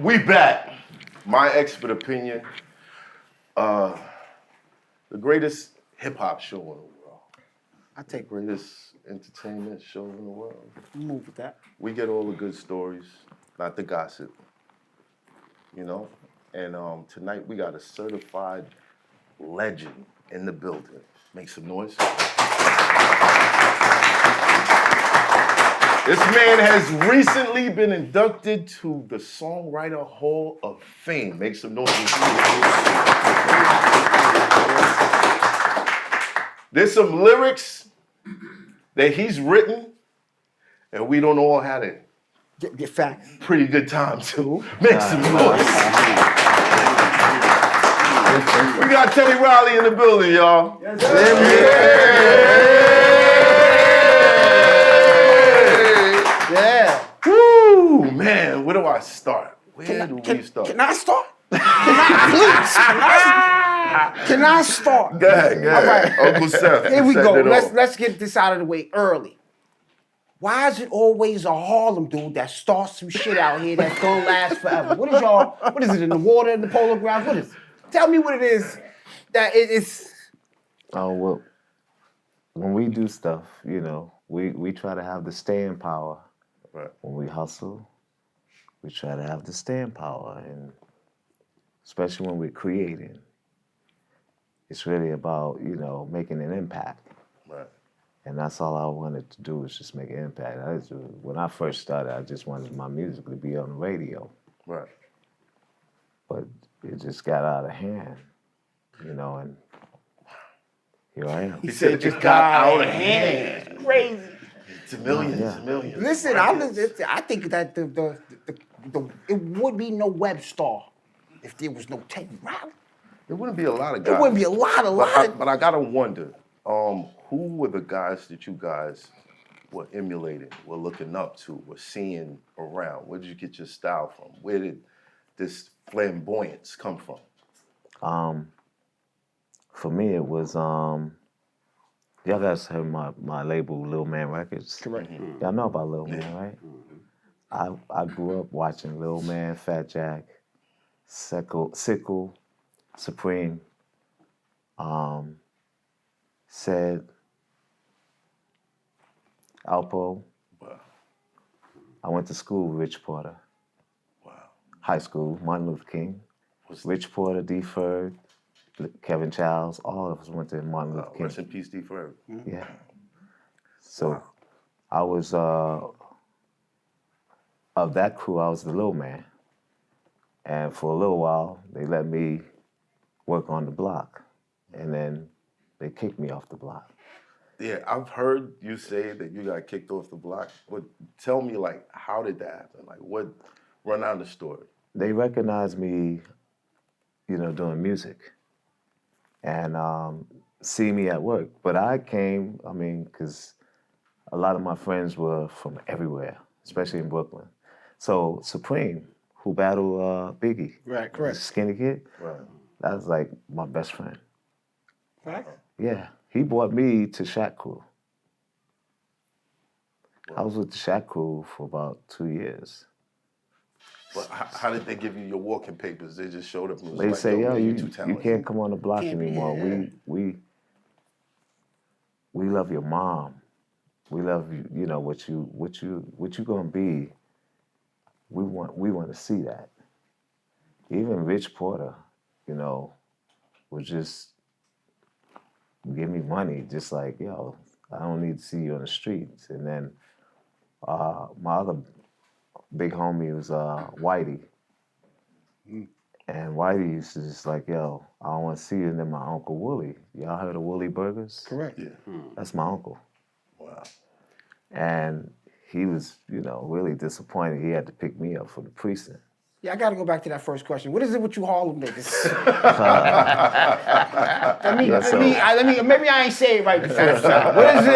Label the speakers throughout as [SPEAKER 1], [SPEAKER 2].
[SPEAKER 1] We back. My expert opinion. The greatest hip hop show in the world.
[SPEAKER 2] I take
[SPEAKER 1] Greatest entertainment show in the world.
[SPEAKER 2] move with that.
[SPEAKER 1] We get all the good stories, not the gossip. You know? And tonight we got a certified legend in the building. Make some noise. This man has recently been inducted to the Songwriter Hall of Fame. Make some noise. There's some lyrics that he's written, and we don't all had it.
[SPEAKER 2] Get facts.
[SPEAKER 1] Pretty good time too. Make some noise. We got Teddy Riley in the building, y'all.
[SPEAKER 2] Yes, Yeah.
[SPEAKER 1] Woo, man, where do I start? Where do we start?
[SPEAKER 2] Can I start? Can I start?
[SPEAKER 1] Go ahead.
[SPEAKER 2] All right.
[SPEAKER 1] Uncle Seth.
[SPEAKER 2] Here we
[SPEAKER 1] set
[SPEAKER 2] go.
[SPEAKER 1] it off.
[SPEAKER 2] Let's get this out of the way early. Why is it always a Harlem dude that starts some shit out here that's gonna last forever? What is it, in the water, in the polar grounds? What is it? Tell me what it is that it's...
[SPEAKER 3] Oh, well, when we do stuff, you know, we try to have the staying power.
[SPEAKER 1] Right.
[SPEAKER 3] When we hustle, we try to have the staying power, and especially when we're creating, it's really about, you know, making an impact.
[SPEAKER 1] Right.
[SPEAKER 3] And that's all I wanted to do, was just make an impact. When I first started, I just wanted my music to be on the radio.
[SPEAKER 1] Right.
[SPEAKER 3] But it just got out of hand, you know, and here I am.
[SPEAKER 1] He said it just got out of hand.
[SPEAKER 2] Crazy.
[SPEAKER 1] It's millions,
[SPEAKER 3] Yeah.
[SPEAKER 1] millions.
[SPEAKER 2] Listen, I think that it would be no Web Star if there was no Teddy Riley.
[SPEAKER 1] There wouldn't be a lot of guys.
[SPEAKER 2] There wouldn't be a lot.
[SPEAKER 1] But I gotta wonder, who were the guys that you guys were emulating, were looking up to, were seeing around? Where did you get your style from? Where did this flamboyance come from?
[SPEAKER 3] For me, it was, y'all guys heard my label, Lil Man Records?
[SPEAKER 2] Correct.
[SPEAKER 1] Mm-hmm.
[SPEAKER 3] Y'all know about Lil Man, right? I grew up watching Lil Man, Fat Jack, Sickle, Supreme, Seth, Alpo.
[SPEAKER 1] Wow.
[SPEAKER 3] I went to school with Rich Porter.
[SPEAKER 1] Wow.
[SPEAKER 3] High school, Martin Luther King. Rich Porter, D-Ferg, Kevin Childs, all of us went to Martin Luther King.
[SPEAKER 1] Rest in peace, D. Ferg.
[SPEAKER 3] Yeah. So I was, of that crew, I was the little man. And for a little while, they let me work on the block. And then they kicked me off the block.
[SPEAKER 1] Yeah, I've heard you say that you got kicked off the block, but tell me, like, how did that happen? Like, run down the story.
[SPEAKER 3] They recognized me, you know, doing music and see me at work. But I came, because a lot of my friends were from everywhere, especially in Brooklyn. So Supreme, who battled Biggie,
[SPEAKER 2] Right, correct.
[SPEAKER 3] Skinny Kid,
[SPEAKER 1] Right.
[SPEAKER 3] that was like my best friend.
[SPEAKER 2] Facts.
[SPEAKER 3] Yeah, he brought me to Shaq Crew. I was with the Shaq Crew for about 2 years.
[SPEAKER 1] But how did they give you your walking papers? They just showed up and was
[SPEAKER 3] They
[SPEAKER 1] like,
[SPEAKER 3] say, yo,
[SPEAKER 1] man,
[SPEAKER 3] you
[SPEAKER 1] too talented.
[SPEAKER 3] can't come on the block
[SPEAKER 2] Can't be
[SPEAKER 3] anymore.
[SPEAKER 2] here.
[SPEAKER 3] We love your mom. We love you. You know what you gonna be. We want to see that. Even Rich Porter, you know, would just give me money, just like, yo, I don't need to see you on the streets. And then my other big homie was Whitey. And Whitey used to just like, yo, I don't want to see you. And then my Uncle Wooly. Y'all heard of Wooly Burgers?
[SPEAKER 2] Correct.
[SPEAKER 1] Yeah.
[SPEAKER 3] That's my uncle.
[SPEAKER 1] Wow.
[SPEAKER 3] And he was, you know, really disappointed. He had to pick me up for the precinct.
[SPEAKER 2] Yeah, I got to go back to that first question. What is it with you Harlem niggas? Maybe I ain't say it right the first time. What is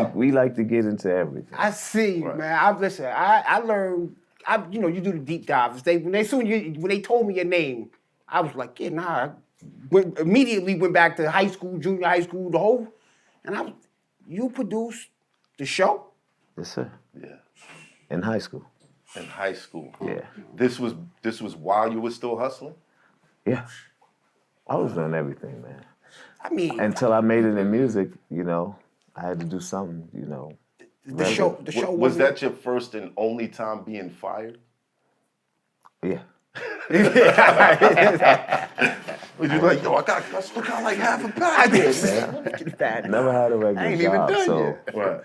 [SPEAKER 2] it?
[SPEAKER 3] We like to get into everything.
[SPEAKER 2] I see, man. I learned. You do the deep dives. When they told me your name, I was like, yeah, nah. Immediately went back to high school, junior high school, the whole. And you produced the show?
[SPEAKER 3] Yes, sir.
[SPEAKER 1] Yeah.
[SPEAKER 3] In high school.
[SPEAKER 1] In high school.
[SPEAKER 3] Yeah.
[SPEAKER 1] This was while you were still hustling?
[SPEAKER 3] Yeah. I was doing everything, man.
[SPEAKER 2] I mean,
[SPEAKER 3] Until I made it in music, you know, I had to do something, you know.
[SPEAKER 2] the show
[SPEAKER 1] Was
[SPEAKER 2] wasn't.
[SPEAKER 1] that your first and only time being fired?
[SPEAKER 3] Yeah.
[SPEAKER 1] Was you like, yo, I still got like half a pack here, man.
[SPEAKER 3] Never had a
[SPEAKER 2] I
[SPEAKER 3] regular
[SPEAKER 2] ain't even
[SPEAKER 3] job,
[SPEAKER 2] done
[SPEAKER 3] so
[SPEAKER 2] yet.
[SPEAKER 1] Right.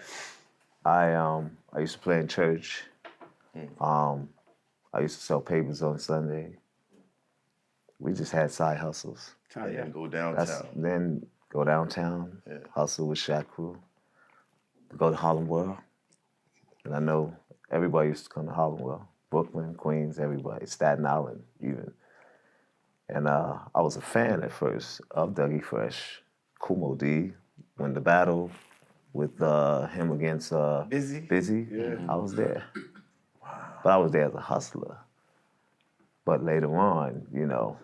[SPEAKER 3] I used to play in church. I used to sell papers on Sunday. We just had side hustles.
[SPEAKER 1] And then go
[SPEAKER 3] Then go downtown, hustle with Shaq Crew, go to Harlem World. And I know everybody used to come to Harlem World. Brooklyn, Queens, everybody, Staten Island even. And I was a fan at first of Dougie Fresh, Kumo D, when the battle with him against Busy, I was there. But I was there as a hustler. But later on, you know,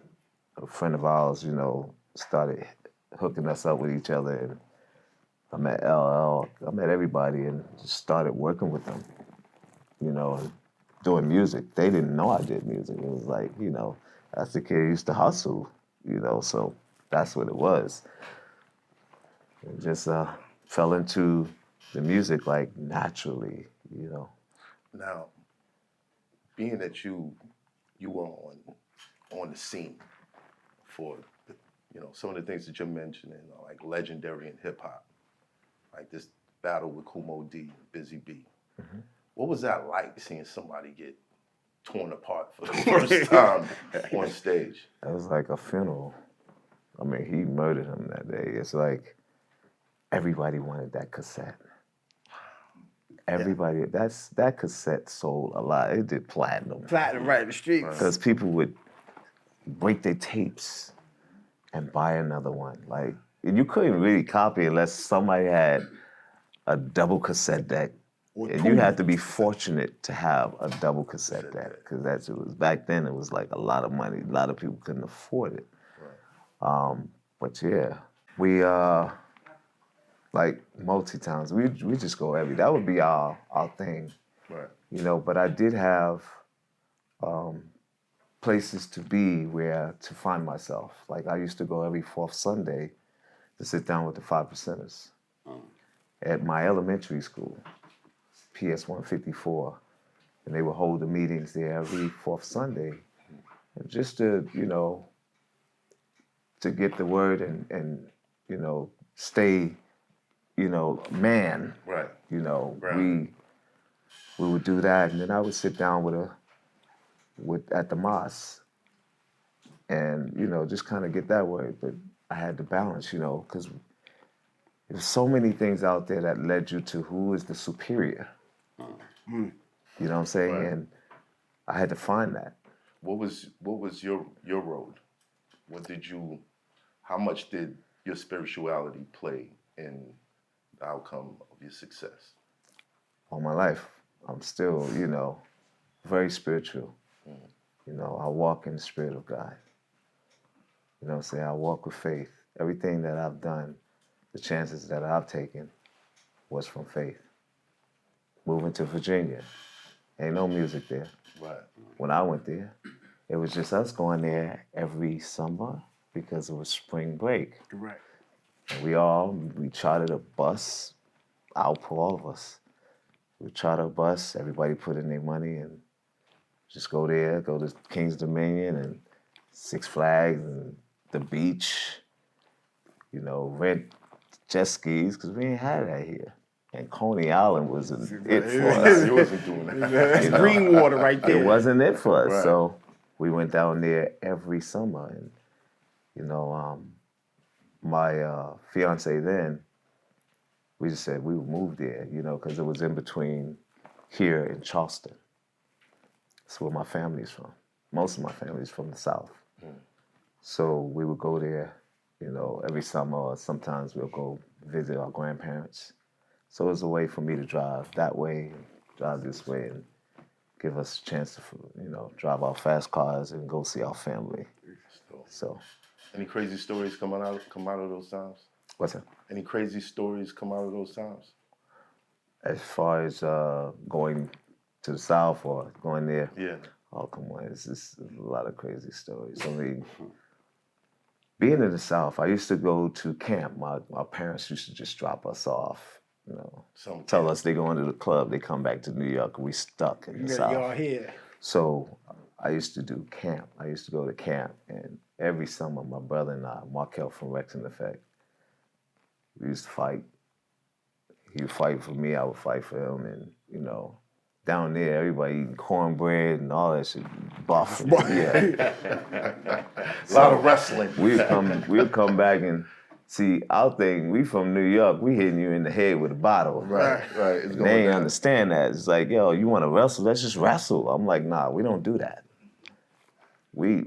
[SPEAKER 3] a friend of ours, you know, started hooking us up with each other. And I met LL, I met everybody and just started working with them, you know, and doing music. They didn't know I did music. It was like, you know, that's the kid who used to hustle, you know, so that's what it was. And just fell into the music like naturally, you know.
[SPEAKER 1] Now, being that you were on the scene for you know some of the things that you're mentioning are like legendary in hip hop, like this battle with Kumo D, Busy B. What was that like seeing somebody get torn apart for the first time on stage?
[SPEAKER 3] It was like a funeral. I mean, he murdered him that day. It's like everybody wanted that cassette. Everybody, that cassette sold a lot. It did platinum.
[SPEAKER 2] Platinum right in the streets.
[SPEAKER 3] Because people would break their tapes and buy another one. Like, and you couldn't really copy unless somebody had a double cassette deck. And you had to be fortunate to have a double cassette deck because it was back then. It was like a lot of money. A lot of people couldn't afford it.
[SPEAKER 1] Right.
[SPEAKER 3] But yeah, we like multi-times. We just go that would be our thing.
[SPEAKER 1] Right.
[SPEAKER 3] You know, but I did have places to be where to find myself. Like I used to go every fourth Sunday to sit down with the 5%ers at my elementary school, PS 154, and they would hold the meetings there every fourth Sunday, and just to to get the word and stay man.
[SPEAKER 1] Right.
[SPEAKER 3] We would do that, and then I would sit down at the mosque, and just kind of get that word. But I had to balance, because there's so many things out there that led you to who is the superior. You know what I'm saying?
[SPEAKER 1] Right.
[SPEAKER 3] And I had to find that.
[SPEAKER 1] What was your road? How much did your spirituality play in the outcome of your success?
[SPEAKER 3] All my life, I'm still, very spiritual. I walk in the spirit of God. You know what I'm saying? I walk with faith. Everything that I've done, the chances that I've taken was from faith. Moving to Virginia, ain't no music there.
[SPEAKER 1] Right.
[SPEAKER 3] When I went there, it was just us going there every summer because it was spring break.
[SPEAKER 2] Right.
[SPEAKER 3] And we chartered a bus out for all of us. We chartered a bus, everybody put in their money and just go there, go to King's Dominion and Six Flags and the beach, rent jet skis, because we ain't had that here. And Coney Island wasn't it for us.
[SPEAKER 1] You wasn't doing that.
[SPEAKER 2] That's green water right there.
[SPEAKER 3] It wasn't it for us.
[SPEAKER 1] Right.
[SPEAKER 3] So we went down there every summer. And, my fiance then, we just said we would move there, because it was in between here and Charleston. That's where my family's from. Most of my family's from the South. So we would go there, every summer, or sometimes we'll go visit our grandparents. So it was a way for me to drive that way, drive this way, and give us a chance to, drive our fast cars and go see our family. So.
[SPEAKER 1] Any crazy stories come out of those times?
[SPEAKER 3] What's that?
[SPEAKER 1] Any crazy stories come out of those times?
[SPEAKER 3] As far as going to the South or going there.
[SPEAKER 1] Yeah.
[SPEAKER 3] Oh, come on, it's just a lot of crazy stories. I mean, being in the South, I used to go to camp. My parents used to just drop us off, you know, tell us they going to the club, they come back to New York, and we stuck in the South.
[SPEAKER 2] Y'all here.
[SPEAKER 3] So I used to do camp. I used to go to camp, and every summer, my brother and I, Markel from Rex and Effect, we used to fight. He would fight for me, I would fight for him, and, you know, down there, everybody eating cornbread and all that shit, buff. Yeah.
[SPEAKER 1] A lot of wrestling.
[SPEAKER 3] We'd come back and see our thing. We from New York, we hitting you in the head with a bottle.
[SPEAKER 1] Right. It's going
[SPEAKER 3] They ain't
[SPEAKER 1] down.
[SPEAKER 3] understand that. It's like, yo, you want to wrestle? Let's just wrestle. I'm like, nah, we don't do that. We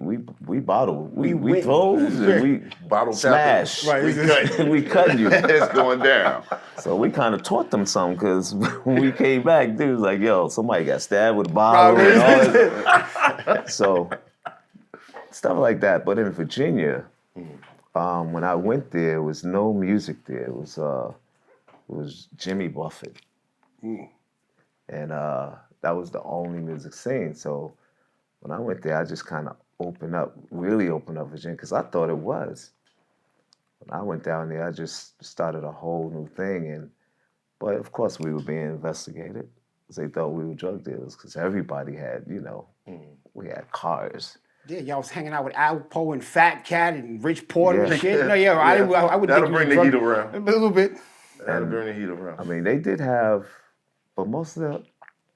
[SPEAKER 3] bottle. We throw and we
[SPEAKER 1] Bottle
[SPEAKER 3] smash.
[SPEAKER 1] tapping.
[SPEAKER 2] Right.
[SPEAKER 1] We cut.
[SPEAKER 3] We cutting you.
[SPEAKER 1] It's going down.
[SPEAKER 3] So we kind of taught them something because when we came back, dude was like, yo, somebody got stabbed with a bottle and all that. So stuff like that. But in Virginia, when I went there, there was no music there. It was Jimmy Buffett. And that was the only music scene. So when I went there, I just kind of really opened up Virginia because I thought it was. When I went down there, I just started a whole new thing. But of course, we were being investigated because they thought we were drug dealers because everybody had, you know, we had cars.
[SPEAKER 2] Yeah, y'all was hanging out with Alpo and Fat Cat and Rich Porter
[SPEAKER 3] Yeah.
[SPEAKER 2] and shit. No, yeah, I would
[SPEAKER 1] That'll
[SPEAKER 2] think you
[SPEAKER 1] bring
[SPEAKER 2] was
[SPEAKER 1] the heat
[SPEAKER 2] drunk.
[SPEAKER 1] around.
[SPEAKER 2] A little bit.
[SPEAKER 1] That'll bring the heat around.
[SPEAKER 3] I mean, they did have, but most of the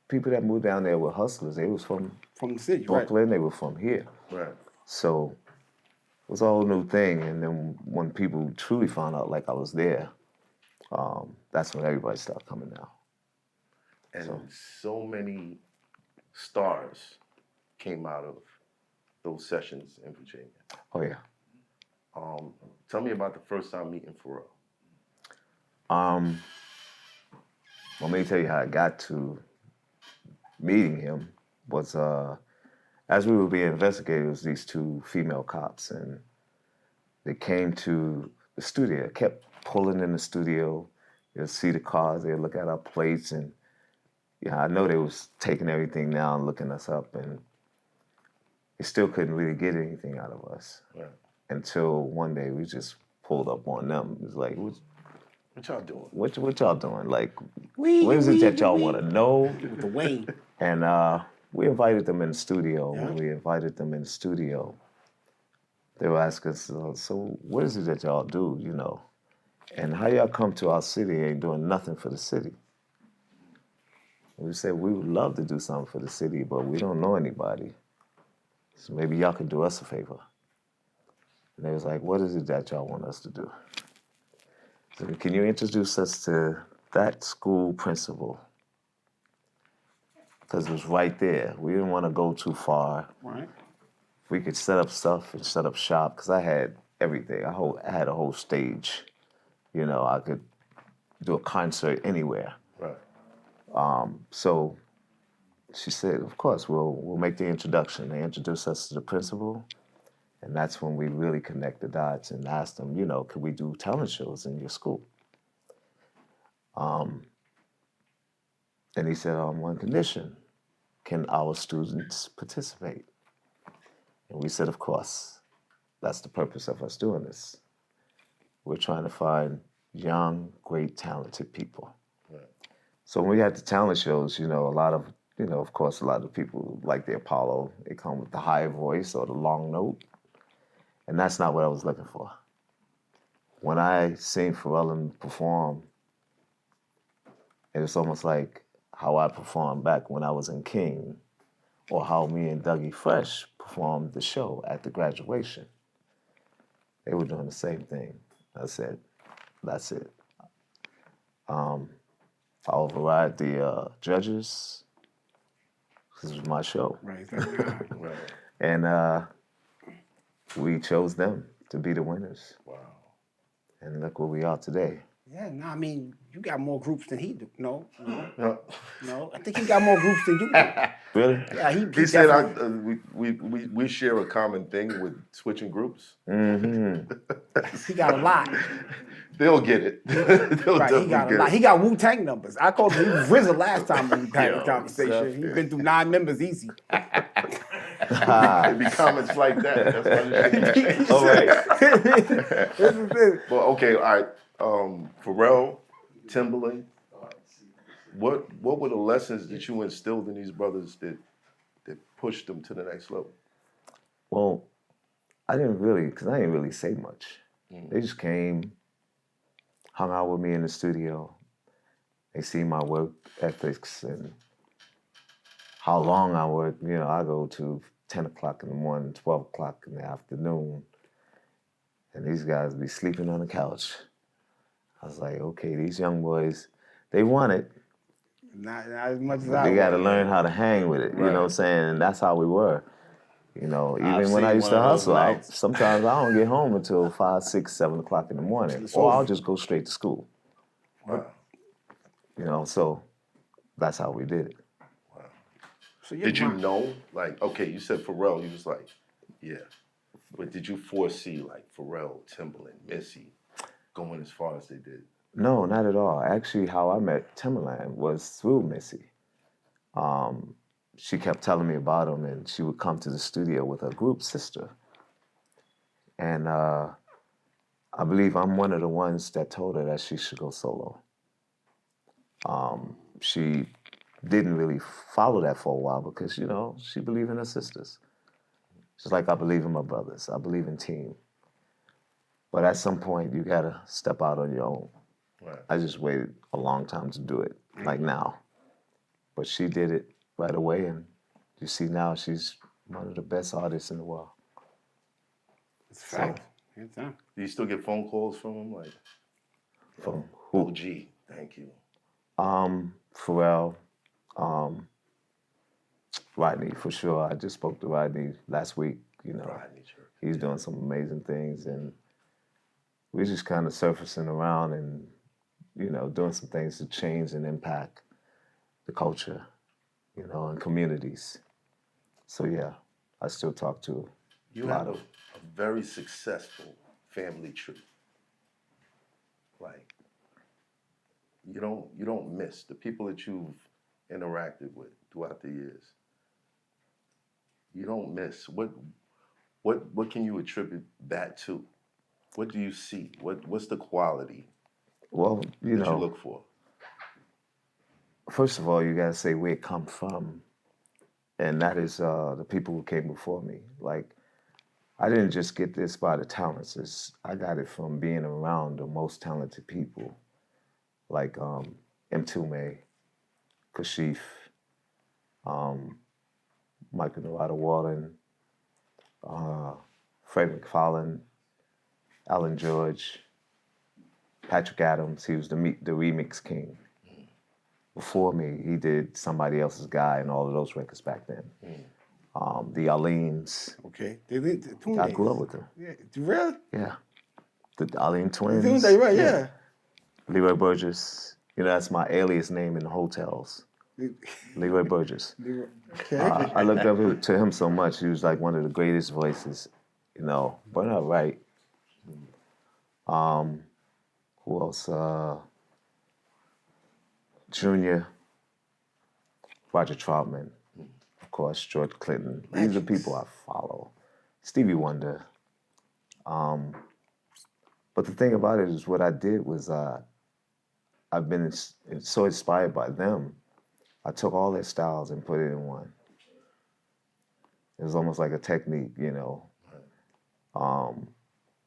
[SPEAKER 3] people that moved down there were hustlers. They was from
[SPEAKER 2] From the city,
[SPEAKER 3] Brooklyn. They were from here.
[SPEAKER 1] Right.
[SPEAKER 3] So it was a whole new thing. And then when people truly found out, like I was there, that's when everybody started coming out.
[SPEAKER 1] And so many stars came out of those sessions in Virginia.
[SPEAKER 3] Oh yeah.
[SPEAKER 1] Tell me about the first time meeting Pharrell.
[SPEAKER 3] Let me tell you how I got to meeting him was as we were being investigated, it was these two female cops, and they came to the studio, kept pulling in the studio. They'll see the cars, they'll look at our plates, and yeah, I know they was taking everything down, looking us up, and they still couldn't really get anything out of us.
[SPEAKER 1] Right.
[SPEAKER 3] Until one day we just pulled up on them. It was like,
[SPEAKER 1] What y'all doing?
[SPEAKER 3] what y'all doing? Like, what is it that y'all want to know?
[SPEAKER 2] With the Wayne.
[SPEAKER 3] And we invited them in the studio. When we invited them in the studio, they were asking us, so what is it that y'all do, you know? And how y'all come to our city ain't doing nothing for the city? And we said, we would love to do something for the city, but we don't know anybody. So maybe y'all could do us a favor. And they was like, what is it that y'all want us to do? So can you introduce us to that school principal? Because it was right there. We didn't want to go too far.
[SPEAKER 2] Right.
[SPEAKER 3] We could set up stuff and set up shop, because I had everything. I had a whole stage. You know, I could do a concert anywhere.
[SPEAKER 1] Right.
[SPEAKER 3] So she said, of course, we'll make the introduction. They introduced us to the principal, and that's when we really connect the dots and asked them, you know, could we do talent shows in your school? And he said, on one condition, can our students participate? And we said, of course. That's the purpose of us doing this. We're trying to find young, great, talented people.
[SPEAKER 1] Right.
[SPEAKER 3] So when we had the talent shows, you know, of course, a lot of people like the Apollo, they come with the high voice or the long note. And that's not what I was looking for. When I seen Pharrell perform, it was almost like how I performed back when I was in King, or how me and Dougie Fresh performed the show at the graduation. They were doing the same thing. I said, that's it. I override the judges. This was my show.
[SPEAKER 2] Right.
[SPEAKER 1] Right.
[SPEAKER 3] And we chose them to be the winners.
[SPEAKER 1] Wow.
[SPEAKER 3] And look where we are today.
[SPEAKER 2] Yeah, no, I mean, you got more groups than he do. No.
[SPEAKER 1] Yeah.
[SPEAKER 2] I think he got more groups than you do.
[SPEAKER 3] Really?
[SPEAKER 2] Yeah,
[SPEAKER 1] He said
[SPEAKER 2] definitely-
[SPEAKER 1] we share a common thing with switching groups.
[SPEAKER 3] Mm-hmm.
[SPEAKER 2] he got a lot.
[SPEAKER 1] They'll get it. They'll
[SPEAKER 2] Right, he got a
[SPEAKER 1] definitely
[SPEAKER 2] lot.
[SPEAKER 1] get
[SPEAKER 2] He
[SPEAKER 1] it.
[SPEAKER 2] got Wu-Tang numbers. I called him. He was RZA last time we had
[SPEAKER 1] Yo,
[SPEAKER 2] a conversation.
[SPEAKER 1] Seth,
[SPEAKER 2] He's been through 9 members easy.
[SPEAKER 1] It'd be comments like that. That's why this shit be
[SPEAKER 3] All right.
[SPEAKER 2] This is it.
[SPEAKER 1] Well, okay, all right. Pharrell, Timbaland. What were the lessons that you instilled in these brothers that pushed them to the next level?
[SPEAKER 3] Well, because I didn't really say much. They just came, hung out with me in the studio. They see my work ethics and how long I work. You know, I go to 10 o'clock in the morning, 12 o'clock in the afternoon, and these guys be sleeping on the couch. I was like, okay, these young boys, they want it,
[SPEAKER 2] Not as much as
[SPEAKER 3] but
[SPEAKER 2] I
[SPEAKER 3] they got to
[SPEAKER 2] want.
[SPEAKER 3] learn how to hang with it. You know what I'm saying? And that's how we were. You know, even when I used to hustle, sometimes I don't get home until 5, 6, 7 o'clock in the morning, or I'll just go straight to school.
[SPEAKER 1] Wow.
[SPEAKER 3] You know, so that's how we did it.
[SPEAKER 2] So
[SPEAKER 1] Did you know, like, okay, you said Pharrell, you was like, yeah. But did you foresee, like, Pharrell, Timbaland, Missy going as far as they did?
[SPEAKER 3] No, not at all. Actually, how I met Timberland was through Missy. She kept telling me about him, and she would come to the studio with her group sister. And I believe I'm one of the ones that told her that she should go solo. She didn't really follow that for a while because, you know, she believed in her sisters. Just like I believe in my brothers. I believe in team. But at some point, you gotta step out on your own.
[SPEAKER 1] Right.
[SPEAKER 3] I just waited a long time to do it, like now. But she did it right away, and you see now she's one of the best artists in the world.
[SPEAKER 2] It's fact. It's time.
[SPEAKER 1] Do you still get phone calls from them? Like,
[SPEAKER 3] From who?
[SPEAKER 1] OG, thank you.
[SPEAKER 3] Pharrell, Rodney, for sure. I just spoke to Rodney last week. You know,
[SPEAKER 1] Rodney, sure.
[SPEAKER 3] he's doing some amazing things, and we're just kind of surfacing around and, you know, doing some things to change and impact the culture, you know, and communities. So yeah, I still talk to
[SPEAKER 1] You had a very successful family tree. Like, you don't miss the people that you've interacted with throughout the years. You don't miss. What can you attribute that to? What do you see? What's the quality
[SPEAKER 3] Well, you
[SPEAKER 1] that
[SPEAKER 3] know,
[SPEAKER 1] you look for?
[SPEAKER 3] first of all, you gotta say where it come from, and that is the people who came before me. Like, I didn't just get this by the talents. I got it from being around the most talented people, like M2May, Kashif, Michael Norada Wallen, Fred McFarlane, Alan George, Patrick Adams. He was the remix king. Before me, he did Somebody Else's Guy and all of those records back then. The Arlenes.
[SPEAKER 2] Okay.
[SPEAKER 3] I grew up with them.
[SPEAKER 2] Yeah. Really?
[SPEAKER 3] Yeah. The Arlene twins.
[SPEAKER 2] Right, yeah.
[SPEAKER 3] Leroy Burgess. You know, that's my alias name in the hotels. Leroy Burgess.
[SPEAKER 2] Okay.
[SPEAKER 3] I looked up to him so much. He was like one of the greatest voices, you know. Bernard Wright. Who else? Junior. Roger Troutman. Of course, George Clinton. These are people I follow. Stevie Wonder. But the thing about it is what I did was I've been so inspired by them. I took all their styles and put it in one. It was almost like a technique, you know.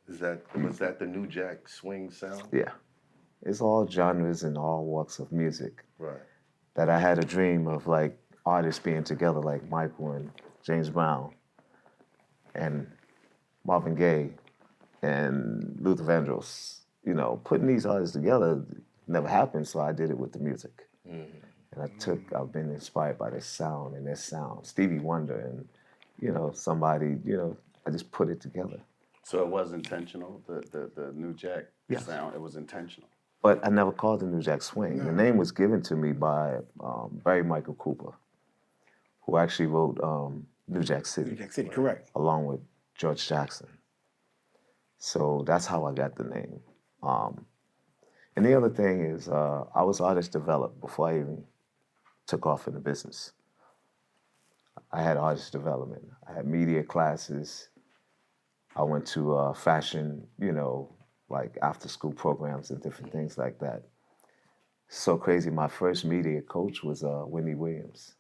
[SPEAKER 1] Was that the New Jack swing sound?
[SPEAKER 3] Yeah. It's all genres and all walks of music.
[SPEAKER 1] Right.
[SPEAKER 3] That I had a dream of, like, artists being together like Michael and James Brown and Marvin Gaye and Luther Vandross. You know, putting these artists together never happened, so I did it with the music. And I've been inspired by their sound and their sound. Stevie Wonder and, you know, somebody, you know, I just put it together.
[SPEAKER 4] So it was intentional, the New Jack sound, it was intentional.
[SPEAKER 3] But I never called it New Jack Swing. The name was given to me by Barry Michael Cooper, who actually wrote New Jack City.
[SPEAKER 2] New Jack City, correct.
[SPEAKER 3] Along with George Jackson. So that's how I got the name. And the other thing is, I was artist developed before I even took off in the business. I had artist development. I had media classes. I went to fashion, like after school programs and different things like that. So crazy. My first media coach was Wendy Williams.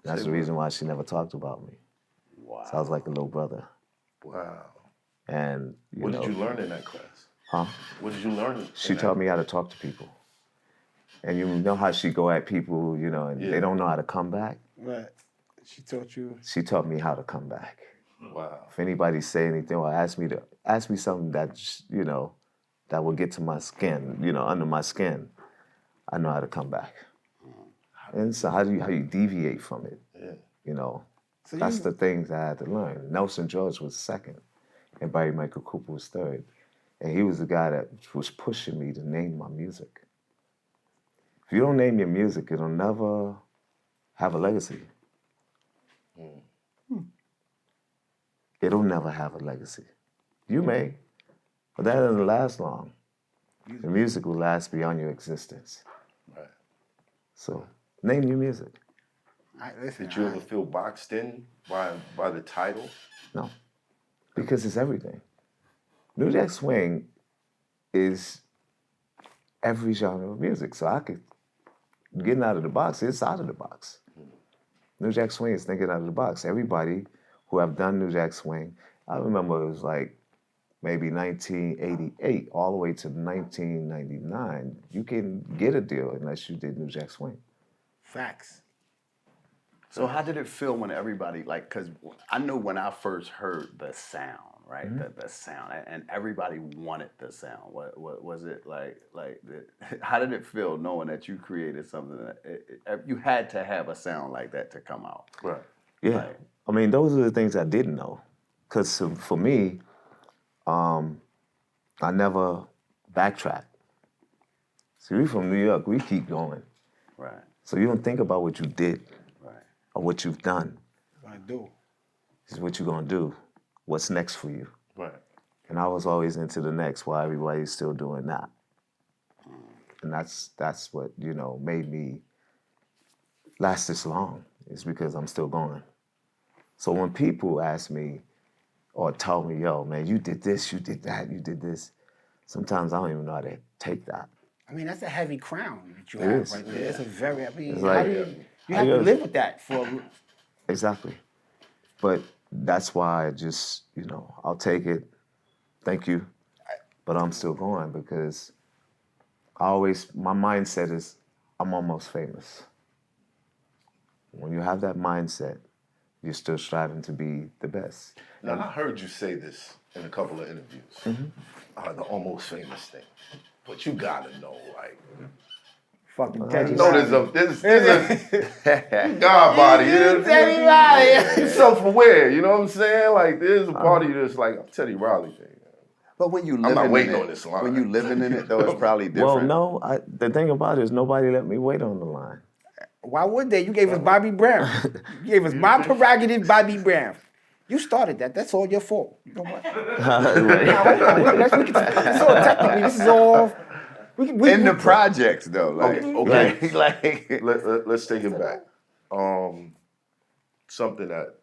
[SPEAKER 3] That's the reason why she never talked about me.
[SPEAKER 4] Wow.
[SPEAKER 3] So I was like a little brother.
[SPEAKER 1] Wow.
[SPEAKER 3] And
[SPEAKER 1] What did you learn in that class?
[SPEAKER 3] Huh?
[SPEAKER 1] What did you learn?
[SPEAKER 3] She taught me how to talk to people. And you know how she go at people, and they don't know how to come back?
[SPEAKER 2] Right. She taught you.
[SPEAKER 3] She taught me how to come back.
[SPEAKER 1] Wow.
[SPEAKER 3] If anybody say anything or ask me something that, that will get to my skin, under my skin, I know how to come back. And so how you deviate from it?
[SPEAKER 1] Yeah.
[SPEAKER 2] So
[SPEAKER 3] That's the things I had to learn. Nelson George was second, and Barry Michael Cooper was third. And he was the guy that was pushing me to name my music. If you don't name your music, it'll never have a legacy. It'll never have a legacy. You may, but that doesn't last long. The music will last beyond your existence.
[SPEAKER 1] Right.
[SPEAKER 3] So name your music.
[SPEAKER 1] Did you ever feel boxed in by the title?
[SPEAKER 3] No, because it's everything. New Jack Swing is every genre of music. So I could, getting out of the box, it's out of the box. New Jack Swing is thinking out of the box. Everybody who have done New Jack Swing, I remember it was like maybe 1988 all the way to 1999. You can get a deal unless you did New Jack Swing.
[SPEAKER 2] Facts.
[SPEAKER 4] So how did it feel when everybody, because I know when I first heard the sound, right?
[SPEAKER 3] Mm-hmm.
[SPEAKER 4] The sound, and everybody wanted the sound. What was it how did it feel knowing that you created something that you had to have a sound like that to come out?
[SPEAKER 1] Right.
[SPEAKER 3] Yeah.
[SPEAKER 4] Right.
[SPEAKER 3] I mean, those are the things I didn't know. Because for me, I never backtrack. See, we from New York, we keep going.
[SPEAKER 4] Right.
[SPEAKER 3] So you don't think about what you did
[SPEAKER 4] Right.
[SPEAKER 3] or what you've done.
[SPEAKER 2] I do.
[SPEAKER 3] This is what you're going to do. What's next for you?
[SPEAKER 1] Right.
[SPEAKER 3] And I was always into the next while everybody's still doing that. And that's what, made me last this long, is because I'm still going. So when people ask me or tell me, yo, man, you did this, you did that, you did this, sometimes I don't even know how to take that.
[SPEAKER 2] I mean, that's a heavy crown that you
[SPEAKER 3] It
[SPEAKER 2] have
[SPEAKER 3] is.
[SPEAKER 2] right there. It's a very,
[SPEAKER 3] It's
[SPEAKER 2] how
[SPEAKER 3] like-
[SPEAKER 2] do you have to live with that for
[SPEAKER 3] Exactly. But that's why I just, I'll take it. Thank you. But I'm still going because my mindset is I'm almost famous. When you have that mindset, you're still striving to be the best.
[SPEAKER 1] Now, I heard you say this in a couple of interviews, the almost famous thing. But you gotta know, like,
[SPEAKER 2] fucking Teddy
[SPEAKER 1] no, there's a God body.
[SPEAKER 2] Teddy Riley.
[SPEAKER 1] You're self-aware, you know what I'm saying? Like, there's a part of you that's like, I'm Teddy Riley thing.
[SPEAKER 4] But when you
[SPEAKER 1] I'm
[SPEAKER 4] living
[SPEAKER 1] not waiting
[SPEAKER 4] in
[SPEAKER 1] on
[SPEAKER 4] it,
[SPEAKER 1] this line.
[SPEAKER 4] when you living in it, though, it's probably
[SPEAKER 3] Well,
[SPEAKER 4] different.
[SPEAKER 3] no, the thing about it is nobody let me wait on the line.
[SPEAKER 2] Why would they? You gave us Bobby Brown. You gave us my prerogative, Bobby Brown. You started that. That's all your fault. You know what? It's all technically. This is all.
[SPEAKER 4] In the projects, though, like,
[SPEAKER 1] Okay.
[SPEAKER 4] like
[SPEAKER 1] Let's take it back. Something that,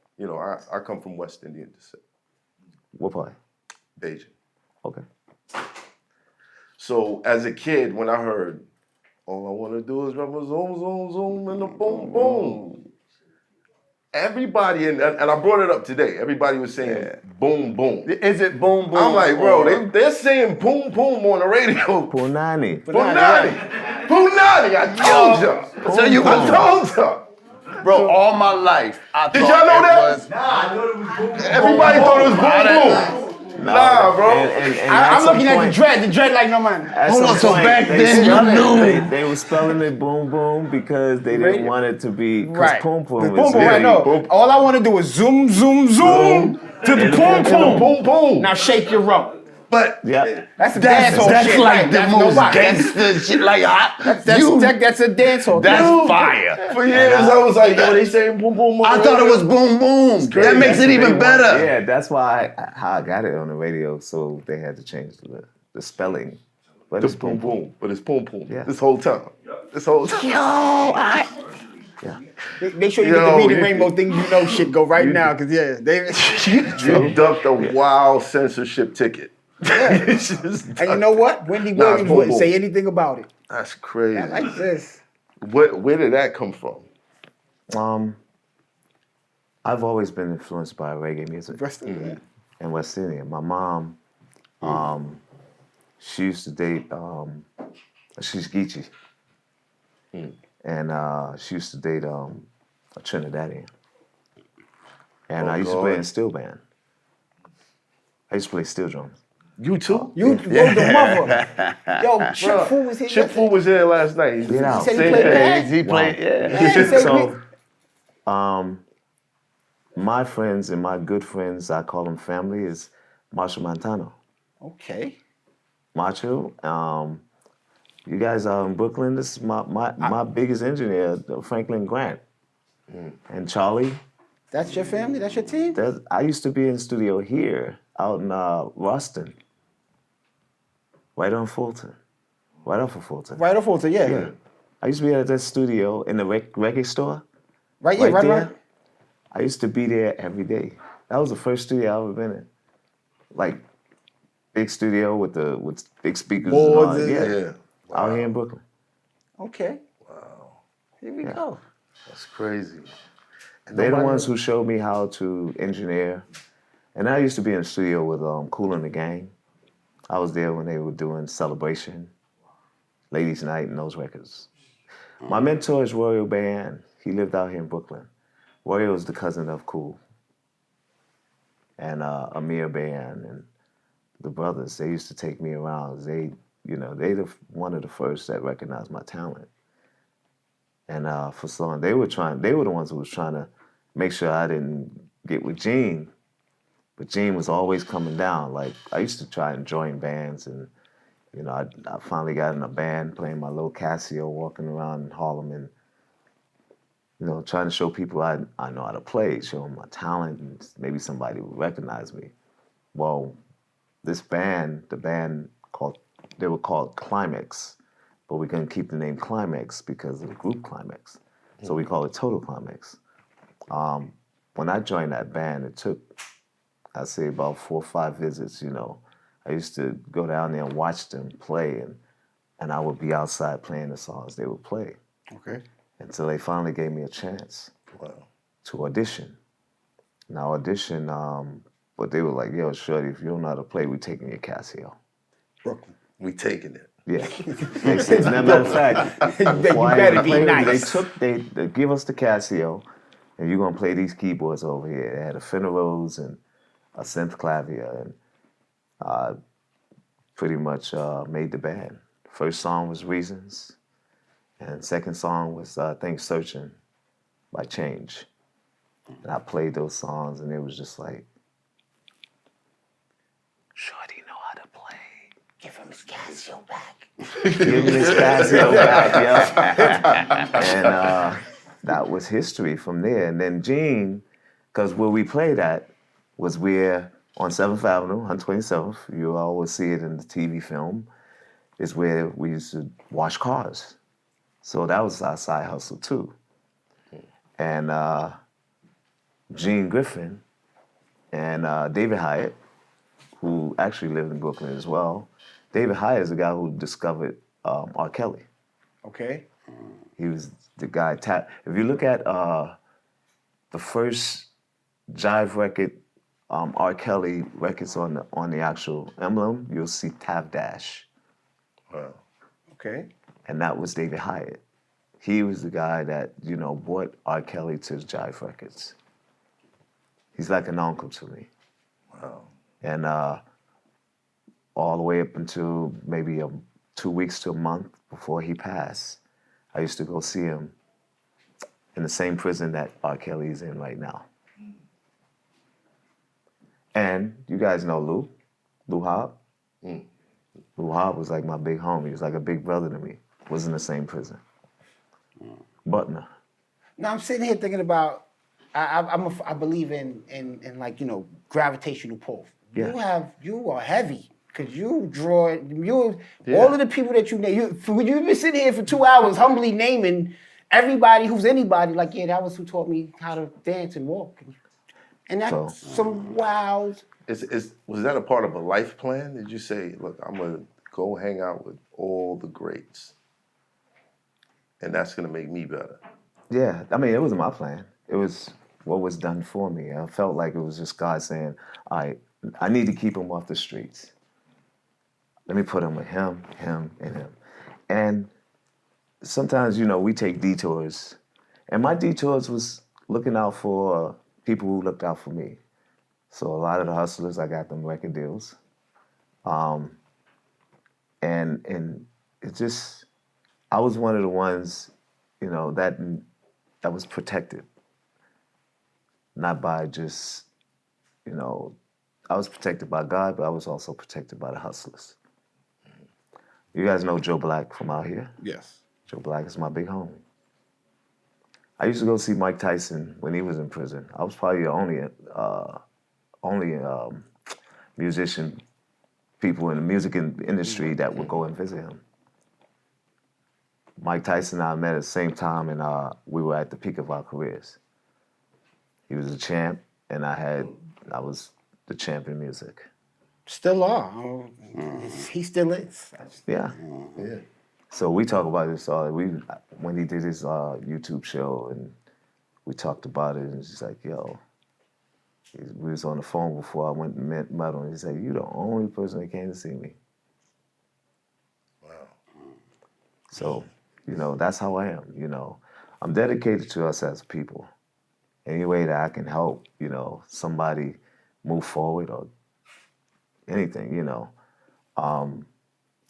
[SPEAKER 1] I come from West Indian descent,
[SPEAKER 3] What part?
[SPEAKER 1] Beijing.
[SPEAKER 3] Okay.
[SPEAKER 1] So as a kid, when I heard, all I want to do is rub a zoom, zoom, zoom, and a boom, boom. Everybody, and I brought it up today, everybody was saying boom, boom.
[SPEAKER 4] Is it boom, boom?
[SPEAKER 1] I'm like, bro,
[SPEAKER 4] or-
[SPEAKER 1] they're saying boom, boom on the radio.
[SPEAKER 3] Punani.
[SPEAKER 1] Punani. Punani, I told ya.
[SPEAKER 4] So you
[SPEAKER 1] I told ya.
[SPEAKER 4] Bro, all my life, I
[SPEAKER 1] Did
[SPEAKER 4] thought
[SPEAKER 1] y'all know
[SPEAKER 4] it
[SPEAKER 1] that?
[SPEAKER 4] was.
[SPEAKER 1] Everybody thought it was boom, boom. Nah, bro.
[SPEAKER 3] And
[SPEAKER 2] I'm looking at the dread like no man.
[SPEAKER 3] Hold
[SPEAKER 4] on, so back then you knew.
[SPEAKER 3] They were spelling it boom boom because they didn't want it to be, because
[SPEAKER 2] Right.
[SPEAKER 3] poom
[SPEAKER 2] The
[SPEAKER 3] poom
[SPEAKER 2] boom
[SPEAKER 3] is
[SPEAKER 2] boom, I know. All I want to do is zoom, zoom, zoom to the
[SPEAKER 3] And the
[SPEAKER 2] boom
[SPEAKER 3] boom,
[SPEAKER 2] boom.
[SPEAKER 1] Boom, boom.
[SPEAKER 2] Now shake your rump.
[SPEAKER 1] But
[SPEAKER 3] Yeah.
[SPEAKER 2] That's a dancehall
[SPEAKER 4] That's
[SPEAKER 2] shit.
[SPEAKER 4] like
[SPEAKER 2] right?
[SPEAKER 4] the
[SPEAKER 2] That's
[SPEAKER 4] most
[SPEAKER 2] nobody.
[SPEAKER 4] gangster shit. Like,
[SPEAKER 2] That's a dancehall.
[SPEAKER 4] that's fire.
[SPEAKER 1] for years, I was like, yo, they saying boom, boom, boom.
[SPEAKER 4] I thought it was boom, boom. That makes it even better.
[SPEAKER 3] Yeah, that's why how I got it on the radio. So they had to change the spelling But
[SPEAKER 1] The
[SPEAKER 3] it's
[SPEAKER 1] boom boom. But it's boom boom.
[SPEAKER 3] Yeah.
[SPEAKER 1] This whole time. This whole time.
[SPEAKER 3] Yeah.
[SPEAKER 2] Make sure you get
[SPEAKER 1] Yo,
[SPEAKER 2] the reading
[SPEAKER 1] you-
[SPEAKER 2] rainbow thing, you know shit. Go right
[SPEAKER 1] you-
[SPEAKER 2] now, cause David.
[SPEAKER 1] You ducked a wild censorship ticket.
[SPEAKER 2] And you know what? Wendy
[SPEAKER 1] Nah,
[SPEAKER 2] Williams
[SPEAKER 1] boom,
[SPEAKER 2] wouldn't
[SPEAKER 1] boom.
[SPEAKER 2] say anything about it.
[SPEAKER 1] That's crazy.
[SPEAKER 2] I like this.
[SPEAKER 1] Where did that come from?
[SPEAKER 3] I've always been influenced by reggae music
[SPEAKER 2] Rest of it.
[SPEAKER 3] and West Indian. My mom, she used to date, she's Geechee. And she used to date a Trinidadian. And I used to play in steel band. I used to play steel drums.
[SPEAKER 1] You too?
[SPEAKER 2] You wrote the mother. Yo, Chip Fu was here.
[SPEAKER 1] Chip Fu was there last night.
[SPEAKER 3] Get out.
[SPEAKER 2] He said he
[SPEAKER 1] Same
[SPEAKER 2] played
[SPEAKER 1] thing.
[SPEAKER 2] band?
[SPEAKER 4] He played, yeah.
[SPEAKER 2] Yeah, he said
[SPEAKER 3] So, my friends and my good friends, I call them family, is Marshall Montano.
[SPEAKER 2] Okay.
[SPEAKER 3] Macho, you guys are in Brooklyn. This is my biggest engineer, Franklin Grant. And Charlie.
[SPEAKER 2] That's your family? That's your team?
[SPEAKER 3] I used to be in the studio here, out in Ruston. Right on Fulton. Right off of Fulton.
[SPEAKER 2] Right off Fulton, yeah.
[SPEAKER 3] Yeah. I used to be at that studio in the record store.
[SPEAKER 2] Right, yeah, right,
[SPEAKER 3] there.
[SPEAKER 2] right.
[SPEAKER 3] I used to be there every day. That was the first studio I ever been in. Like, big studio with big speakers.
[SPEAKER 2] Boards
[SPEAKER 3] and all.
[SPEAKER 2] and-
[SPEAKER 3] Yeah.
[SPEAKER 1] Yeah.
[SPEAKER 3] Out here in Brooklyn.
[SPEAKER 2] Okay. Wow. Here we go.
[SPEAKER 1] That's crazy. And
[SPEAKER 3] They're the
[SPEAKER 1] nobody-
[SPEAKER 3] ones who showed me how to engineer. And I used to be in the studio with Kool and the Gang. I was there when they were doing Celebration, Ladies Night, and those records. My mentor is Royal Bayan. He lived out here in Brooklyn. Royal is the cousin of Kool. And Amir Bayan and the brothers, they used to take me around. They one of the first that recognized my talent. And for so long, they were the ones who was trying to make sure I didn't get with Gene. But Gene was always coming down. Like, I used to try and join bands, and I finally got in a band playing my little Casio, walking around in Harlem, and trying to show people I know how to play, show them my talent, and maybe somebody would recognize me. Well, this band, they were called Climax, but we couldn't keep the name Climax because of the group Climax. So we call it Total Climax. When I joined that band, it took, I'd say, about 4 or 5 visits. I used to go down there and watch them play, and I would be outside playing the songs they would play.
[SPEAKER 2] Okay.
[SPEAKER 3] Until they finally gave me a chance to audition. And I auditioned, but they were like, "Yo, shorty, if you don't know how to play, we taking your Casio."
[SPEAKER 2] Brooklyn.
[SPEAKER 1] We taking it.
[SPEAKER 3] Yeah. They said, as a matter of fact,
[SPEAKER 2] You
[SPEAKER 3] before I
[SPEAKER 2] better
[SPEAKER 3] even
[SPEAKER 2] be
[SPEAKER 3] played,
[SPEAKER 2] nice.
[SPEAKER 3] they give us the Casio, and you're gonna play these keyboards over here. They had a Fender Rhodes and a synth clavier, and pretty much made the band. First song was Reasons, and second song was I think Searching by Change. And I played those songs, and it was just like, shorty know how to play.
[SPEAKER 2] Give him his Casio back.
[SPEAKER 3] Give him his Casio back, yeah. And that was history from there. And then Gene, because where we played at was where on 7th Avenue, 127th, you always see it in the TV film, is where we used to wash cars. So that was our side hustle too. And Gene Griffin and David Hyatt, who actually lived in Brooklyn as well. David Hyatt is the guy who discovered R. Kelly.
[SPEAKER 2] Okay.
[SPEAKER 3] He was the guy. If you look at the first Jive record, R. Kelly records on the actual emblem, you'll see Tav Dash,
[SPEAKER 1] Wow.
[SPEAKER 2] Okay.
[SPEAKER 3] and that was David Hyatt. He was the guy that brought R. Kelly to his Jive records. He's like an uncle to me.
[SPEAKER 1] Wow.
[SPEAKER 3] And all the way up until maybe 2 weeks to a month before he passed, I used to go see him in the same prison that R. Kelly's in right now. And you guys know Lou Hobb. Lou Hobb was like my big homie. He was like a big brother to me. Was in the same prison. Butner.
[SPEAKER 2] Now I'm sitting here thinking about. I believe in like gravitational pull.
[SPEAKER 3] Yeah.
[SPEAKER 2] You are heavy. Cause you draw all
[SPEAKER 1] Yeah.
[SPEAKER 2] of the people that you name. You've been sitting here for 2 hours humbly naming everybody who's anybody. Like, yeah, that was who taught me how to dance and walk. And that's some wild.
[SPEAKER 1] Was that a part of a life plan? Did you say, look, I'm gonna go hang out with all the greats, and that's gonna make me better?
[SPEAKER 3] Yeah, I mean, it wasn't my plan. It was what was done for me. I felt like it was just God saying, all right, I need to keep him off the streets. Let me put him with him, and him. And sometimes, we take detours. And my detours was looking out for people who looked out for me. So a lot of the hustlers, I got them record deals. And it just, I was one of the ones, that was protected. Not by just, I was protected by God, but I was also protected by the hustlers. You guys know Joe Black from out here?
[SPEAKER 2] Yes.
[SPEAKER 3] Joe Black is my big homie. I used to go see Mike Tyson when he was in prison. I was probably the only musician, people in the music industry that would go and visit him. Mike Tyson and I met at the same time, and we were at the peak of our careers. He was a champ, and I was the champ in music.
[SPEAKER 2] Still are. He still is.
[SPEAKER 3] Yeah.
[SPEAKER 1] Yeah.
[SPEAKER 3] So we talk about this when he did his YouTube show, and we talked about it, and he's like, yo, we was on the phone before I went and met him, and he said, you the only person that came to see me.
[SPEAKER 1] Wow.
[SPEAKER 3] So, that's how I am, I'm dedicated to us as people. Any way that I can help, somebody move forward or anything,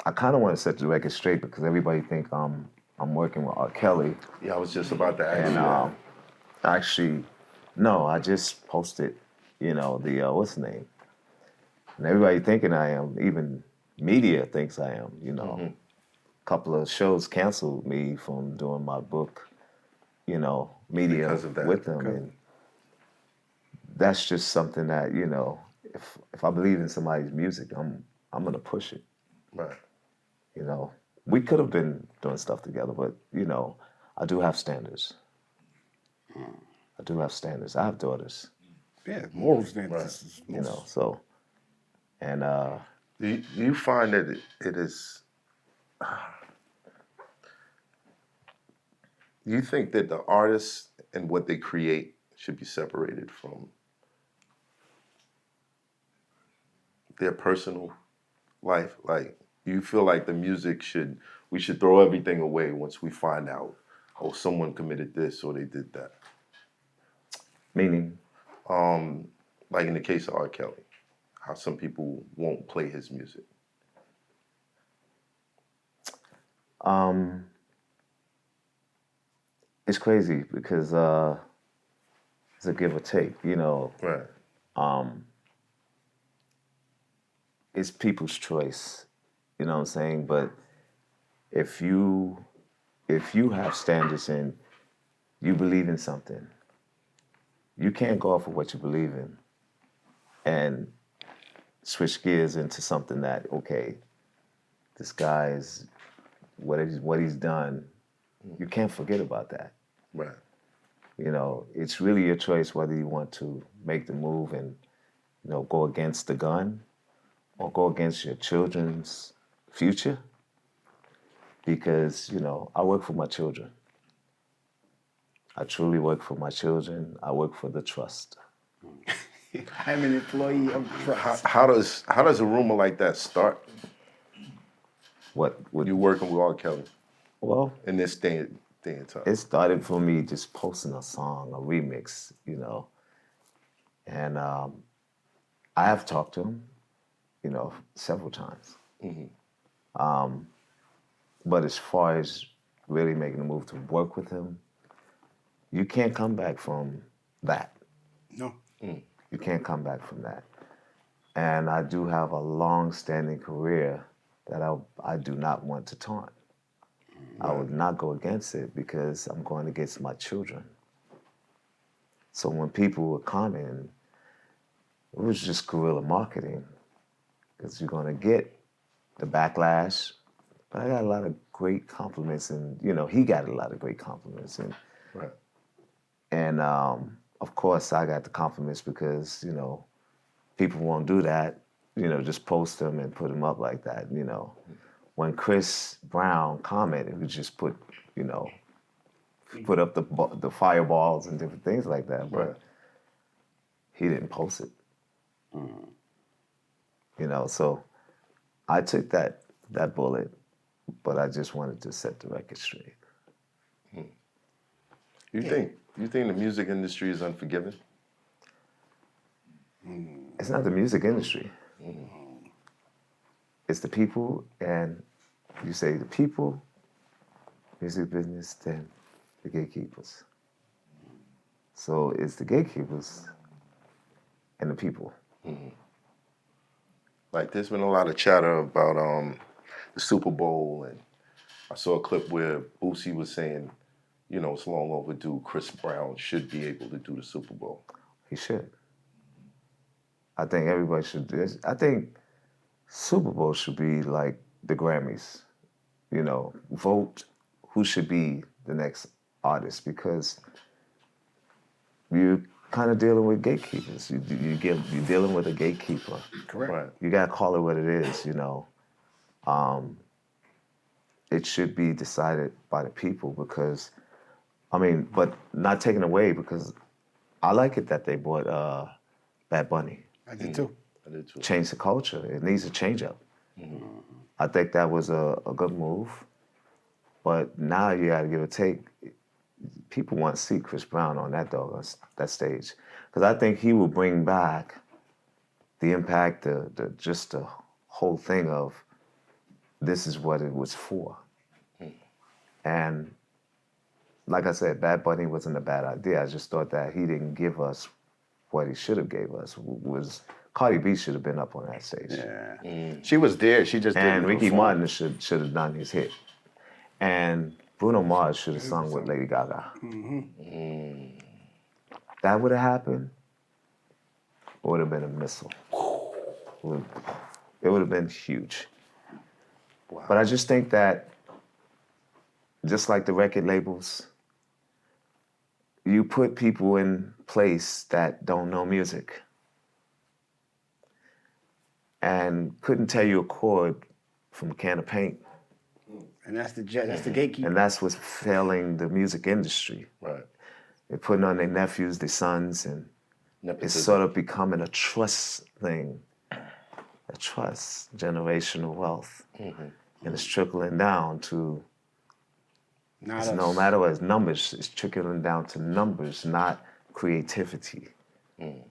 [SPEAKER 3] I kind of want to set the record straight because everybody think I'm working with R. Kelly.
[SPEAKER 1] Yeah, I was just about to ask
[SPEAKER 3] And
[SPEAKER 1] you that.
[SPEAKER 3] actually, no, I just posted, the what's the name? And everybody thinking I am, even media thinks I am, A couple of shows canceled me from doing my book, media
[SPEAKER 1] Because of that.
[SPEAKER 3] with them.
[SPEAKER 1] Okay.
[SPEAKER 3] And that's just something that, if I believe in somebody's music, I'm gonna push it.
[SPEAKER 1] Right.
[SPEAKER 3] We could have been doing stuff together, but I do have standards. I have daughters.
[SPEAKER 2] Yeah, moral standards.
[SPEAKER 1] Right.
[SPEAKER 3] So, and
[SPEAKER 1] Do you find that it is? Do you think that the artists and what they create should be separated from their personal life? Like, do you feel like the music we should throw everything away once we find out, oh, someone committed this or they did that?
[SPEAKER 3] meaning,
[SPEAKER 1] Like in the case of R. Kelly, how some people won't play his music.
[SPEAKER 3] it's crazy because it's a give or take.
[SPEAKER 1] Right.
[SPEAKER 3] It's people's choice. You know what I'm saying? But if you have standards and you believe in something, you can't go off of what you believe in and switch gears into something that, okay, this guy is what he's done. You can't forget about that.
[SPEAKER 1] Right.
[SPEAKER 3] It's really your choice whether you want to make the move and, go against the gun or go against your children's future. Because, I work for my children. I truly work for my children. I work for the trust.
[SPEAKER 2] I'm an employee of trust.
[SPEAKER 1] How does a rumor like that start?
[SPEAKER 3] What would
[SPEAKER 1] You working with R. Kelly
[SPEAKER 3] Well,
[SPEAKER 1] in this day and time?
[SPEAKER 3] it started for me just posting a song, a remix, and I have talked to him, several times. But as far as really making a move to work with him, you can't come back from that.
[SPEAKER 2] No.
[SPEAKER 3] You can't come back from that. And I do have a long-standing career that I do not want to taunt. I would not go against it because I'm going against my children. So when people were commenting, it was just guerrilla marketing. because you're gonna get the backlash. But I got a lot of great compliments, and he got a lot of great compliments,
[SPEAKER 1] Right.
[SPEAKER 3] and of course I got the compliments because people won't do that. Just post them and put them up like that. When Chris Brown commented, who just put up the fireballs and different things like that, but
[SPEAKER 1] Right.
[SPEAKER 3] he didn't post it. So I took that bullet, but I just wanted to set the record straight.
[SPEAKER 1] You think the music industry is unforgiving?
[SPEAKER 3] It's not the music industry. It's the people, and you say the people, music business, then the gatekeepers. So it's the gatekeepers and the people.
[SPEAKER 1] Like, there's been a lot of chatter about the Super Bowl, and I saw a clip where Boosie was saying, it's long overdue. Chris Brown should be able to do the Super Bowl.
[SPEAKER 3] He should. I think everybody should do this. I think Super Bowl should be like the Grammys. Vote who should be the next artist, because you're kind of dealing with gatekeepers. You're dealing with a gatekeeper.
[SPEAKER 2] Correct.
[SPEAKER 1] Right.
[SPEAKER 3] You gotta call it what it is. It should be decided by the people, because, but not taken away, because I like it that they bought Bad Bunny.
[SPEAKER 2] I did too.
[SPEAKER 1] I did too.
[SPEAKER 3] Change the culture. It needs a change up. I think that was a good move. But now you got to give a take. People want to see Chris Brown on that stage, because I think he will bring back the impact, just the whole thing of this is what it was for. And like I said, Bad Bunny wasn't a bad idea. I just thought that he didn't give us what he should have gave us. Cardi B should have been up on that stage.
[SPEAKER 4] Yeah. She was there. She just didn't
[SPEAKER 3] And Ricky
[SPEAKER 4] perform.
[SPEAKER 3] Martin should have done his hit. And Bruno Mars should have sung with Lady Gaga. That would have happened, it would have been a missile. It would have been huge.
[SPEAKER 1] Wow.
[SPEAKER 3] But I just think that, just like the record labels, you put people in place that don't know music and couldn't tell you a chord from a can of paint.
[SPEAKER 2] And that's the gatekeeper.
[SPEAKER 3] And that's what's failing the music industry.
[SPEAKER 1] Right.
[SPEAKER 3] They're putting on their nephews, their sons, and it's
[SPEAKER 1] Nepotism.
[SPEAKER 3] sort of becoming a trust thing, a trust, generational wealth. And it's trickling down to,
[SPEAKER 2] Not us.
[SPEAKER 3] no matter what, it's numbers, it's trickling down to numbers, not creativity. And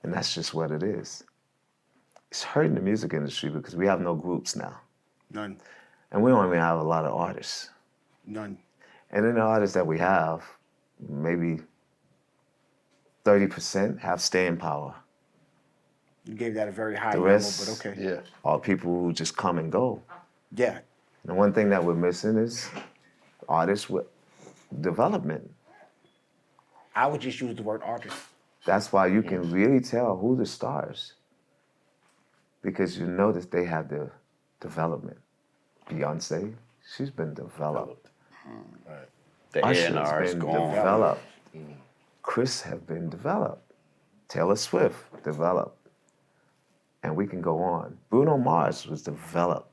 [SPEAKER 3] that's just what it is. It's hurting the music industry because we have no groups now.
[SPEAKER 2] None.
[SPEAKER 3] And we don't even have a lot of artists.
[SPEAKER 2] None.
[SPEAKER 3] And then the artists that we have, maybe 30% have staying power.
[SPEAKER 2] You gave that a very high
[SPEAKER 3] The
[SPEAKER 2] level,
[SPEAKER 3] rest-
[SPEAKER 2] but okay.
[SPEAKER 1] Yeah.
[SPEAKER 3] All people who just come and go.
[SPEAKER 2] Yeah.
[SPEAKER 3] And one thing that we're missing is artists with development.
[SPEAKER 2] I would just use the word artist.
[SPEAKER 3] That's why you can really tell who the stars, because you notice they have the development. Beyonce, she's been developed.
[SPEAKER 1] Right.
[SPEAKER 4] The
[SPEAKER 3] Usher's
[SPEAKER 4] A&R is
[SPEAKER 3] been
[SPEAKER 4] gone.
[SPEAKER 3] developed. Chris have been developed. Taylor Swift developed. And we can go on. Bruno Mars was developed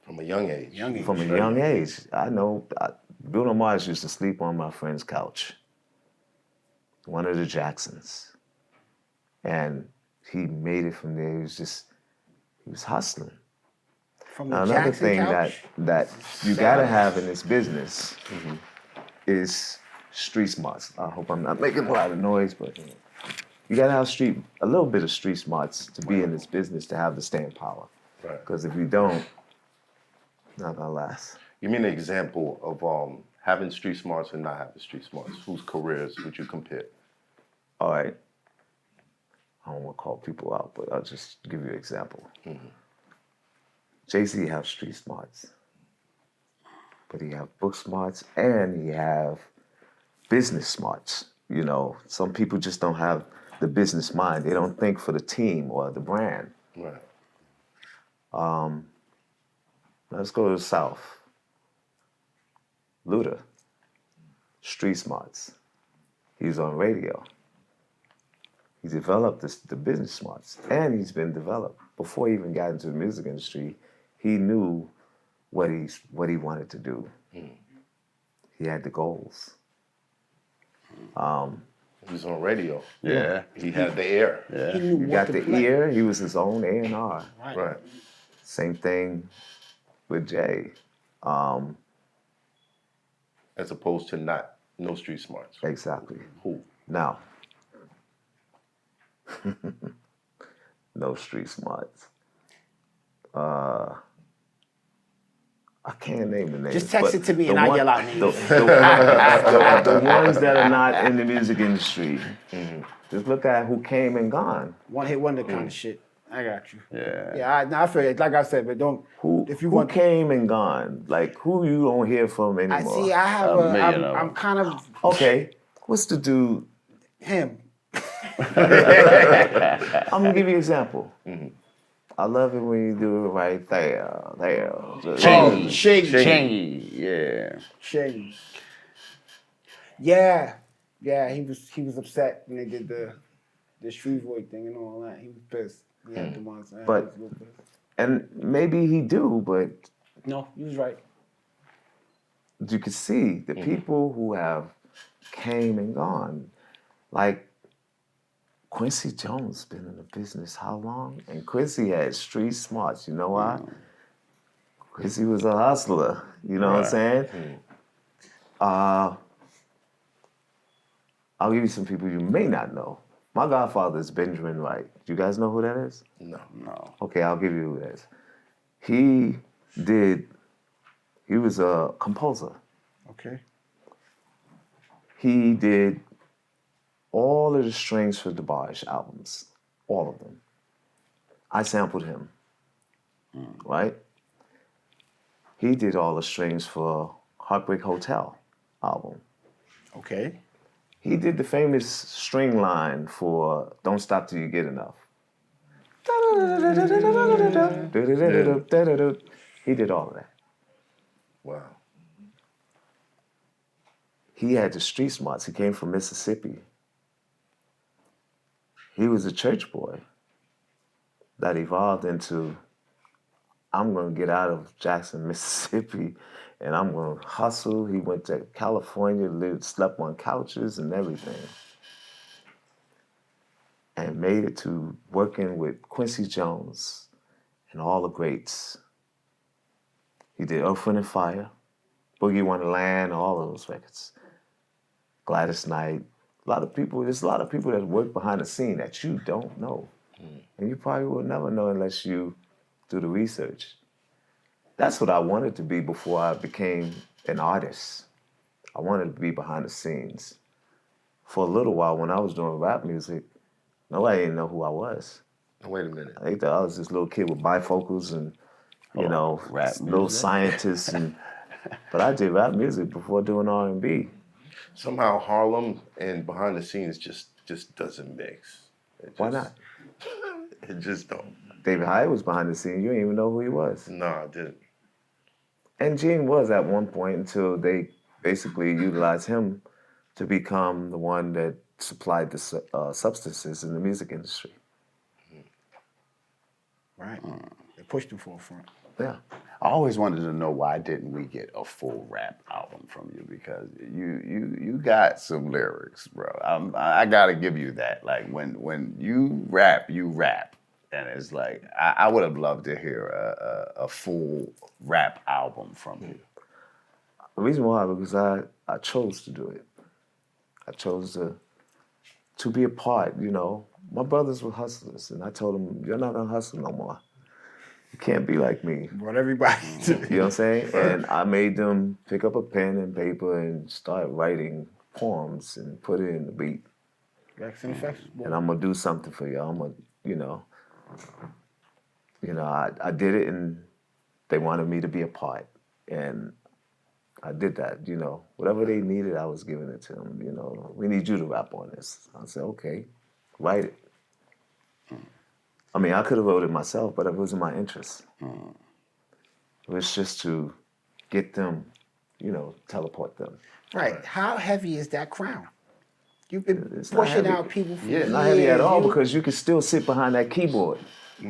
[SPEAKER 1] From a young age.
[SPEAKER 3] from a young age. I know Bruno Mars used to sleep on my friend's couch, one of the Jacksons. And he made it from there. He was hustling.
[SPEAKER 2] From
[SPEAKER 3] Now,
[SPEAKER 2] the
[SPEAKER 3] another
[SPEAKER 2] Jackson
[SPEAKER 3] thing
[SPEAKER 2] couch.
[SPEAKER 3] that you gotta have in this business is street smarts. I hope I'm not making a lot of noise, but you gotta have a little bit of street smarts to be in this business, to have the staying power.
[SPEAKER 1] Right.
[SPEAKER 3] Because if you don't, not gonna last.
[SPEAKER 1] Give me an example of having street smarts and not having street smarts. Whose careers would you compare?
[SPEAKER 3] All right. I don't want to call people out, but I'll just give you an example. Jay-Z have street smarts, but he have book smarts and he have business smarts. Some people just don't have the business mind. They don't think for the team or the brand.
[SPEAKER 1] Right.
[SPEAKER 3] Let's go to the South. Luda, Street Smarts. He's on radio. He developed the business smarts, and he's been developed. Before he even got into the music industry, he knew what he wanted to do. He had the goals.
[SPEAKER 1] He was on radio.
[SPEAKER 4] Yeah.
[SPEAKER 1] He had the air.
[SPEAKER 4] Yeah.
[SPEAKER 2] He knew
[SPEAKER 3] He
[SPEAKER 2] what
[SPEAKER 3] got
[SPEAKER 2] to
[SPEAKER 3] the
[SPEAKER 2] play.
[SPEAKER 3] ear. He was his own A&R.
[SPEAKER 1] Right.
[SPEAKER 3] Same thing with Jay.
[SPEAKER 1] As opposed to no street smarts.
[SPEAKER 3] Exactly.
[SPEAKER 1] Who?
[SPEAKER 3] Now, no street smarts. I can't name the names.
[SPEAKER 2] Just text
[SPEAKER 3] but
[SPEAKER 2] it to me
[SPEAKER 3] the
[SPEAKER 2] and I'll
[SPEAKER 3] one-
[SPEAKER 2] yell out names.
[SPEAKER 3] The ones that are not in the music industry, just look at who came and gone.
[SPEAKER 2] One hit wonder kind of shit. I got you.
[SPEAKER 4] Yeah.
[SPEAKER 2] Yeah, I feel it. Like I said, but don't.
[SPEAKER 3] Who
[SPEAKER 2] If you
[SPEAKER 3] who
[SPEAKER 2] want,
[SPEAKER 3] came and gone? Like who you don't hear from
[SPEAKER 2] I
[SPEAKER 3] anymore?
[SPEAKER 2] see. I have
[SPEAKER 4] A million of
[SPEAKER 2] I'm
[SPEAKER 4] them.
[SPEAKER 2] kind of
[SPEAKER 3] Okay, what's the dude?
[SPEAKER 2] him.
[SPEAKER 3] I'm gonna give you an example. I love it when you do it right there.
[SPEAKER 2] Shaggy.
[SPEAKER 4] Chingy. Yeah.
[SPEAKER 2] Shaggy. Yeah. Yeah, he was upset when they did the Shreveport thing and all that. He was pissed. He had the ones.
[SPEAKER 3] But-
[SPEAKER 2] He was a little pissed.
[SPEAKER 3] And maybe he do, but
[SPEAKER 2] No, he was right.
[SPEAKER 3] you can see the people who have came and gone. Like Quincy Jones been in the business how long? And Quincy had street smarts. You know why? Quincy was a hustler. You know what I'm saying? I'll give you some people you may not know. My godfather is Benjamin Wright. Do you guys know who that is?
[SPEAKER 1] No.
[SPEAKER 4] No.
[SPEAKER 3] Okay, I'll give you who that is. He was a composer.
[SPEAKER 2] Okay.
[SPEAKER 3] He did all of the strings for DeBarge albums, all of them. I sampled him, right? He did all the strings for Heartbreak Hotel album.
[SPEAKER 2] Okay.
[SPEAKER 3] He did the famous string line for Don't Stop Till You Get Enough. He did all of that.
[SPEAKER 1] Wow.
[SPEAKER 3] He had the street smarts. He came from Mississippi. He was a church boy that evolved into, I'm going to get out of Jackson, Mississippi, and I'm going to hustle. He went to California, slept on couches and everything, and made it to working with Quincy Jones and all the greats. He did Earth, Wind and Fire, Boogie Wonderland, all of those records. Gladys Knight. There's a lot of people that work behind the scene that you don't know. And you probably will never know unless you do the research. That's what I wanted to be before I became an artist. I wanted to be behind the scenes. For a little while, when I was doing rap music, nobody didn't know who I was.
[SPEAKER 1] Wait a minute.
[SPEAKER 3] They thought I was this little kid with bifocals and,
[SPEAKER 4] rap
[SPEAKER 3] little
[SPEAKER 4] music.
[SPEAKER 3] scientist. But I did rap music before doing R&B.
[SPEAKER 1] Somehow Harlem and behind the scenes just doesn't mix.
[SPEAKER 3] Why not?
[SPEAKER 1] It just don't.
[SPEAKER 3] David Hyatt was behind the scenes. You didn't even know who he was.
[SPEAKER 1] No, I didn't.
[SPEAKER 3] And Gene was at one point until they basically utilized him to become the one that supplied the substances in the music industry.
[SPEAKER 2] Right. They pushed him forefront.
[SPEAKER 3] Yeah.
[SPEAKER 4] I always wanted to know why didn't we get a full rap album from you, because you got some lyrics, bro. I gotta give you that. Like when you rap, and it's like I would have loved to hear a full rap album from you.
[SPEAKER 3] The reason why, because I chose to do it. I chose to be a part, My brothers were hustlers, and I told them, you're not gonna hustle no more. You can't be like me.
[SPEAKER 2] Brought everybody to
[SPEAKER 3] You know what I'm saying? And I made them pick up a pen and paper and start writing poems and put it in the beat.
[SPEAKER 2] Rex and Effects.
[SPEAKER 3] And I'm gonna do something for you. I did it, and they wanted me to be a part, and I did that. Whatever they needed, I was giving it to them. We need you to rap on this. I said, okay, write it. I mean, I could have wrote it myself, but it wasn't my interest. It was just to get them, teleport them.
[SPEAKER 2] Right. How heavy is that crown? You've been
[SPEAKER 3] It's not
[SPEAKER 2] pushing
[SPEAKER 3] heavy.
[SPEAKER 2] out people for years.
[SPEAKER 3] Not heavy at all
[SPEAKER 2] You-
[SPEAKER 3] because you can still sit behind that keyboard.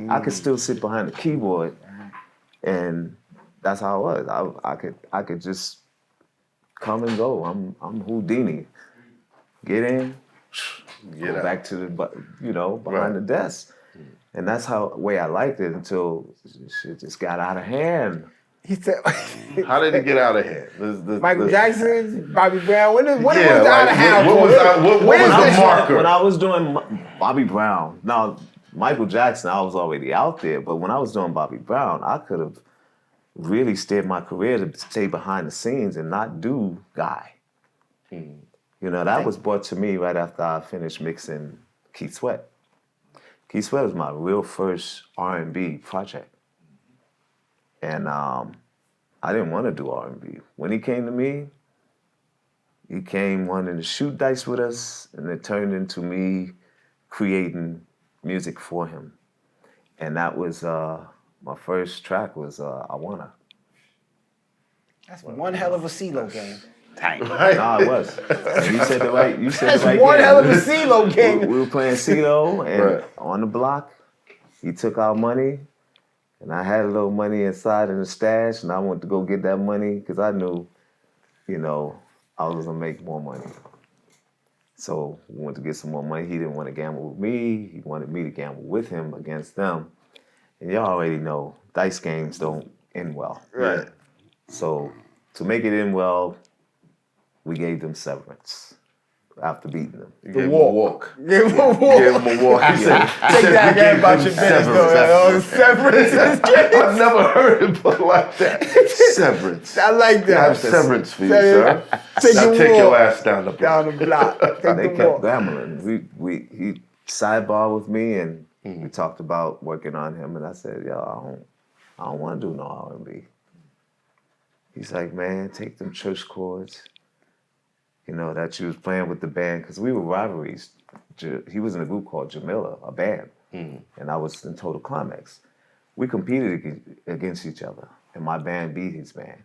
[SPEAKER 3] I could still sit behind the keyboard, and that's how it was. I could just come and go. I'm Houdini. Get in,
[SPEAKER 1] Get
[SPEAKER 3] go
[SPEAKER 1] out.
[SPEAKER 3] back to the behind the desk, and that's how way I liked it until shit just got out of hand.
[SPEAKER 2] He said,
[SPEAKER 1] How did it get out of hand?
[SPEAKER 2] Michael Jackson, Bobby Brown. When was
[SPEAKER 1] Yeah,
[SPEAKER 2] the out of
[SPEAKER 1] like,
[SPEAKER 2] hand?
[SPEAKER 1] what was the marker?
[SPEAKER 3] When I was doing Bobby Brown, now Michael Jackson, I was already out there, but when I was doing Bobby Brown, I could have really steered my career to stay behind the scenes and not do Guy. That was brought to me right after I finished mixing Keith Sweat. Keith Sweat was my real first R&B project. And I didn't want to do R&B. When he came to me, he came wanting to shoot dice with us, and it turned into me creating music for him. And that was, my first track was I Wanna.
[SPEAKER 2] That's one hell of a CeeLo game.
[SPEAKER 4] Tank.
[SPEAKER 3] Nah, it was. And you said the right
[SPEAKER 2] That's
[SPEAKER 3] game.
[SPEAKER 2] one hell of a CeeLo game.
[SPEAKER 3] We were playing CeeLo, and
[SPEAKER 1] Right.
[SPEAKER 3] on the block, he took our money, and I had a little money inside in the stash, and I went to go get that money because I knew, I was gonna make more money. So we went to get some more money. He didn't want to gamble with me. He wanted me to gamble with him against them. And y'all already know, dice games don't end well.
[SPEAKER 1] Right.
[SPEAKER 3] So to make it end well, we gave them severance after beating them.
[SPEAKER 1] You gave him a walk.
[SPEAKER 2] Give him a walk.
[SPEAKER 1] Gave him a walk. He said,
[SPEAKER 2] Take that game about your business, though. Severance is
[SPEAKER 1] I've never heard it put like that. Severance.
[SPEAKER 2] I like
[SPEAKER 1] I
[SPEAKER 2] that.
[SPEAKER 1] have severance for you, sir.
[SPEAKER 2] Take
[SPEAKER 1] Now
[SPEAKER 2] the
[SPEAKER 1] take
[SPEAKER 2] walk.
[SPEAKER 1] your ass down the block.
[SPEAKER 2] Down the block. Take
[SPEAKER 3] They
[SPEAKER 2] the
[SPEAKER 3] kept
[SPEAKER 2] walk.
[SPEAKER 3] gambling. He sidebar with me, and we talked about working on him, and I said, yo, I don't want to do no R&B. He's like, man, take them church chords, that you was playing with the band, because we were rivalries. He was in a group called Jamila, a band, and I was in Total Climax. We competed against each other, and my band beat his band.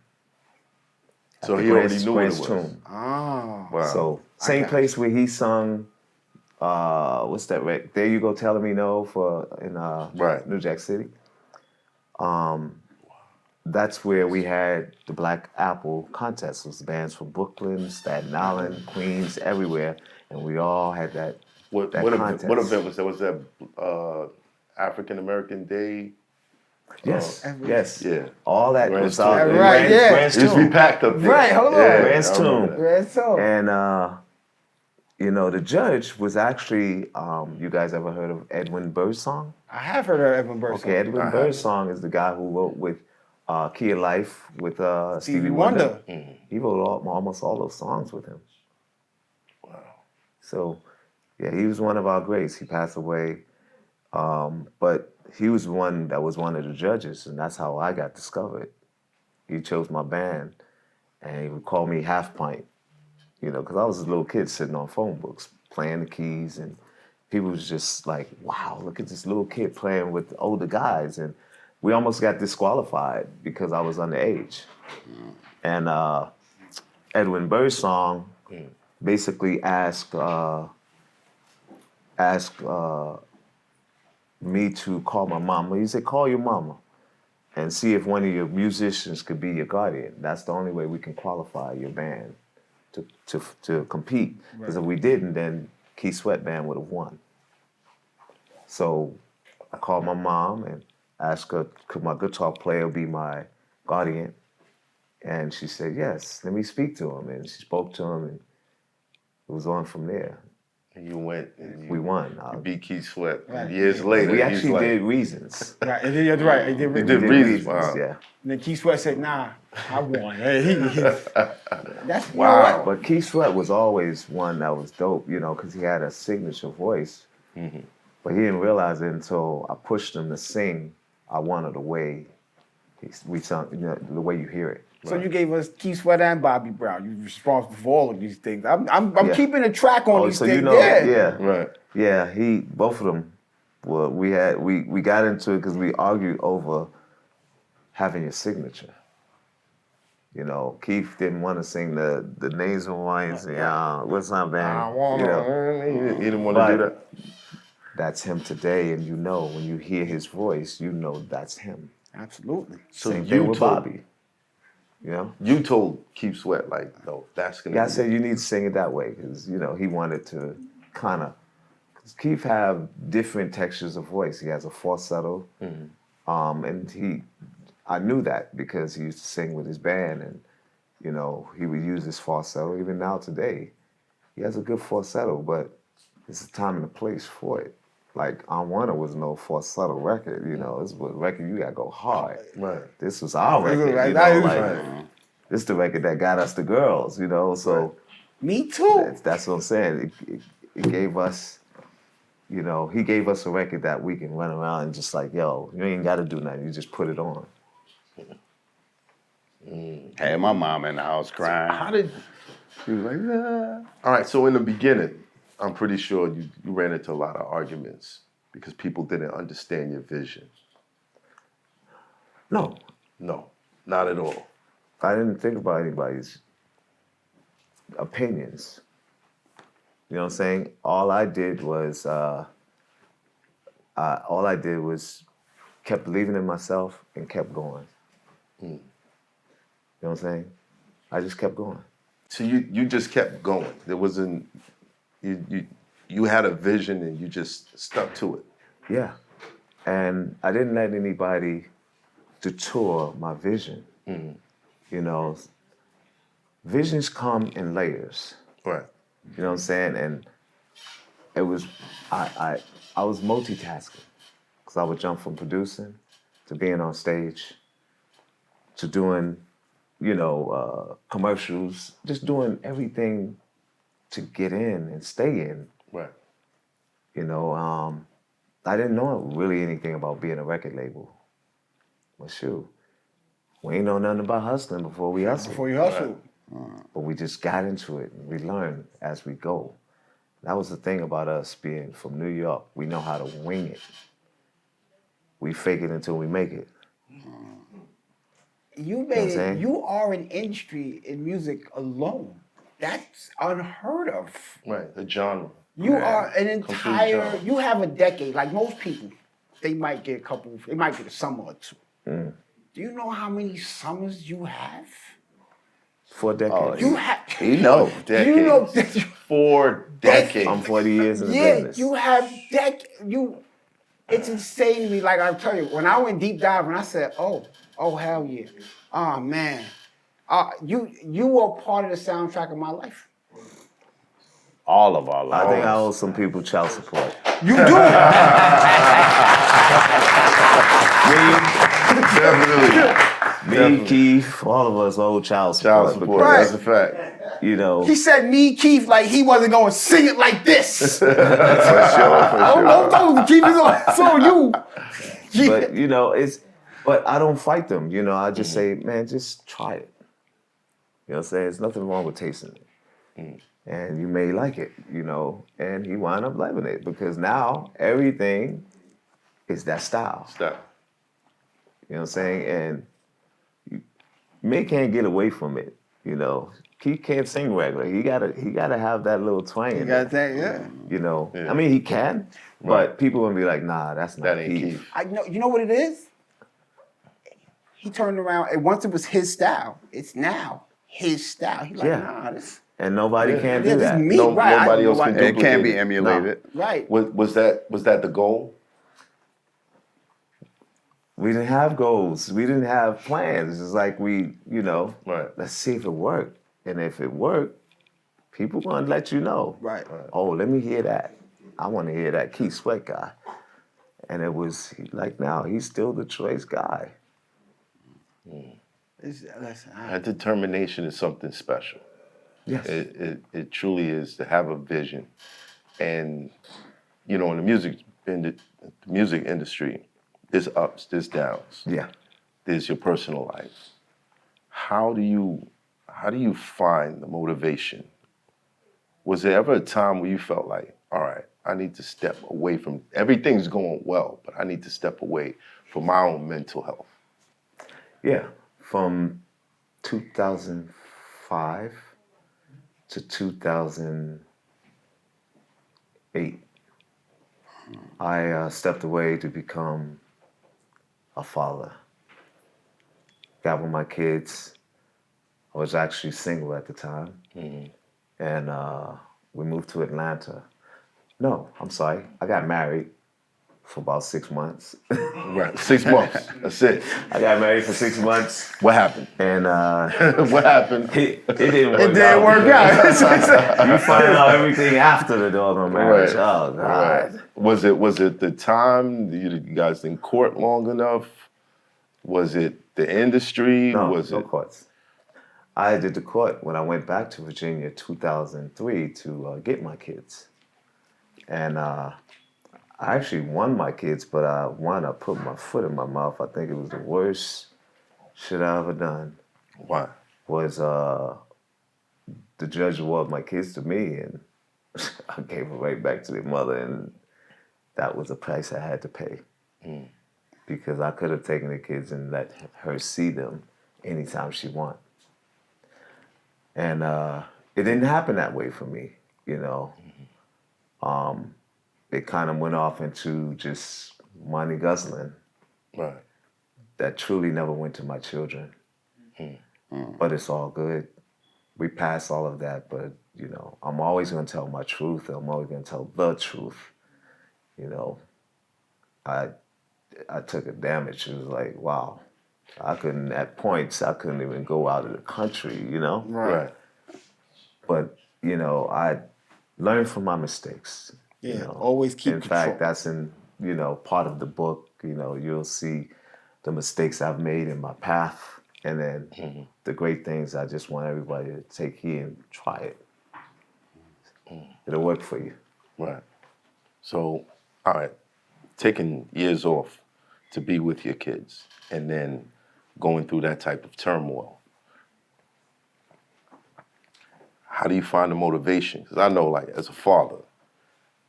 [SPEAKER 1] So
[SPEAKER 3] At
[SPEAKER 1] he
[SPEAKER 3] the
[SPEAKER 1] already
[SPEAKER 3] Grant's-
[SPEAKER 1] knew what it
[SPEAKER 3] Grant's
[SPEAKER 1] was.
[SPEAKER 3] Tomb.
[SPEAKER 2] Oh.
[SPEAKER 1] Wow.
[SPEAKER 3] So same place where he sung, what's that? There You Go Telling Me No in
[SPEAKER 1] Right.
[SPEAKER 3] New Jack City. That's where we had the Black Apple contest. It was bands from Brooklyn, Staten Island, Queens, everywhere, and we all had that.
[SPEAKER 1] What
[SPEAKER 3] contest.
[SPEAKER 1] event was that? Was that African American Day?
[SPEAKER 3] Yes, yes.
[SPEAKER 1] Yeah.
[SPEAKER 3] All that
[SPEAKER 1] Grant's
[SPEAKER 3] was out
[SPEAKER 1] Tomb.
[SPEAKER 3] there.
[SPEAKER 2] Right, yeah.
[SPEAKER 3] Grant's
[SPEAKER 1] It used to be
[SPEAKER 3] Tomb.
[SPEAKER 1] packed up there.
[SPEAKER 2] Right, hold on.
[SPEAKER 1] Yeah,
[SPEAKER 3] Grant's
[SPEAKER 1] I remember
[SPEAKER 3] Tomb.
[SPEAKER 1] that.
[SPEAKER 2] Red Soul.
[SPEAKER 3] And the judge was actually, you guys ever heard of Edwin Birdsong?
[SPEAKER 2] I have heard of Edwin Burson.
[SPEAKER 3] Okay, Edwin Birdsong is the guy who wrote with Key of Life with Stevie
[SPEAKER 2] Wonder.
[SPEAKER 3] Wonder. He wrote almost all those songs with him.
[SPEAKER 1] Wow.
[SPEAKER 3] So, yeah, he was one of our greats. He passed away, but he was one that was one of the judges, and that's how I got discovered. He chose my band, and he would call me Half Pint, because I was a little kid sitting on phone books playing the keys, and people was just like, wow, look at this little kid playing with older guys. And we almost got disqualified because I was underage. And Edwin Birdsong basically asked me to call my mama. He said, call your mama and see if one of your musicians could be your guardian. That's the only way we can qualify your band to compete. Because if we didn't, then Keith Sweat Band would have won. So I called my mom and asked her, could my guitar player be my guardian? And she said, yes, let me speak to him. And she spoke to him, and it was on from there.
[SPEAKER 1] And you went and
[SPEAKER 3] We won.
[SPEAKER 1] you beat Keith Sweat.
[SPEAKER 2] Right.
[SPEAKER 1] Years later,
[SPEAKER 3] We
[SPEAKER 1] he's
[SPEAKER 3] actually
[SPEAKER 1] like,
[SPEAKER 3] did Reasons.
[SPEAKER 2] Right, and then you're right. He did
[SPEAKER 1] You
[SPEAKER 2] Reasons.
[SPEAKER 1] did Reasons. Wow.
[SPEAKER 3] Yeah.
[SPEAKER 2] And then Keith Sweat said, nah, I won. Hey, that's
[SPEAKER 1] Wow.
[SPEAKER 3] But Keith Sweat was always one that was dope, because he had a signature voice. But he didn't realize it until I pushed him to sing I Wanna the way we sung, the way you hear it.
[SPEAKER 2] So you gave us Keith Sweat and Bobby Brown. You're responsible for all of these things. I'm
[SPEAKER 3] Yeah.
[SPEAKER 2] keeping a track on these
[SPEAKER 3] So
[SPEAKER 2] things.
[SPEAKER 3] yeah.
[SPEAKER 1] Right.
[SPEAKER 3] Yeah, both of them, Well, we got into it because we argued over having your signature. You know, Keith didn't want to sing the nasal Hawaiians. What's up, man?
[SPEAKER 1] I wanna.
[SPEAKER 3] You know,
[SPEAKER 1] He didn't want to do
[SPEAKER 3] but
[SPEAKER 1] that.
[SPEAKER 3] that's him today, and you know when you hear his voice, you know that's him.
[SPEAKER 2] Absolutely.
[SPEAKER 1] So
[SPEAKER 3] Same
[SPEAKER 1] you
[SPEAKER 3] thing with
[SPEAKER 1] told-
[SPEAKER 3] Bobby. You know.
[SPEAKER 1] You told Keith Sweat like, no, that's gonna.
[SPEAKER 3] Yeah, I
[SPEAKER 1] be
[SPEAKER 3] said
[SPEAKER 1] it.
[SPEAKER 3] you need to sing it that way because you know he wanted to kind of. Keith have different textures of voice. He has a falsetto, and I knew that because he used to sing with his band, and you know he would use his falsetto. Even now today, he has a good falsetto, but it's a time and a place for it. Like I Wanna was no falsetto record, you know. It's a record you gotta go hard.
[SPEAKER 1] Right.
[SPEAKER 3] This was our
[SPEAKER 2] This is
[SPEAKER 3] record,
[SPEAKER 2] right,
[SPEAKER 3] you
[SPEAKER 2] that
[SPEAKER 3] know.
[SPEAKER 2] is
[SPEAKER 3] Like
[SPEAKER 2] right.
[SPEAKER 3] this is the record that got us the girls, you know. So.
[SPEAKER 2] Me too.
[SPEAKER 3] That's what I'm saying. It gave us, you know, he gave us a record that we can run around and just like, yo, you ain't got to do nothing. You just put it on.
[SPEAKER 4] Had my mom in the house crying.
[SPEAKER 1] How did?
[SPEAKER 4] She was like, ah.
[SPEAKER 1] All right. So in the beginning, I'm pretty sure you ran into a lot of arguments because people didn't understand your vision.
[SPEAKER 3] No,
[SPEAKER 1] No, not at all.
[SPEAKER 3] I didn't think about anybody's opinions. You know what I'm saying? All I did was kept believing in myself and kept going. You know what I'm saying? I just kept going.
[SPEAKER 1] So you just kept going. There wasn't you had a vision and you just stuck to it.
[SPEAKER 3] Yeah. And I didn't let anybody detour my vision. You know, visions come in layers.
[SPEAKER 1] Right.
[SPEAKER 3] You know what I'm saying? And it was, I was multitasking because I would jump from producing to being on stage to doing, you know, commercials, just doing everything to get in and stay in.
[SPEAKER 1] Right.
[SPEAKER 3] You know, I didn't know really anything about being a record label. Well, shoot, we ain't know nothing about hustling before we hustled.
[SPEAKER 2] Before you hustle.
[SPEAKER 3] But we just got into it and we learned as we go. That was the thing about us being from New York. We know how to wing it. We fake it until we make it.
[SPEAKER 2] You
[SPEAKER 3] what I'm
[SPEAKER 2] made it.
[SPEAKER 3] saying?
[SPEAKER 2] You are an industry in music alone. That's unheard of.
[SPEAKER 1] Right. The genre.
[SPEAKER 2] You are an
[SPEAKER 1] Complete
[SPEAKER 2] entire.
[SPEAKER 1] genre.
[SPEAKER 2] You have a decade. Like most people, they might get a couple. They might get a summer or two. Do you know how many summers you have?
[SPEAKER 3] 4 decades.
[SPEAKER 2] You have.
[SPEAKER 4] He know.
[SPEAKER 2] You know.
[SPEAKER 1] 4 decades.
[SPEAKER 3] I'm 40 years in the
[SPEAKER 2] Yeah,
[SPEAKER 3] business.
[SPEAKER 2] you have it's insane to me. Like I tell you, when I went deep dive and I said, oh hell yeah, oh man, you were part of the soundtrack of my life.
[SPEAKER 4] All of our
[SPEAKER 3] I think I
[SPEAKER 4] lives.
[SPEAKER 3] owe some people child support.
[SPEAKER 2] You do.
[SPEAKER 1] Definitely.
[SPEAKER 3] Me, Keith, all of us owe child support.
[SPEAKER 1] Child support.
[SPEAKER 2] Right.
[SPEAKER 1] That's a fact.
[SPEAKER 3] You know,
[SPEAKER 2] He said me, Keith, like he wasn't going to sing it like this.
[SPEAKER 4] For sure.
[SPEAKER 2] Don't Keith is on you. Yeah.
[SPEAKER 3] but you know, but I don't fight them. You know, I just say, man, just try it. You know what I'm saying? There's nothing wrong with tasting it. And you may like it, you know, and he wound up loving it because now everything is that style.
[SPEAKER 1] Stop.
[SPEAKER 3] You know what I'm saying? And May can't get away from it, you know. He can't sing regular. He gotta have that little twang in
[SPEAKER 2] got
[SPEAKER 3] there.
[SPEAKER 2] that, yeah.
[SPEAKER 3] You know.
[SPEAKER 1] Yeah.
[SPEAKER 3] I mean he can, but people gonna be like, nah, that's not
[SPEAKER 1] That ain't
[SPEAKER 3] Keith.
[SPEAKER 1] Keith.
[SPEAKER 2] I know. You know what it is? He turned around and once it was his style, it's now his style. He's like,
[SPEAKER 3] Yeah.
[SPEAKER 2] nah, this.
[SPEAKER 3] And nobody can
[SPEAKER 2] Yeah,
[SPEAKER 3] do
[SPEAKER 2] this
[SPEAKER 3] that.
[SPEAKER 2] me,
[SPEAKER 1] No-
[SPEAKER 2] right?
[SPEAKER 1] nobody else can do
[SPEAKER 4] It can't be
[SPEAKER 1] Duplicate.
[SPEAKER 4] emulated.
[SPEAKER 2] Right.
[SPEAKER 1] Was that the goal?
[SPEAKER 3] We didn't have goals. We didn't have plans. It's like we, you know,
[SPEAKER 1] Right.
[SPEAKER 3] let's see if it worked. And if it worked, people gonna let you know.
[SPEAKER 2] Right.
[SPEAKER 3] Oh, let me hear that. I want to hear that Keith Sweat guy. And it was like now he's still the choice guy.
[SPEAKER 2] Listen,
[SPEAKER 1] That determination is something special.
[SPEAKER 3] Yes.
[SPEAKER 1] It truly is to have a vision, and you know, in the music industry, there's ups, there's downs,
[SPEAKER 3] Yeah.
[SPEAKER 1] there's your personal life. How do you find the motivation? Was there ever a time where you felt like, all right, I need to step away from everything's going well, but I need to step away from my own mental health?
[SPEAKER 3] Yeah, from 2005 to 2008, I stepped away to become a father. Got with my kids. I was actually single at the time. And we moved to Atlanta. No, I'm sorry. I got married for about 6 months.
[SPEAKER 1] Right, 6 months. That's it.
[SPEAKER 3] I got married for 6 months.
[SPEAKER 1] What happened?
[SPEAKER 3] And
[SPEAKER 1] What happened?
[SPEAKER 3] it didn't work out.
[SPEAKER 2] It didn't work out.
[SPEAKER 3] You find out everything after the doggone marriage.
[SPEAKER 1] Right.
[SPEAKER 3] Oh, God.
[SPEAKER 1] Right. Was it the time you guys didn't court long enough? Was it the industry?
[SPEAKER 3] No,
[SPEAKER 1] Was
[SPEAKER 3] no
[SPEAKER 1] it?
[SPEAKER 3] courts. I did the court when I went back to Virginia 2003 to get my kids. And I actually won my kids, but I put my foot in my mouth. I think it was the worst shit I ever done.
[SPEAKER 1] Why?
[SPEAKER 3] Was the judge awarded my kids to me, and I gave them right back to their mother, and that was the price I had to pay. Because I could have taken the kids and let her see them anytime she wanted. And it didn't happen that way for me, you know. It kind of went off into just money guzzling
[SPEAKER 1] Right.
[SPEAKER 3] that truly never went to my children. But it's all good. We passed all of that, but, you know, I'm always going to tell my truth. I'm always going to tell the truth. You know, I took a damage. It was like, wow. At points, I couldn't even go out of the country, you know?
[SPEAKER 1] Right.
[SPEAKER 3] But, you know, I learned from my mistakes.
[SPEAKER 2] Yeah,
[SPEAKER 3] you know?
[SPEAKER 2] always keep
[SPEAKER 3] In
[SPEAKER 2] control.
[SPEAKER 3] fact, that's in, you know, part of the book. You know, you'll see the mistakes I've made in my path, and then the great things. I just want everybody to take heed and try it. It'll work for you.
[SPEAKER 1] Right. So, all right, taking years off to be with your kids and then going through that type of turmoil. How do you find the motivation? Because I know, like, as a father,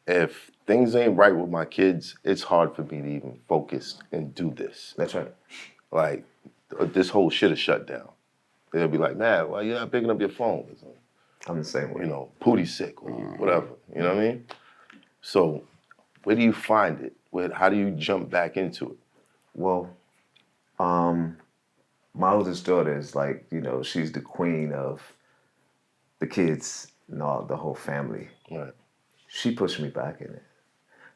[SPEAKER 1] if things ain't right with my kids, it's hard for me to even focus and do this.
[SPEAKER 3] That's right.
[SPEAKER 1] Like, this whole shit is shut down. They'll be like, man, why you not picking up your phone?
[SPEAKER 3] I'm the same way.
[SPEAKER 1] You know, Pootie's sick or whatever. You know what I mean? So, where do you find it? How do you jump back into it?
[SPEAKER 3] Well, my oldest daughter is like, you know, she's the queen of the kids and all the whole family.
[SPEAKER 1] Right.
[SPEAKER 3] She pushed me back in it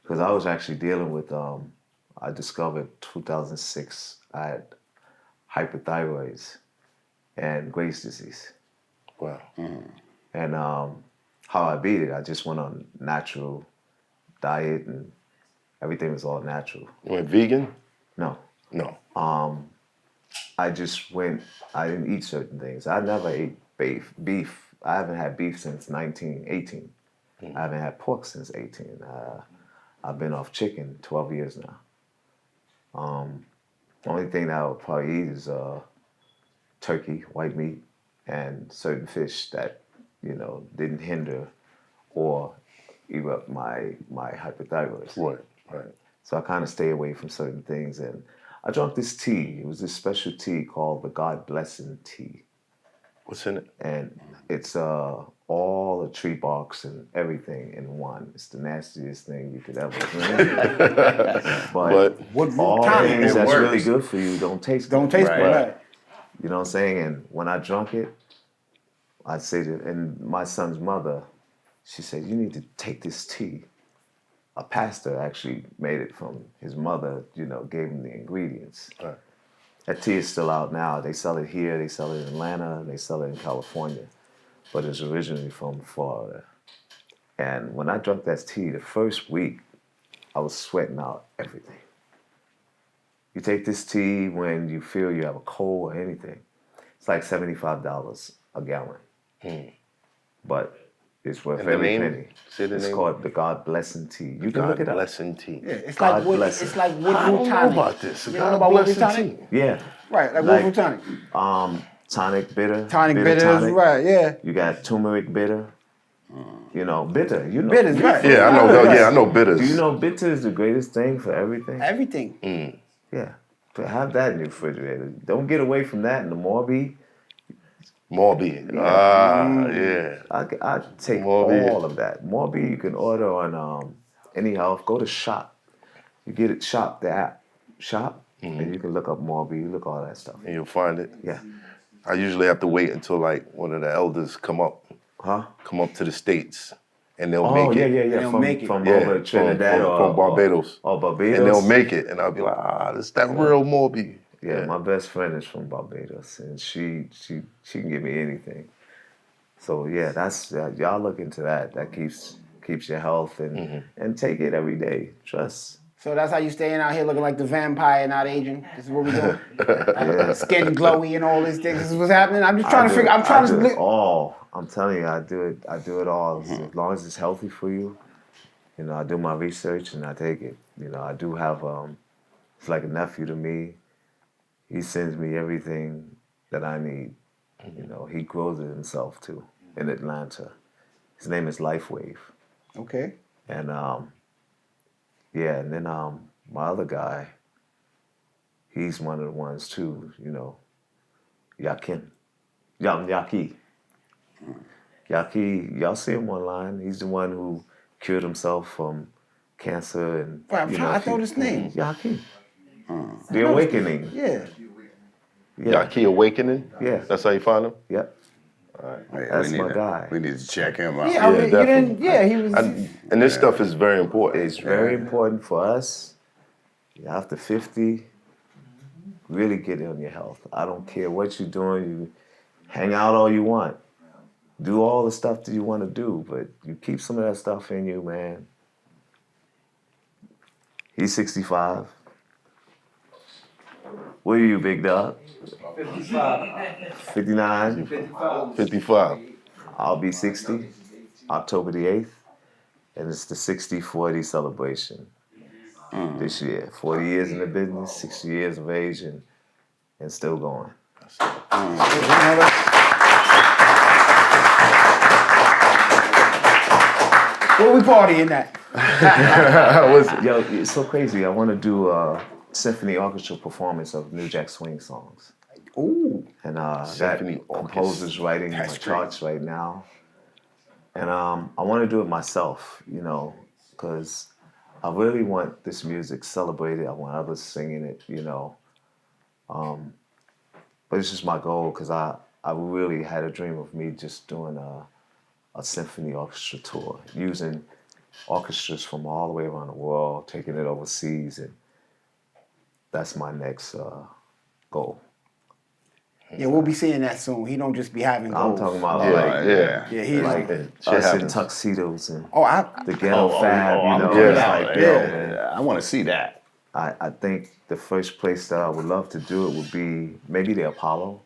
[SPEAKER 3] because I was actually dealing with. I discovered 2006 I had hyperthyroids and Graves' disease.
[SPEAKER 1] Wow.
[SPEAKER 3] And how I beat it, I just went on natural diet and everything was all natural.
[SPEAKER 1] You went vegan?
[SPEAKER 3] No.
[SPEAKER 1] No.
[SPEAKER 3] I just went, I didn't eat certain things. I never ate beef. I haven't had beef since 1918. I haven't had pork since 18. I've been off chicken 12 years now. The only thing that I would probably eat is turkey, white meat, and certain fish that, you know, didn't hinder or erupt my hyperthyroid.
[SPEAKER 1] Right, right.
[SPEAKER 3] So I kind of stay away from certain things. And I drank this tea. It was this special tea called the God Blessing tea.
[SPEAKER 1] What's in it?
[SPEAKER 3] And it's all the tree barks and everything in one. It's the nastiest thing you could ever drink. but
[SPEAKER 2] What
[SPEAKER 3] all
[SPEAKER 2] time
[SPEAKER 3] things
[SPEAKER 2] it
[SPEAKER 3] that's
[SPEAKER 2] works.
[SPEAKER 3] really good for you don't taste
[SPEAKER 2] Don't
[SPEAKER 3] good.
[SPEAKER 2] taste
[SPEAKER 4] Right.
[SPEAKER 2] good. Right.
[SPEAKER 3] You know what I'm saying? And when I drunk it, I'd say that, and my son's mother, she said, you need to take this tea. A pastor actually made it from his mother, you know, gave him the ingredients.
[SPEAKER 1] Right.
[SPEAKER 3] That tea is still out now. They sell it here, they sell it in Atlanta, they sell it in California. But it's originally from Florida. And when I drank that tea, the first week, I was sweating out everything. You take this tea when you feel you have a cold or anything. It's like $75 a gallon. But it's worth
[SPEAKER 1] And the
[SPEAKER 3] every
[SPEAKER 1] name?
[SPEAKER 3] penny.
[SPEAKER 1] Say the
[SPEAKER 3] It's
[SPEAKER 1] name.
[SPEAKER 3] called the God Blessing Tea. You can look
[SPEAKER 1] God
[SPEAKER 3] it up.
[SPEAKER 1] blessing tea.
[SPEAKER 2] Yeah, it's
[SPEAKER 3] God
[SPEAKER 2] like wood.
[SPEAKER 3] bless
[SPEAKER 2] It's
[SPEAKER 3] it.
[SPEAKER 2] like
[SPEAKER 1] I
[SPEAKER 2] woodroot
[SPEAKER 1] don't know
[SPEAKER 2] tonic.
[SPEAKER 1] about this.
[SPEAKER 2] You
[SPEAKER 1] God
[SPEAKER 2] don't know about woodroot
[SPEAKER 1] blessing
[SPEAKER 2] tonic?
[SPEAKER 1] tea.
[SPEAKER 3] Yeah.
[SPEAKER 2] Right, like
[SPEAKER 3] Like-
[SPEAKER 2] woodroot tonic.
[SPEAKER 3] Tonic, bitter.
[SPEAKER 2] Tonic bitters, right? Yeah.
[SPEAKER 3] You got turmeric bitter. You know, bitter. You know,
[SPEAKER 2] Bitter's right.
[SPEAKER 1] Yeah, I know.
[SPEAKER 2] Right.
[SPEAKER 1] Yeah, I know bitters.
[SPEAKER 3] Do you know bitter is the greatest thing for everything?
[SPEAKER 2] Everything.
[SPEAKER 3] Yeah. To have that in your refrigerator. Don't get away from that in the Morby.
[SPEAKER 1] Morby. Yeah.
[SPEAKER 3] I take
[SPEAKER 1] Morby.
[SPEAKER 3] all of that. Morby you can order on any health. Go to Shop. You get it Shop, the app. Shop, and you can look up Morby, you look all that stuff.
[SPEAKER 1] And you'll find it.
[SPEAKER 3] Yeah.
[SPEAKER 1] I usually have to wait until like one of the elders come up to the States, and they'll
[SPEAKER 3] Oh,
[SPEAKER 1] make
[SPEAKER 3] yeah,
[SPEAKER 1] it.
[SPEAKER 3] yeah, yeah.
[SPEAKER 2] They'll
[SPEAKER 3] From,
[SPEAKER 2] make it.
[SPEAKER 3] from
[SPEAKER 1] Yeah,
[SPEAKER 3] over Trinidad
[SPEAKER 1] from Barbados.
[SPEAKER 3] Or Barbados.
[SPEAKER 1] And they'll make it, and I'll be like, this that real Morby.
[SPEAKER 3] Yeah, my best friend is from Barbados, and she can give me anything. So yeah, that's y'all look into that. That keeps your health and take it every day. Trust.
[SPEAKER 2] So that's how you staying out here looking like the vampire, not aging. This is what we doing. Skin glowy and all these things. This is what's happening. I'm just trying to figure. I'm trying
[SPEAKER 3] do
[SPEAKER 2] to.
[SPEAKER 3] it all. I'm telling you, I do it all. As long as it's healthy for you. You know, I do my research and I take it. You know, I do have it's like a nephew to me. He sends me everything that I need. You know, he grows it himself too in Atlanta. His name is Lifewave.
[SPEAKER 2] Okay.
[SPEAKER 3] And yeah, and then my other guy, he's one of the ones too, you know, Yaki. Yaki, y'all see him online. He's the one who cured himself from cancer and
[SPEAKER 2] I know this name.
[SPEAKER 3] Yaki. The Awakening.
[SPEAKER 2] Yeah.
[SPEAKER 1] Yaki Awakening?
[SPEAKER 3] Yeah.
[SPEAKER 1] That's how you find him?
[SPEAKER 3] Yep.
[SPEAKER 4] Hey,
[SPEAKER 3] That's my guy.
[SPEAKER 4] We need to check him out.
[SPEAKER 2] Yeah, I mean, you
[SPEAKER 1] definitely.
[SPEAKER 2] didn't. Yeah, he was.
[SPEAKER 1] And this stuff is very important.
[SPEAKER 3] It's very important for us. After 50, really get on your health. I don't care what you're doing. You hang out all you want. Do all the stuff that you want to do, but you keep some of that stuff in you, man. He's 65. What are you, big dog? 59.
[SPEAKER 1] 55.
[SPEAKER 3] I'll be 60, October the 8th. And it's the 60-40 celebration this year. 40 years in the business, 60 years of age, and still going.
[SPEAKER 2] Where we partying at?
[SPEAKER 3] Yo, it's so crazy. I want to do a symphony orchestra performance of New Jack Swing songs.
[SPEAKER 2] Ooh.
[SPEAKER 3] And that
[SPEAKER 1] Symphony
[SPEAKER 3] composer's writing my charts right now. And I want to do it myself, you know, because I really want this music celebrated. I want others singing it, you know. But it's just my goal because I really had a dream of me just doing a symphony orchestra tour, using orchestras from all the way around the world, taking it overseas, and that's my next goal.
[SPEAKER 2] Yeah, we'll be seeing that soon. He don't just be having
[SPEAKER 3] I'm
[SPEAKER 2] goals.
[SPEAKER 3] talking about
[SPEAKER 2] Yeah, he's
[SPEAKER 3] like
[SPEAKER 1] Shit
[SPEAKER 3] us in
[SPEAKER 1] happens.
[SPEAKER 3] tuxedos and
[SPEAKER 2] Oh,
[SPEAKER 3] the ghetto fab, you know.
[SPEAKER 1] yeah.
[SPEAKER 3] It's like, yo, man,
[SPEAKER 4] I want to see that.
[SPEAKER 3] I think the first place that I would love to do it would be maybe the Apollo,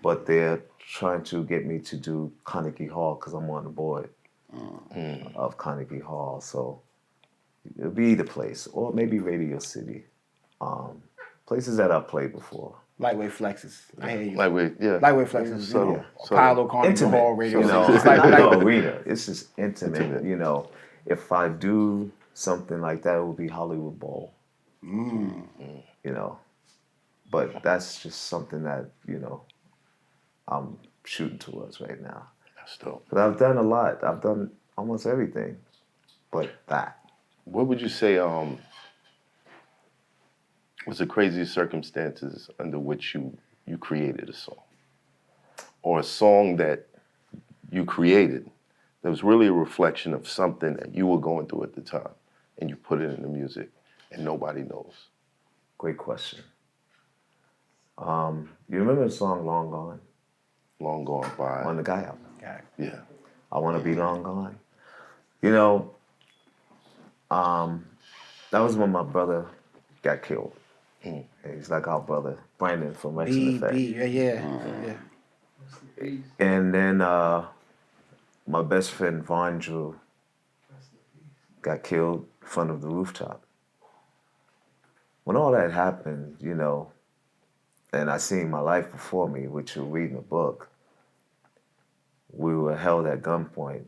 [SPEAKER 3] but they're trying to get me to do Carnegie Hall because I'm on the board of Carnegie Hall. So it'll be the place, or maybe Radio City, places that I've played before.
[SPEAKER 2] lightweight flexes. I hear you.
[SPEAKER 1] Lightweight
[SPEAKER 2] Flexes.
[SPEAKER 1] Subtle, subtle.
[SPEAKER 2] Apollo, Carnegie
[SPEAKER 3] Intimate,
[SPEAKER 2] Hall, Radio.
[SPEAKER 3] you know,
[SPEAKER 2] It's
[SPEAKER 3] not
[SPEAKER 2] like
[SPEAKER 3] the arena. It's just intimate, you know. If I do something like that, it would be Hollywood Bowl. You know, but that's just something that, you know, I'm shooting towards right now.
[SPEAKER 1] That's dope.
[SPEAKER 3] But I've done a lot. I've done almost everything, but that.
[SPEAKER 1] What would you say was the craziest circumstances under which you created a song? Or a song that you created that was really a reflection of something that you were going through at the time, and you put it in the music and nobody knows?
[SPEAKER 3] Great question. You remember the song Long Gone
[SPEAKER 1] Long Gone By.
[SPEAKER 3] on the Guy album?
[SPEAKER 1] Yeah.
[SPEAKER 3] I Want to Be Long Gone. You know, that was when my brother got killed. And he's like our brother, Brandon from Rex and Effect.
[SPEAKER 2] Yeah.
[SPEAKER 3] And then my best friend Vaughn Drew got killed in front of the rooftop. When all that happened, you know, and I seen my life before me, which you'll read in the book, we were held at gunpoint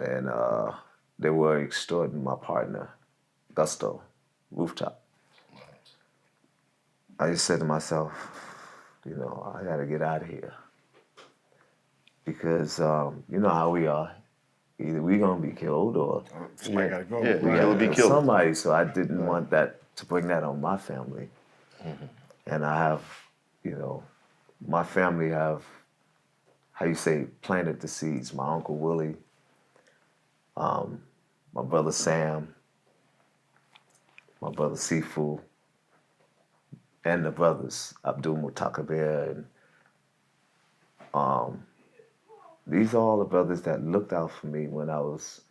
[SPEAKER 3] and they were extorting my partner, Gusto, rooftop. I just said to myself, you know, I gotta get out of here. Because you know how we are. Either we gonna be killed or
[SPEAKER 2] Somebody gotta go.
[SPEAKER 1] Yeah,
[SPEAKER 3] we
[SPEAKER 1] kill or
[SPEAKER 3] gotta
[SPEAKER 1] be
[SPEAKER 3] kill
[SPEAKER 1] killed.
[SPEAKER 3] somebody. So I didn't want that to bring that on my family. And I have, you know, my family have, how you say, planted the seeds. My Uncle Willie, my brother Sam, my brother Sifu, and the brothers, Abdul Mutakabir, and these are all the brothers that looked out for me when I was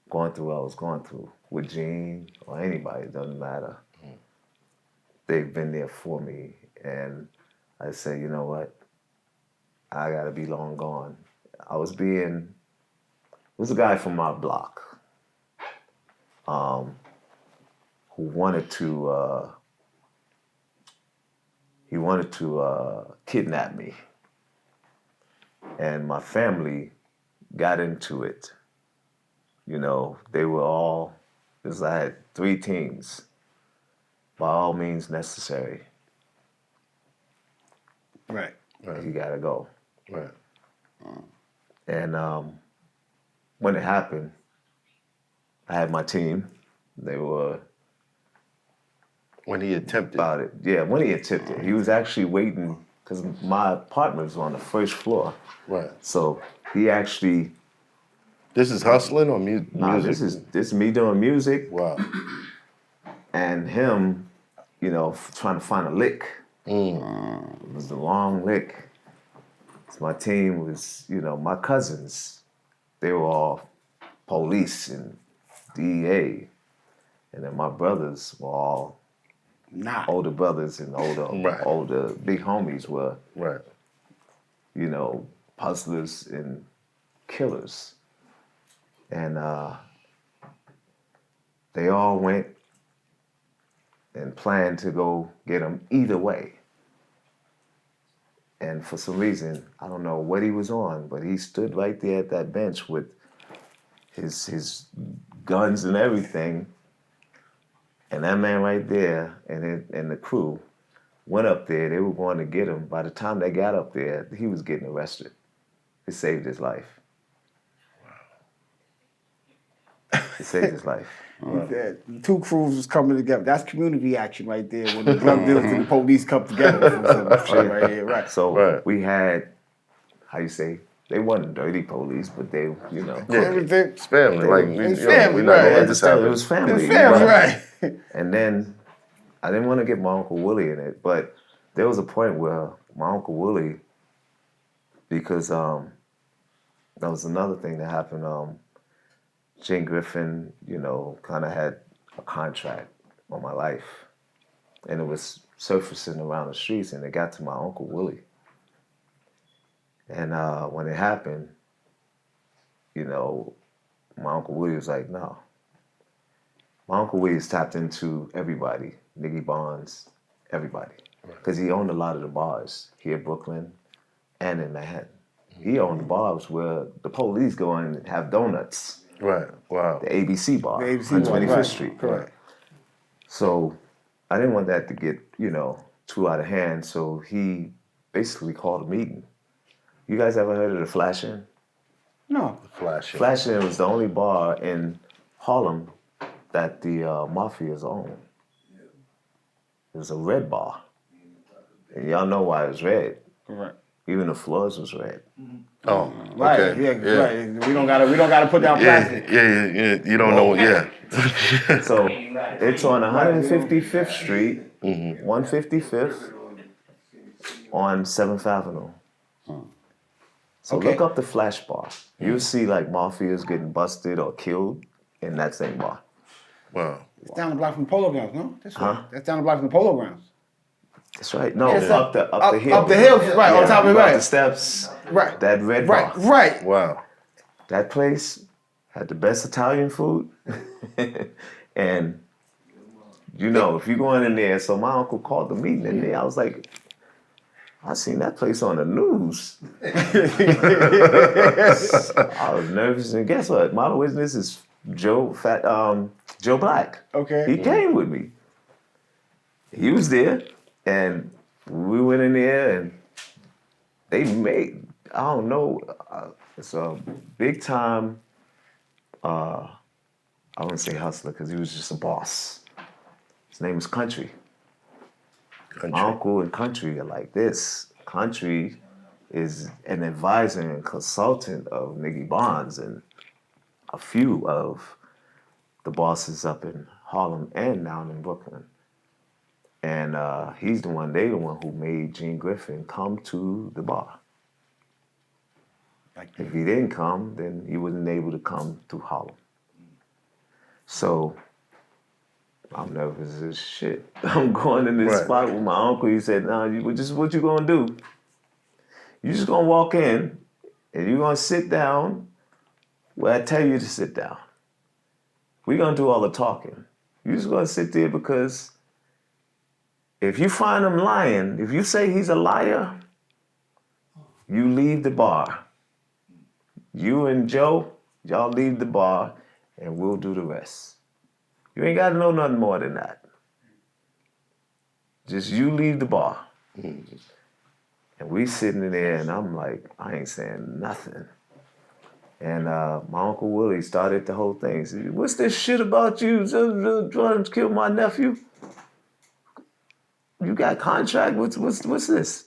[SPEAKER 3] going through what I was going through. With Gene or anybody, it doesn't matter. They've been there for me. And I say, you know what? I gotta be long gone. There was a guy from my block who wanted to, kidnap me. And my family got into it. You know, they were all, I had 3 teams. By all means necessary,
[SPEAKER 2] Right.
[SPEAKER 3] you gotta go.
[SPEAKER 1] Right.
[SPEAKER 3] And when it happened, I had my team. They were
[SPEAKER 1] When he attempted.
[SPEAKER 3] about it. Yeah, when he attempted, he was actually waiting because my apartment was on the first floor.
[SPEAKER 1] Right.
[SPEAKER 3] So he actually,
[SPEAKER 1] This is hustling or music?
[SPEAKER 3] this is me doing music
[SPEAKER 1] Wow.
[SPEAKER 3] and him, you know, trying to find a lick. It was a long lick. So my team was, you know, my cousins. They were all police and DEA, and then my brothers were all older brothers and older big homies were,
[SPEAKER 1] Right.
[SPEAKER 3] you know, hustlers and killers. And they all went and planned to go get him either way. And for some reason, I don't know what he was on, but he stood right there at that bench with his guns and everything. And that man right there and the crew went up there. They were going to get him. By the time they got up there, he was getting arrested. It saved his life. It saved his life.
[SPEAKER 2] The 2 crews was coming together. That's community action right there. When the drug dealers and the police come together for some shit right here. Right.
[SPEAKER 3] So we had, how you say, they wasn't dirty police, but they, you know.
[SPEAKER 1] It's family. Like,
[SPEAKER 2] It's family,
[SPEAKER 1] we're not gonna
[SPEAKER 2] right.
[SPEAKER 1] let this happen.
[SPEAKER 3] It was family.
[SPEAKER 2] It's family, right.
[SPEAKER 3] And then I didn't want to get my Uncle Willie in it, but there was a point where my Uncle Willie, because that was another thing that happened. Jane Griffin, you know, kind of had a contract on my life, and it was surfacing around the streets, and it got to my Uncle Willie. And when it happened, you know, my Uncle Willie was like, no. My Uncle Willie's tapped into everybody, Niggy Bonds, everybody. Because he owned a lot of the bars here in Brooklyn and in Manhattan. He owned the bars where the police go in and have donuts.
[SPEAKER 1] Right. Wow.
[SPEAKER 3] The ABC bar
[SPEAKER 2] The ABC
[SPEAKER 3] on
[SPEAKER 2] bar,
[SPEAKER 3] 25th
[SPEAKER 2] right.
[SPEAKER 3] Street.
[SPEAKER 2] Correct.
[SPEAKER 3] So I didn't want that to get, you know, too out of hand. So he basically called a meeting. You guys ever heard of the Flash Inn?
[SPEAKER 2] No.
[SPEAKER 1] Flashing.
[SPEAKER 3] Flash Inn was the only bar in Harlem that the mafias owned. It was a red bar. And y'all know why it was red.
[SPEAKER 2] Correct.
[SPEAKER 3] Even the floors was red.
[SPEAKER 1] Oh.
[SPEAKER 2] Right.
[SPEAKER 1] Okay.
[SPEAKER 2] Yeah. Right. We don't gotta put down plastic.
[SPEAKER 1] Yeah. You don't know. Yeah.
[SPEAKER 3] So it's on 155th Street, 155th on 7th Avenue. So
[SPEAKER 2] Okay.
[SPEAKER 3] look up the Flash Bar. You'll see like mafias getting busted or killed in that same bar.
[SPEAKER 1] Wow.
[SPEAKER 2] It's down the block from the Polo Grounds, no? That's right. That's down the block from the Polo Grounds.
[SPEAKER 3] That's right. No,
[SPEAKER 2] Yes,
[SPEAKER 3] up the hill.
[SPEAKER 2] Up the hill, right, on top of it,
[SPEAKER 3] you got
[SPEAKER 2] right.
[SPEAKER 3] the steps.
[SPEAKER 2] Right.
[SPEAKER 3] That red bar.
[SPEAKER 2] Right.
[SPEAKER 1] Wow.
[SPEAKER 3] That place had the best Italian food. And you know, if you're going in there, so my uncle called the meeting in there. I was like, I seen that place on the news. I was nervous, and guess what? My witness is Joe Black.
[SPEAKER 2] Okay.
[SPEAKER 3] He came with me. He was there, and we went in there, and they made, I don't know, it's a big time, I wouldn't say hustler, because he was just a boss. His name was Country. My uncle and Country are like this. Country is an advisor and consultant of Niggy Bonds and a few of the bosses up in Harlem and down in Brooklyn. And they the one who made Gene Griffin come to the bar. If he didn't come, then he wasn't able to come to Harlem. So I'm nervous as shit. I'm going in this spot with my uncle. He said, "Nah, what you gonna do? You just gonna walk in and you're gonna sit down where I tell you to sit down. We're gonna do all the talking. You're just gonna sit there because if you find him lying, if you say he's a liar, you leave the bar. You and Joe, y'all leave the bar and we'll do the rest. You ain't gotta know nothing more than that. Just you leave the bar." And we sitting in there and I'm like, I ain't saying nothing. And my Uncle Willie started the whole thing. He said, "What's this shit about you trying to kill my nephew? You got contract? What's this?"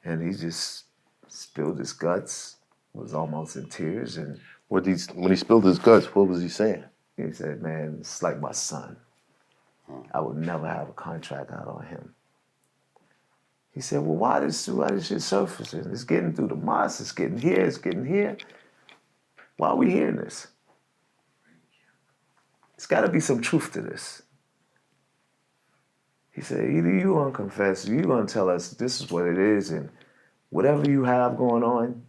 [SPEAKER 3] And he just spilled his guts, was almost in tears. And
[SPEAKER 1] when he spilled his guts, what was he saying?
[SPEAKER 3] He said, "Man, it's like my son. I would never have a contract out on him." He said, "Well, why this shit surfacing? It's getting through the mosque, it's getting here. Why are we hearing this? It's gotta be some truth to this." He said, "Either you gonna confess, or you gonna tell us this is what it is, and whatever you have going on,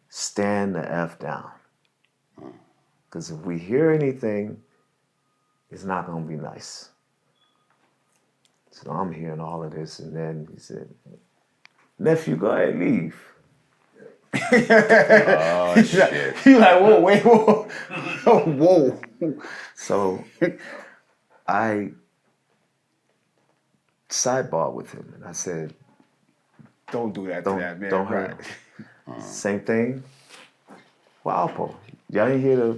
[SPEAKER 3] stand the F down. Because if we hear anything, it's not gonna be nice." So I'm hearing all of this, and then he said, "Nephew, go ahead, leave."
[SPEAKER 4] Oh, shit.
[SPEAKER 2] He's like, whoa, wait, whoa. Whoa.
[SPEAKER 3] So I sidebarred with him, and I said,
[SPEAKER 2] Don't do that to that man.
[SPEAKER 3] don't hurt him. Same thing with Alpo. Y'all didn't hear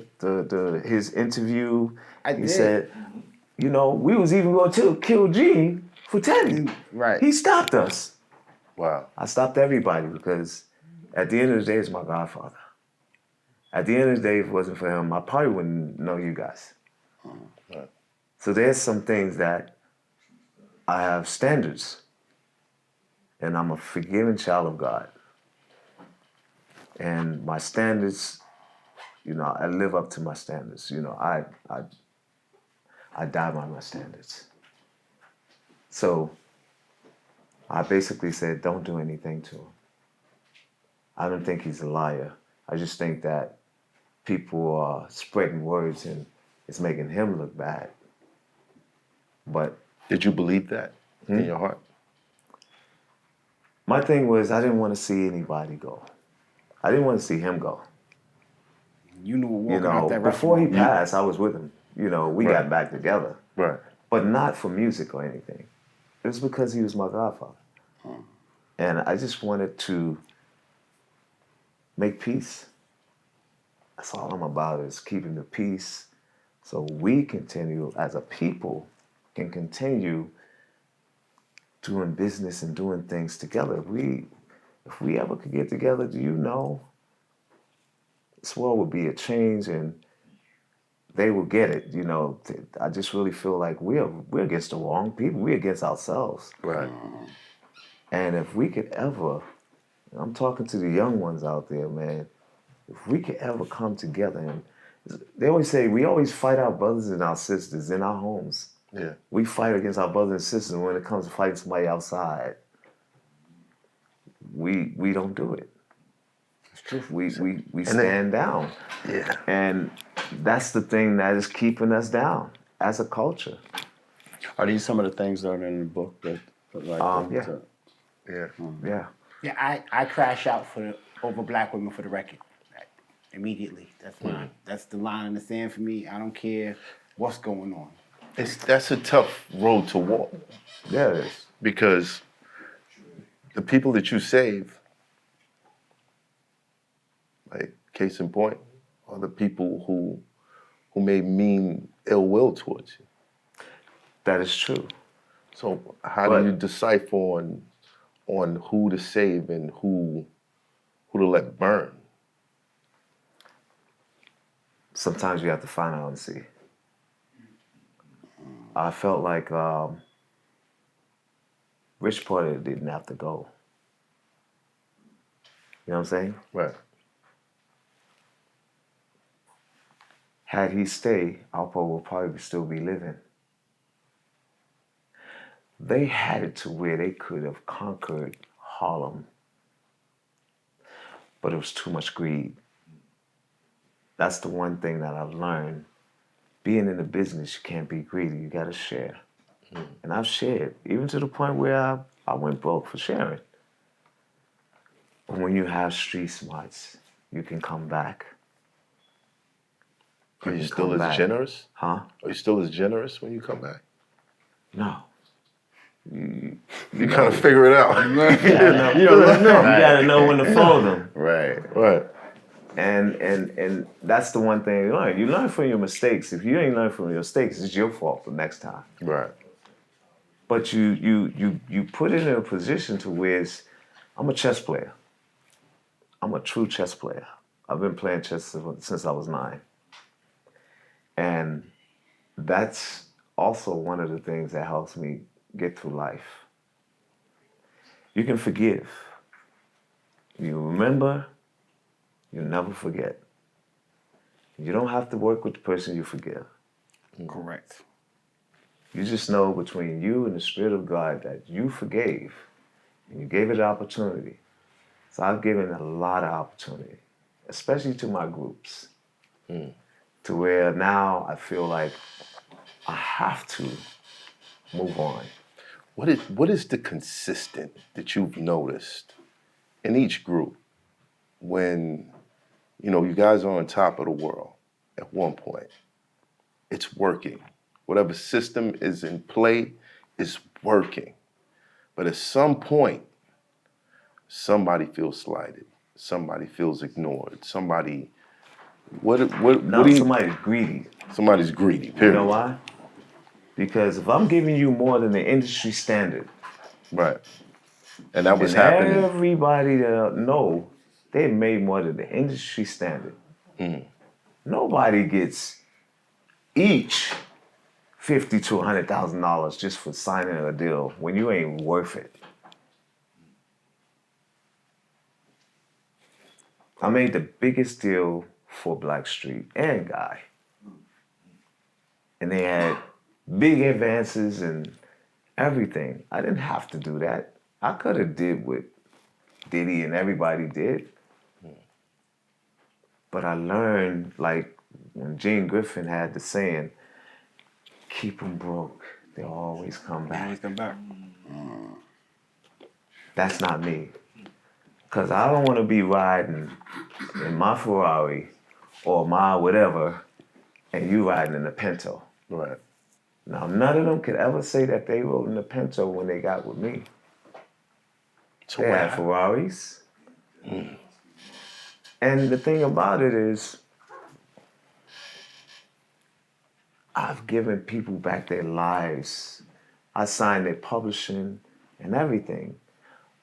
[SPEAKER 3] his interview.
[SPEAKER 2] I
[SPEAKER 3] He
[SPEAKER 2] did.
[SPEAKER 3] said, we was even going to kill Gene for Teddy.
[SPEAKER 2] Right.
[SPEAKER 3] He stopped us.
[SPEAKER 1] Wow.
[SPEAKER 3] I stopped everybody because at the end of the day, it's my godfather. At the end of the day, if it wasn't for him, I probably wouldn't know you guys.
[SPEAKER 1] Right.
[SPEAKER 3] So there's some things that I have standards, and I'm a forgiving child of God. And my standards, I live up to my standards. I die by my standards. So I basically said, don't do anything to him. I don't think he's a liar. I just think that people are spreading words and it's making him look bad. But
[SPEAKER 1] did you believe that in your heart?
[SPEAKER 3] My thing was I didn't want to see anybody go. I didn't want to see him go.
[SPEAKER 2] You knew walking out that
[SPEAKER 3] before he
[SPEAKER 2] restaurant.
[SPEAKER 3] passed, I was with him. We got back together.
[SPEAKER 1] Right.
[SPEAKER 3] But not for music or anything. It was because he was my godfather. And I just wanted to make peace. That's all I'm about, is keeping the peace so we continue as a people can continue doing business and doing things together. If we ever could get together, this world would be a change and they will get it. I just really feel like we're against the wrong people. We're against ourselves.
[SPEAKER 1] Right.
[SPEAKER 3] And if we could ever, I'm talking to the young ones out there, man, if we could ever come together, and they always say we always fight our brothers and our sisters in our homes.
[SPEAKER 1] Yeah.
[SPEAKER 3] We fight against our brothers and sisters when it comes to fighting somebody outside. We don't do it.
[SPEAKER 2] It's true.
[SPEAKER 3] We stand down.
[SPEAKER 1] Yeah.
[SPEAKER 3] And that's the thing that is keeping us down as a culture.
[SPEAKER 4] Are these some of the things that are in the book that
[SPEAKER 3] Yeah.
[SPEAKER 1] Yeah.
[SPEAKER 3] Yeah.
[SPEAKER 2] Yeah, I crash out over black women for the record. Immediately. That's the line in the sand for me. I don't care what's going on.
[SPEAKER 1] That's a tough road to walk
[SPEAKER 3] Yeah, it is.
[SPEAKER 1] because the people that you save, like case in point, are the people who may mean ill will towards you.
[SPEAKER 3] That is true.
[SPEAKER 1] So how
[SPEAKER 3] But-
[SPEAKER 1] do you decipher on who to save and who to let burn?
[SPEAKER 3] Sometimes you have to find out and see. I felt like Rich Porter didn't have to go. You know what I'm saying?
[SPEAKER 1] Right.
[SPEAKER 3] Had he stayed, Alpo would probably still be living. They had it to where they could have conquered Harlem, but it was too much greed. That's the one thing that I've learned. Being in the business, you can't be greedy. You got to share. And I've shared, even to the point where I went broke for sharing. But when you have street smarts, you can come back.
[SPEAKER 1] Are you
[SPEAKER 3] can
[SPEAKER 1] still
[SPEAKER 3] come
[SPEAKER 1] as
[SPEAKER 3] back.
[SPEAKER 1] generous?
[SPEAKER 3] Huh?
[SPEAKER 1] Are you still as generous when you come back?
[SPEAKER 3] No.
[SPEAKER 1] You kind of figure it out.
[SPEAKER 3] You gotta know when to fold them.
[SPEAKER 4] Right.
[SPEAKER 1] Right.
[SPEAKER 3] And that's the one thing you learn. You learn from your mistakes. If you ain't learn from your mistakes, it's your fault the next time.
[SPEAKER 1] Right.
[SPEAKER 3] But you put it in a position to where I'm a chess player. I'm a true chess player. I've been playing chess since I was 9. And that's also one of the things that helps me get through life. You can forgive. You remember, you never forget. You don't have to work with the person you forgive.
[SPEAKER 2] Correct.
[SPEAKER 3] You just know between you and the Spirit of God that you forgave and you gave it an opportunity. So I've given a lot of opportunity, especially to my groups, to where now I feel like I have to move on.
[SPEAKER 1] What is the consistent that you've noticed in each group when you guys are on top of the world at one point? It's working. Whatever system is in play is working. But at some point, somebody feels slighted. Somebody feels ignored. Somebody's
[SPEAKER 3] Greedy.
[SPEAKER 1] Somebody's greedy,
[SPEAKER 3] You
[SPEAKER 1] period.
[SPEAKER 3] know why? Because if I'm giving you more than the industry standard,
[SPEAKER 1] Right. And that was
[SPEAKER 3] then
[SPEAKER 1] happening.
[SPEAKER 3] everybody that know they made more than the industry standard. Nobody gets each $50,000 to $100,000 just for signing a deal when you ain't worth it. I made the biggest deal for Blackstreet and Guy. And they had big advances and everything. I didn't have to do that. I could have did what Diddy and everybody did. But I learned, like when Gene Griffin had the saying, keep them broke, they'll always come back.
[SPEAKER 2] Always come back.
[SPEAKER 3] That's not me. Because I don't want to be riding in my Ferrari or my whatever and you riding in a Pinto.
[SPEAKER 1] Right.
[SPEAKER 3] Now, none of them could ever say that they rode in a Pinto when they got with me.
[SPEAKER 1] So
[SPEAKER 3] They
[SPEAKER 1] what
[SPEAKER 3] had
[SPEAKER 1] happened?
[SPEAKER 3] Ferraris. And the thing about it is, I've given people back their lives. I signed their publishing and everything.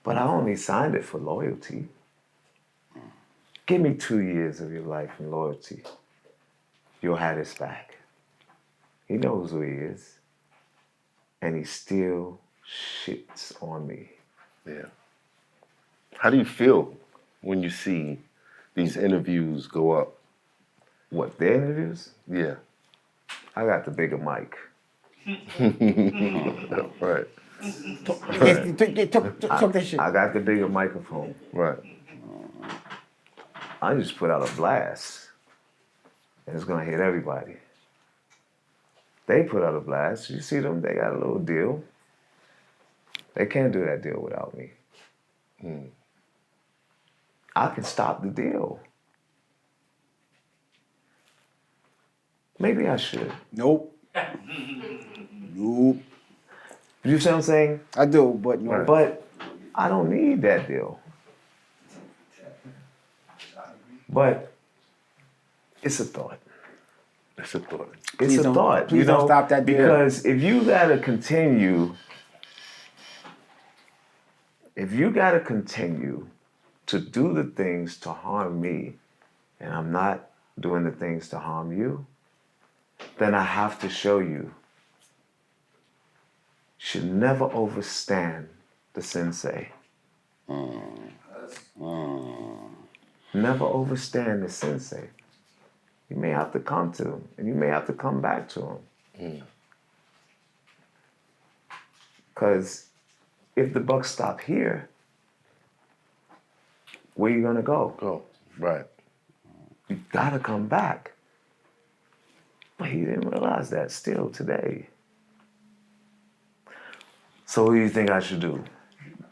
[SPEAKER 3] But I only signed it for loyalty. Give me 2 years of your life in loyalty. You'll have this back. He knows who he is. And he still shits on me.
[SPEAKER 1] Yeah. How do you feel when you see these interviews go up?
[SPEAKER 3] What, their interviews?
[SPEAKER 1] Yeah.
[SPEAKER 3] I got the bigger mic.
[SPEAKER 1] Right.
[SPEAKER 2] Talk that shit.
[SPEAKER 3] I got the bigger microphone.
[SPEAKER 1] Right.
[SPEAKER 3] I just put out a blast. And it's gonna hit everybody. They put out a blast. You see them, they got a little deal. They can't do that deal without me. I can stop the deal. Maybe I should.
[SPEAKER 2] Nope. Nope.
[SPEAKER 3] You see what I'm saying?
[SPEAKER 2] I do, but no.
[SPEAKER 1] Right.
[SPEAKER 3] But I don't need that deal. But it's a thought.
[SPEAKER 1] That's a thought.
[SPEAKER 3] It's
[SPEAKER 2] Please
[SPEAKER 3] a
[SPEAKER 2] don't-
[SPEAKER 3] thought.
[SPEAKER 2] please don't stop that deal.
[SPEAKER 3] Because if you gotta continue to do the things to harm me, and I'm not doing the things to harm you, then I have to show you. Should never overstand the sensei. Never overstand the sensei. You may have to come to him, and you may have to come back to him. Because if the buck stop here, where you gonna go?
[SPEAKER 1] Go. Right.
[SPEAKER 3] You gotta come back. But he didn't realize that still today. So what do you think I should do?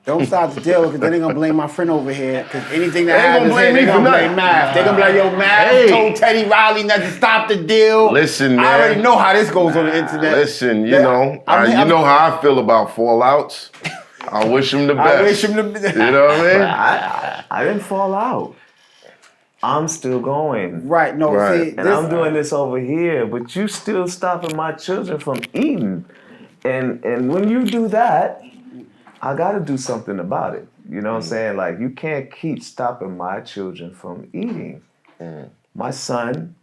[SPEAKER 2] Don't start the deal because then they're gonna blame my friend over here. Because anything that
[SPEAKER 1] They ain't gonna
[SPEAKER 2] happens,
[SPEAKER 1] blame
[SPEAKER 2] they're
[SPEAKER 1] me for
[SPEAKER 2] gonna
[SPEAKER 1] nothing.
[SPEAKER 2] blame Math. They're gonna be like, yo, Math
[SPEAKER 1] Hey.
[SPEAKER 2] told Teddy Riley not to stop the deal.
[SPEAKER 1] Listen,
[SPEAKER 2] I
[SPEAKER 1] man.
[SPEAKER 2] already know how this goes on the internet.
[SPEAKER 1] Listen, you
[SPEAKER 2] Yeah,
[SPEAKER 1] know,
[SPEAKER 2] I'm-
[SPEAKER 1] you know how I feel about fallouts. I wish him the best.
[SPEAKER 2] I wish him the
[SPEAKER 1] You know what I mean?
[SPEAKER 3] I didn't fall out. I'm still going.
[SPEAKER 2] Right, no,
[SPEAKER 1] Right.
[SPEAKER 2] see,
[SPEAKER 3] And I'm doing this over here, but you still stopping my children from eating. And when you do that, I gotta do something about it. You know what I'm saying? Like, you can't keep stopping my children from eating. My son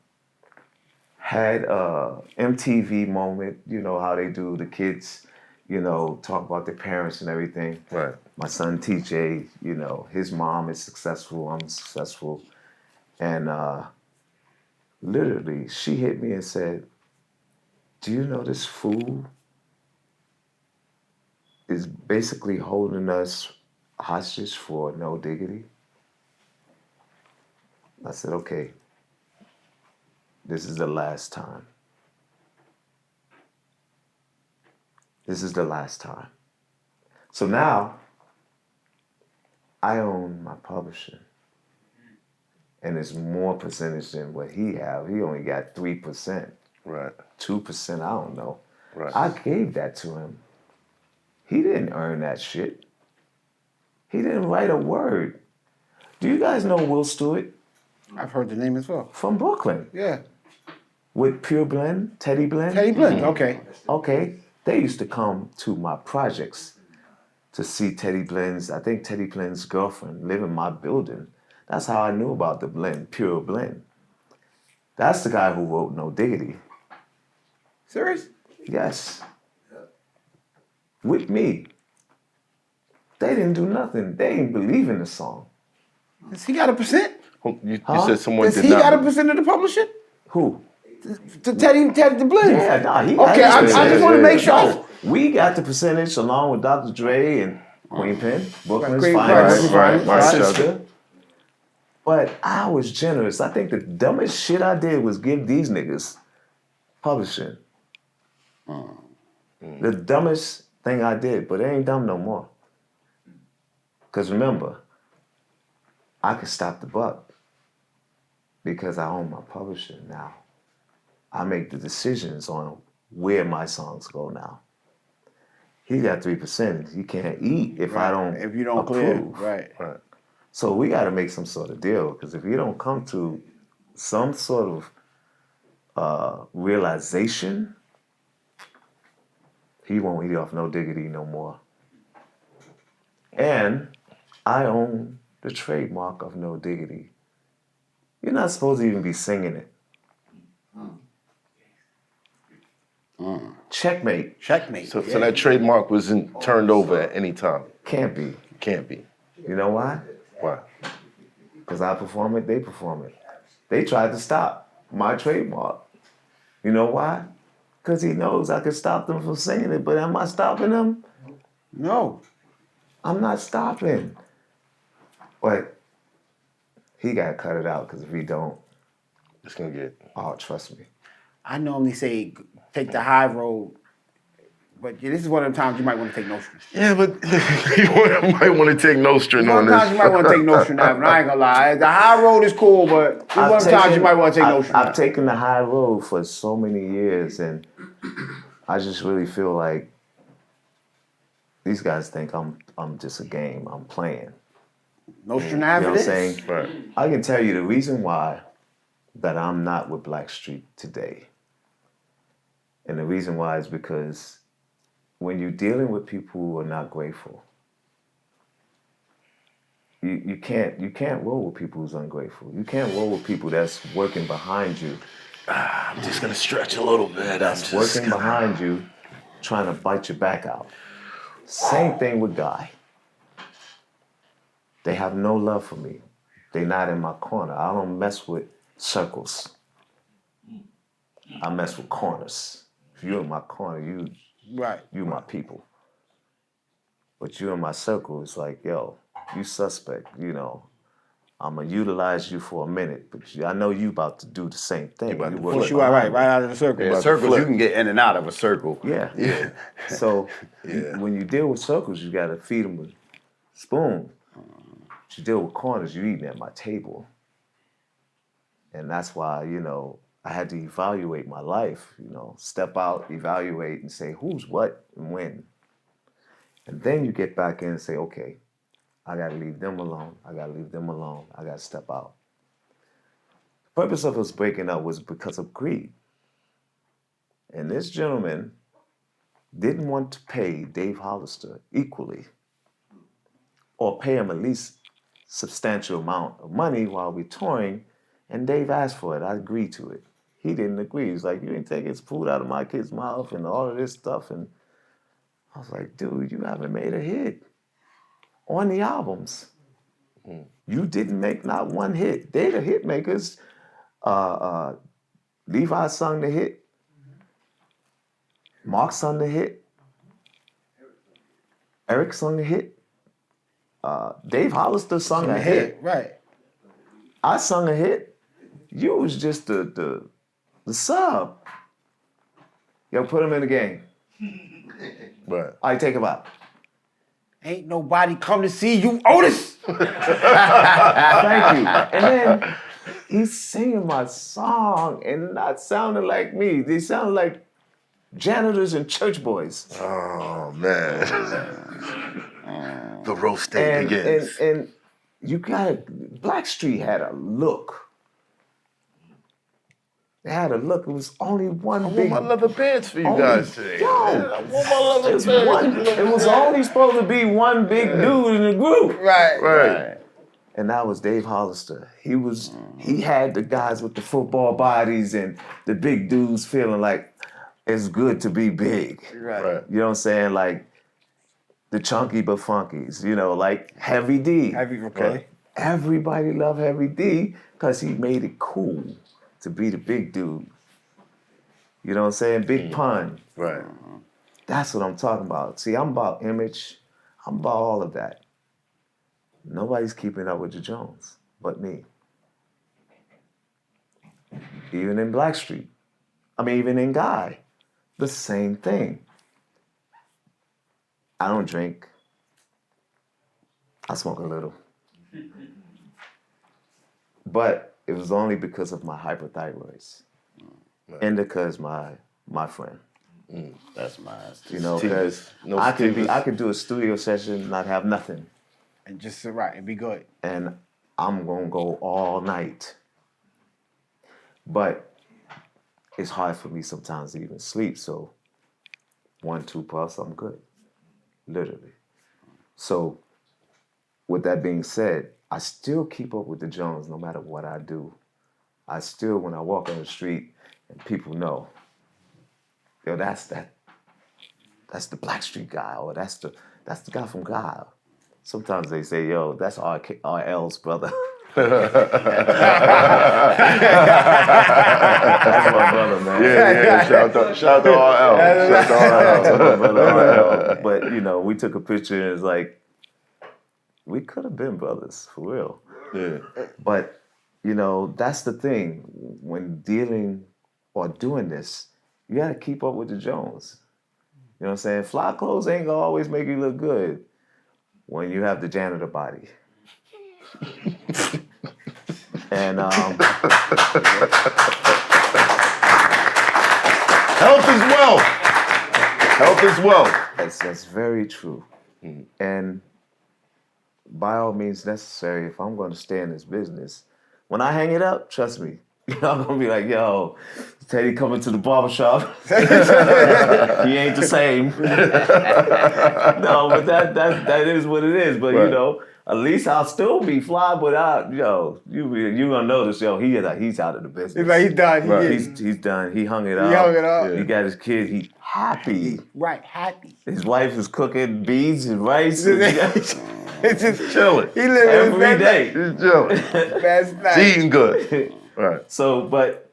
[SPEAKER 3] had a MTV moment, you know how they do, the kids, you know, talk about their parents and everything.
[SPEAKER 1] Right.
[SPEAKER 3] My son TJ, you know, his mom is successful, I'm successful. And literally, she hit me and said, do you know this fool is basically holding us hostage for no diggity? I said, okay, this is the last time. This is the last time. So now, I own my publishing. And it's more percentage than what he have. He only got 3%,
[SPEAKER 1] Right.
[SPEAKER 3] 2%, I don't know.
[SPEAKER 1] Right.
[SPEAKER 3] I gave that to him. He didn't earn that shit. He didn't write a word. Do you guys know Will Stewart
[SPEAKER 2] I've heard the name as well.
[SPEAKER 3] from Brooklyn
[SPEAKER 2] Yeah.
[SPEAKER 3] with Pure Blend, Teddy Blend?
[SPEAKER 2] Teddy Blend, okay.
[SPEAKER 3] Okay, they used to come to my projects to see Teddy Blend's, I think Teddy Blend's girlfriend live in my building. That's how I knew about the blend, Pure Blend. That's the guy who wrote No Diggity.
[SPEAKER 2] Serious?
[SPEAKER 3] Yes. With me. They didn't do nothing. They didn't believe in the song.
[SPEAKER 2] Does he got a percent?
[SPEAKER 1] You
[SPEAKER 3] Huh?
[SPEAKER 1] said someone
[SPEAKER 2] Does
[SPEAKER 1] did
[SPEAKER 2] he
[SPEAKER 1] not.
[SPEAKER 2] got a percent of the publishing?
[SPEAKER 3] Who?
[SPEAKER 2] Teddy the Blend?
[SPEAKER 3] Yeah, nah, he
[SPEAKER 2] Okay,
[SPEAKER 3] got his
[SPEAKER 2] I just want to
[SPEAKER 3] percentage.
[SPEAKER 2] make sure.
[SPEAKER 3] No, we got the percentage along with Dr. Dre and Queen Pen, Brooklyn's
[SPEAKER 2] Queen-
[SPEAKER 3] finest,
[SPEAKER 1] right,
[SPEAKER 3] my
[SPEAKER 1] right.
[SPEAKER 3] sister. But I was generous. I think the dumbest shit I did was give these niggas publishing. The dumbest thing I did, but it ain't dumb no more. Because remember, I can stop the buck because I own my publishing now. I make the decisions on where my songs go now. He got 3%. He can't eat if I don't
[SPEAKER 2] If you don't clear,
[SPEAKER 3] approve.
[SPEAKER 2] right.
[SPEAKER 1] Right.
[SPEAKER 3] So we got to make some sort of deal, because if you don't come to some sort of realization, he won't eat off No Diggity no more. And I own the trademark of No Diggity. You're not supposed to even be singing it. Checkmate.
[SPEAKER 2] Checkmate.
[SPEAKER 1] So that trademark wasn't turned over at any time.
[SPEAKER 3] Can't be.
[SPEAKER 1] Can't be.
[SPEAKER 3] You know why?
[SPEAKER 1] Why?
[SPEAKER 3] Because I perform it, they perform it. They tried to stop my trademark. You know why? Because he knows I can stop them from singing it, but am I stopping them?
[SPEAKER 2] No.
[SPEAKER 3] I'm not stopping. But he got to cut it out, because if he don't,
[SPEAKER 1] It's gonna get.
[SPEAKER 3] oh, trust me.
[SPEAKER 2] I normally say take the high road, But yeah, this is one of the times you might want to take Nostrand.
[SPEAKER 1] Yeah, but you might want to take Nostrand on
[SPEAKER 2] Sometimes you
[SPEAKER 1] this.
[SPEAKER 2] might want to take Nostrand Ave. I ain't gonna lie. The high road is cool, but this is one of the times you might want to take Nostrand
[SPEAKER 3] I've
[SPEAKER 2] Ave.
[SPEAKER 3] taken the high road for so many years, and I just really feel like these guys think I'm just a game. I'm playing.
[SPEAKER 2] Nostrand
[SPEAKER 3] You
[SPEAKER 2] Ave
[SPEAKER 3] know
[SPEAKER 2] it
[SPEAKER 3] what I'm
[SPEAKER 2] is.
[SPEAKER 3] saying?
[SPEAKER 1] Right.
[SPEAKER 3] I can tell you the reason why that I'm not with Blackstreet today. And the reason why is because when you're dealing with people who are not grateful, you can't roll with people who's ungrateful. You can't roll with people that's working behind you.
[SPEAKER 1] I'm just gonna stretch a little bit.
[SPEAKER 3] That's working behind you, trying to bite your back out. Same thing with Guy. They have no love for me. They're not in my corner. I don't mess with circles. I mess with corners. If you're in my corner, you my people. But you in my circle, it's like, yo, you suspect, you know. I'm gonna utilize you for a minute, but I know you about to do the same thing.
[SPEAKER 1] You about to
[SPEAKER 3] working
[SPEAKER 1] flip.
[SPEAKER 2] You right
[SPEAKER 3] behind me.
[SPEAKER 2] out of the circle.
[SPEAKER 4] Yeah,
[SPEAKER 2] brother.
[SPEAKER 4] circles, you can get in and out of a circle.
[SPEAKER 3] Yeah. So
[SPEAKER 1] Yeah.
[SPEAKER 3] when you deal with circles, you gotta feed them with a spoon. But you deal with corners, you eating at my table. And that's why, you know, I had to evaluate my life, you know, step out, evaluate, and say who's what and when. And then you get back in and say, okay, I gotta leave them alone. I gotta leave them alone. I gotta step out. The purpose of us breaking up was because of greed. And this gentleman didn't want to pay Dave Hollister equally or pay him at least substantial amount of money while we're touring. And Dave asked for it. I agreed to it. He didn't agree. He's like, you didn't take his food out of my kid's mouth and all of this stuff. And I was like, dude, you haven't made a hit on the albums. You didn't make not one hit. They the hit makers. Levi sung the hit. Mark sung the hit. Eric sung the hit. Dave Hollister sung a hit.
[SPEAKER 2] Right.
[SPEAKER 3] I sung a hit. You was just the sub. Yo, put him in the game.
[SPEAKER 1] Right.
[SPEAKER 3] All right, take him out.
[SPEAKER 2] Ain't nobody come to see you, Otis.
[SPEAKER 3] Thank you. And then he's singing my song and not sounding like me. They sounded like janitors and church boys.
[SPEAKER 1] Oh man. The roasting begins.
[SPEAKER 3] And you gotta, Blackstreet had a look. They had a look. It was only one
[SPEAKER 1] I want
[SPEAKER 3] big.
[SPEAKER 1] my leather pants for you guys today.
[SPEAKER 3] Yo,
[SPEAKER 1] I want my leather
[SPEAKER 3] it was only supposed to be one big dude in the group.
[SPEAKER 1] Right.
[SPEAKER 3] And that was Dave Hollister. He had the guys with the football bodies and the big dudes feeling like it's good to be big.
[SPEAKER 1] Right.
[SPEAKER 3] You know what I'm saying? Like the chunky but funkies, you know, like Heavy D.
[SPEAKER 2] Okay.
[SPEAKER 3] Everybody loved Heavy D because he made it cool to be the big dude. You know what I'm saying? Big pun.
[SPEAKER 1] Right.
[SPEAKER 3] That's what I'm talking about. See, I'm about image. I'm about all of that. Nobody's keeping up with the Jones but me. Even in Blackstreet. Even in Guy. The same thing. I don't drink. I smoke a little. But it was only because of my hyperthyroids. Indica's my friend.
[SPEAKER 4] That's mine.
[SPEAKER 3] You know, because I could do a studio session and not have nothing.
[SPEAKER 2] And just sit right and be good.
[SPEAKER 3] And I'm gonna go all night. But it's hard for me sometimes to even sleep, so 1-2 puffs, I'm good. Literally. So with that being said, I still keep up with the Jones no matter what I do. I still, when I walk on the street and people know, yo, that's the Blackstreet guy, or that's the guy from Guy. Sometimes they say, yo, that's RL's brother. That's my brother, man.
[SPEAKER 1] Yeah. Shout out to RL.
[SPEAKER 3] That's my brother, RL. But, you know, we took a picture and it's like, we could have been brothers, for real.
[SPEAKER 1] Yeah.
[SPEAKER 3] But, you know, that's the thing. When dealing or doing this, you got to keep up with the Jones. You know know what I'm saying? Fly clothes ain't gonna always make you look good when you have the janitor body. And
[SPEAKER 1] Health is wealth. Health is wealth.
[SPEAKER 3] that's very true. And by all means necessary, if I'm gonna stay in this business, when I hang it up, trust me, I'm gonna be like, yo, Teddy coming to the barbershop. He ain't the same. No, but that is what it is. But
[SPEAKER 1] Right.
[SPEAKER 3] you know, at least I'll still be fly, but you gonna notice, he's out of the business.
[SPEAKER 2] He's like, he's done.
[SPEAKER 1] Right.
[SPEAKER 3] He's done. He hung it up.
[SPEAKER 2] He hung it up.
[SPEAKER 3] He got his kid. He happy.
[SPEAKER 2] Right, happy.
[SPEAKER 3] His wife is cooking beans and rice.
[SPEAKER 2] It's just
[SPEAKER 1] Chilling.
[SPEAKER 2] He living
[SPEAKER 3] Every day.
[SPEAKER 1] He's chilling.
[SPEAKER 2] Best night.
[SPEAKER 1] He's eating good. Right.
[SPEAKER 3] So, but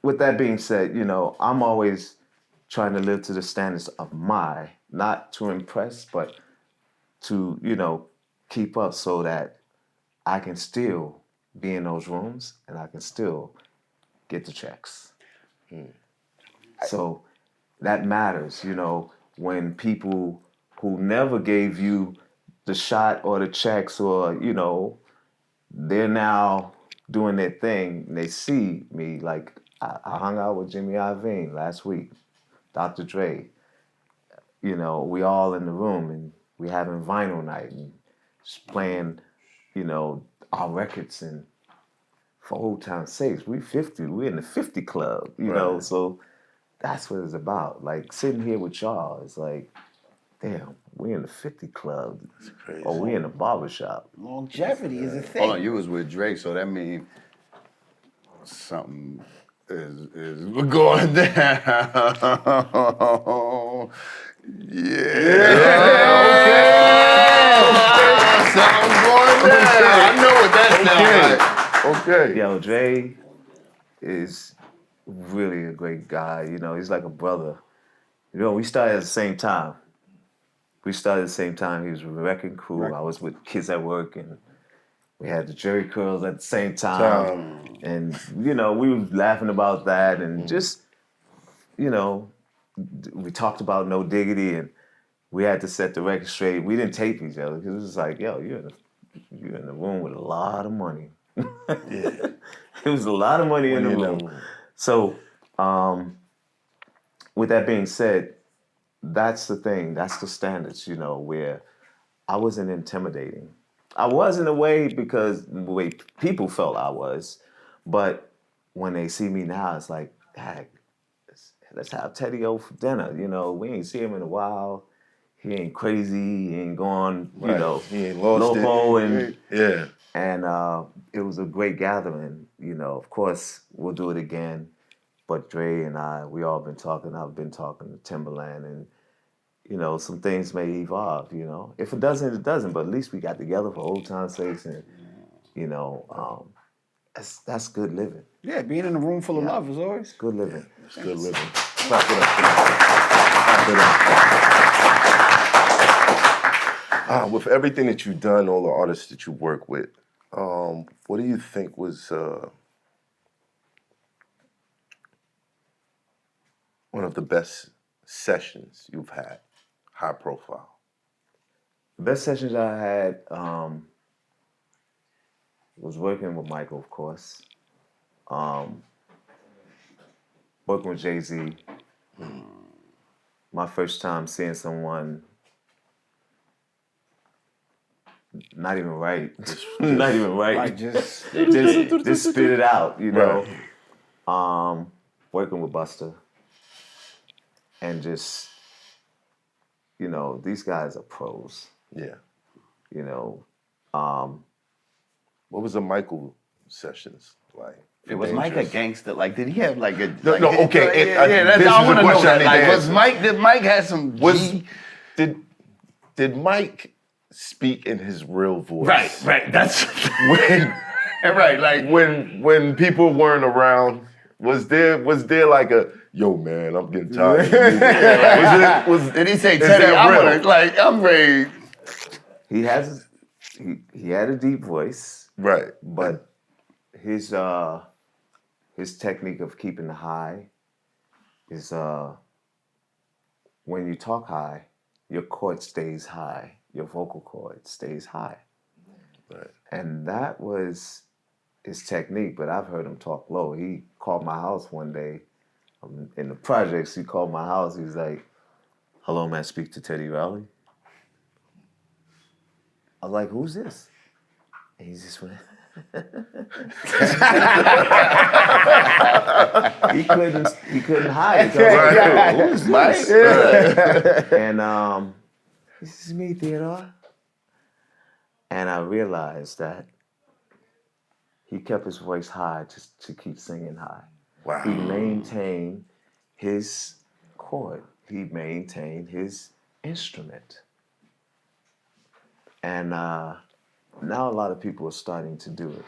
[SPEAKER 3] with that being said, you know, I'm always trying to live to the standards of not to impress, but to, you know, keep up so that I can still be in those rooms and I can still get the checks. So that matters, you know, when people who never gave you the shot or the checks or, you know, they're now doing their thing and they see me, like I hung out with Jimmy Iovine last week, Dr. Dre. You know, we all in the room and we having vinyl night and just playing, you know, our records, and for old time's sakes, we're in the 50 club, you know, so that's what it's about. Like sitting here with y'all, it's like, damn, we in the 50 club, or we in the barbershop.
[SPEAKER 2] Longevity is a thing.
[SPEAKER 4] Hold on, you was with Drake, so that means something is going down. Something's going down. I know what that sounds like.
[SPEAKER 1] Okay.
[SPEAKER 3] Yo, Dre is really a great guy. You know, he's like a brother. You know, we started at the same time. He was with Wrecking Crew. I was with Kids at Work, and we had the Jerry Curls at the same time. And, you know, we were laughing about that, and just, you know, we talked about No Diggity, and we had to set the record straight. We didn't tape each other because it was like, yo, you're in the room with a lot of money.
[SPEAKER 1] Yeah.
[SPEAKER 3] It was a lot of money in the room. So, with that being said, that's the thing. That's the standards, you know, where I wasn't intimidating. I was in a way because the way people felt I was, but when they see me now, it's like, heck, let's have Teddy over for dinner. You know, we ain't seen him in a while. He ain't crazy. He ain't gone, you know,
[SPEAKER 1] he ain't lost
[SPEAKER 3] loco.
[SPEAKER 1] it.
[SPEAKER 3] And it was a great gathering. You know, of course, we'll do it again. But Dre and we all been talking. I've been talking to Timberland, and you know, some things may evolve. You know, if it doesn't, it doesn't. But at least we got together for old time's sakes, and you know, that's good living.
[SPEAKER 2] Yeah, being in a room full of love is always
[SPEAKER 3] Good living.
[SPEAKER 1] It's good living. Clap it up. Clap it up. With everything that you've done, all the artists that you work with, what do you think was one of the best sessions you've had, high profile?
[SPEAKER 3] The best sessions I had was working with Michael, of course. Working with Jay-Z. My first time seeing someone not even right. Not even right.
[SPEAKER 2] like just
[SPEAKER 3] just spit it out, you know. Working with Busta. And just, you know, these guys are pros.
[SPEAKER 1] Yeah.
[SPEAKER 3] You know.
[SPEAKER 1] What was the Michael sessions like?
[SPEAKER 4] Was Mike a gangster? Like, did he have like a?
[SPEAKER 1] No,
[SPEAKER 4] like,
[SPEAKER 1] no, okay.
[SPEAKER 4] That's
[SPEAKER 1] this
[SPEAKER 4] I
[SPEAKER 1] is
[SPEAKER 4] want
[SPEAKER 1] the
[SPEAKER 4] to know
[SPEAKER 1] question I
[SPEAKER 4] that.
[SPEAKER 1] need
[SPEAKER 4] Like,
[SPEAKER 1] to
[SPEAKER 4] was
[SPEAKER 1] answer.
[SPEAKER 4] Mike? Did Mike have some?
[SPEAKER 1] Did Mike speak in his real voice?
[SPEAKER 4] Right. That's
[SPEAKER 1] When
[SPEAKER 4] right. Like
[SPEAKER 1] when people weren't around, was there like a yo man, I'm getting tired.
[SPEAKER 4] did he say,
[SPEAKER 1] is
[SPEAKER 4] Teddy?
[SPEAKER 1] that real?
[SPEAKER 4] I'm ready.
[SPEAKER 3] He had a deep voice,
[SPEAKER 1] Right.
[SPEAKER 3] but his technique of keeping the high is when you talk high, your chord stays high, your vocal cord stays high.
[SPEAKER 1] Right.
[SPEAKER 3] And that was his technique, but I've heard him talk low. He called my house one day in the projects. He called my house. He's like, "Hello, man, speak to Teddy Riley." I was like, "Who's this?" And he just went. he couldn't hide it.
[SPEAKER 4] Right. Who's Mike?
[SPEAKER 3] And this is me, Theodore. And I realized that he kept his voice high just to keep singing high.
[SPEAKER 1] Wow.
[SPEAKER 3] He maintained his chord. He maintained his instrument. And now a lot of people are starting to do it.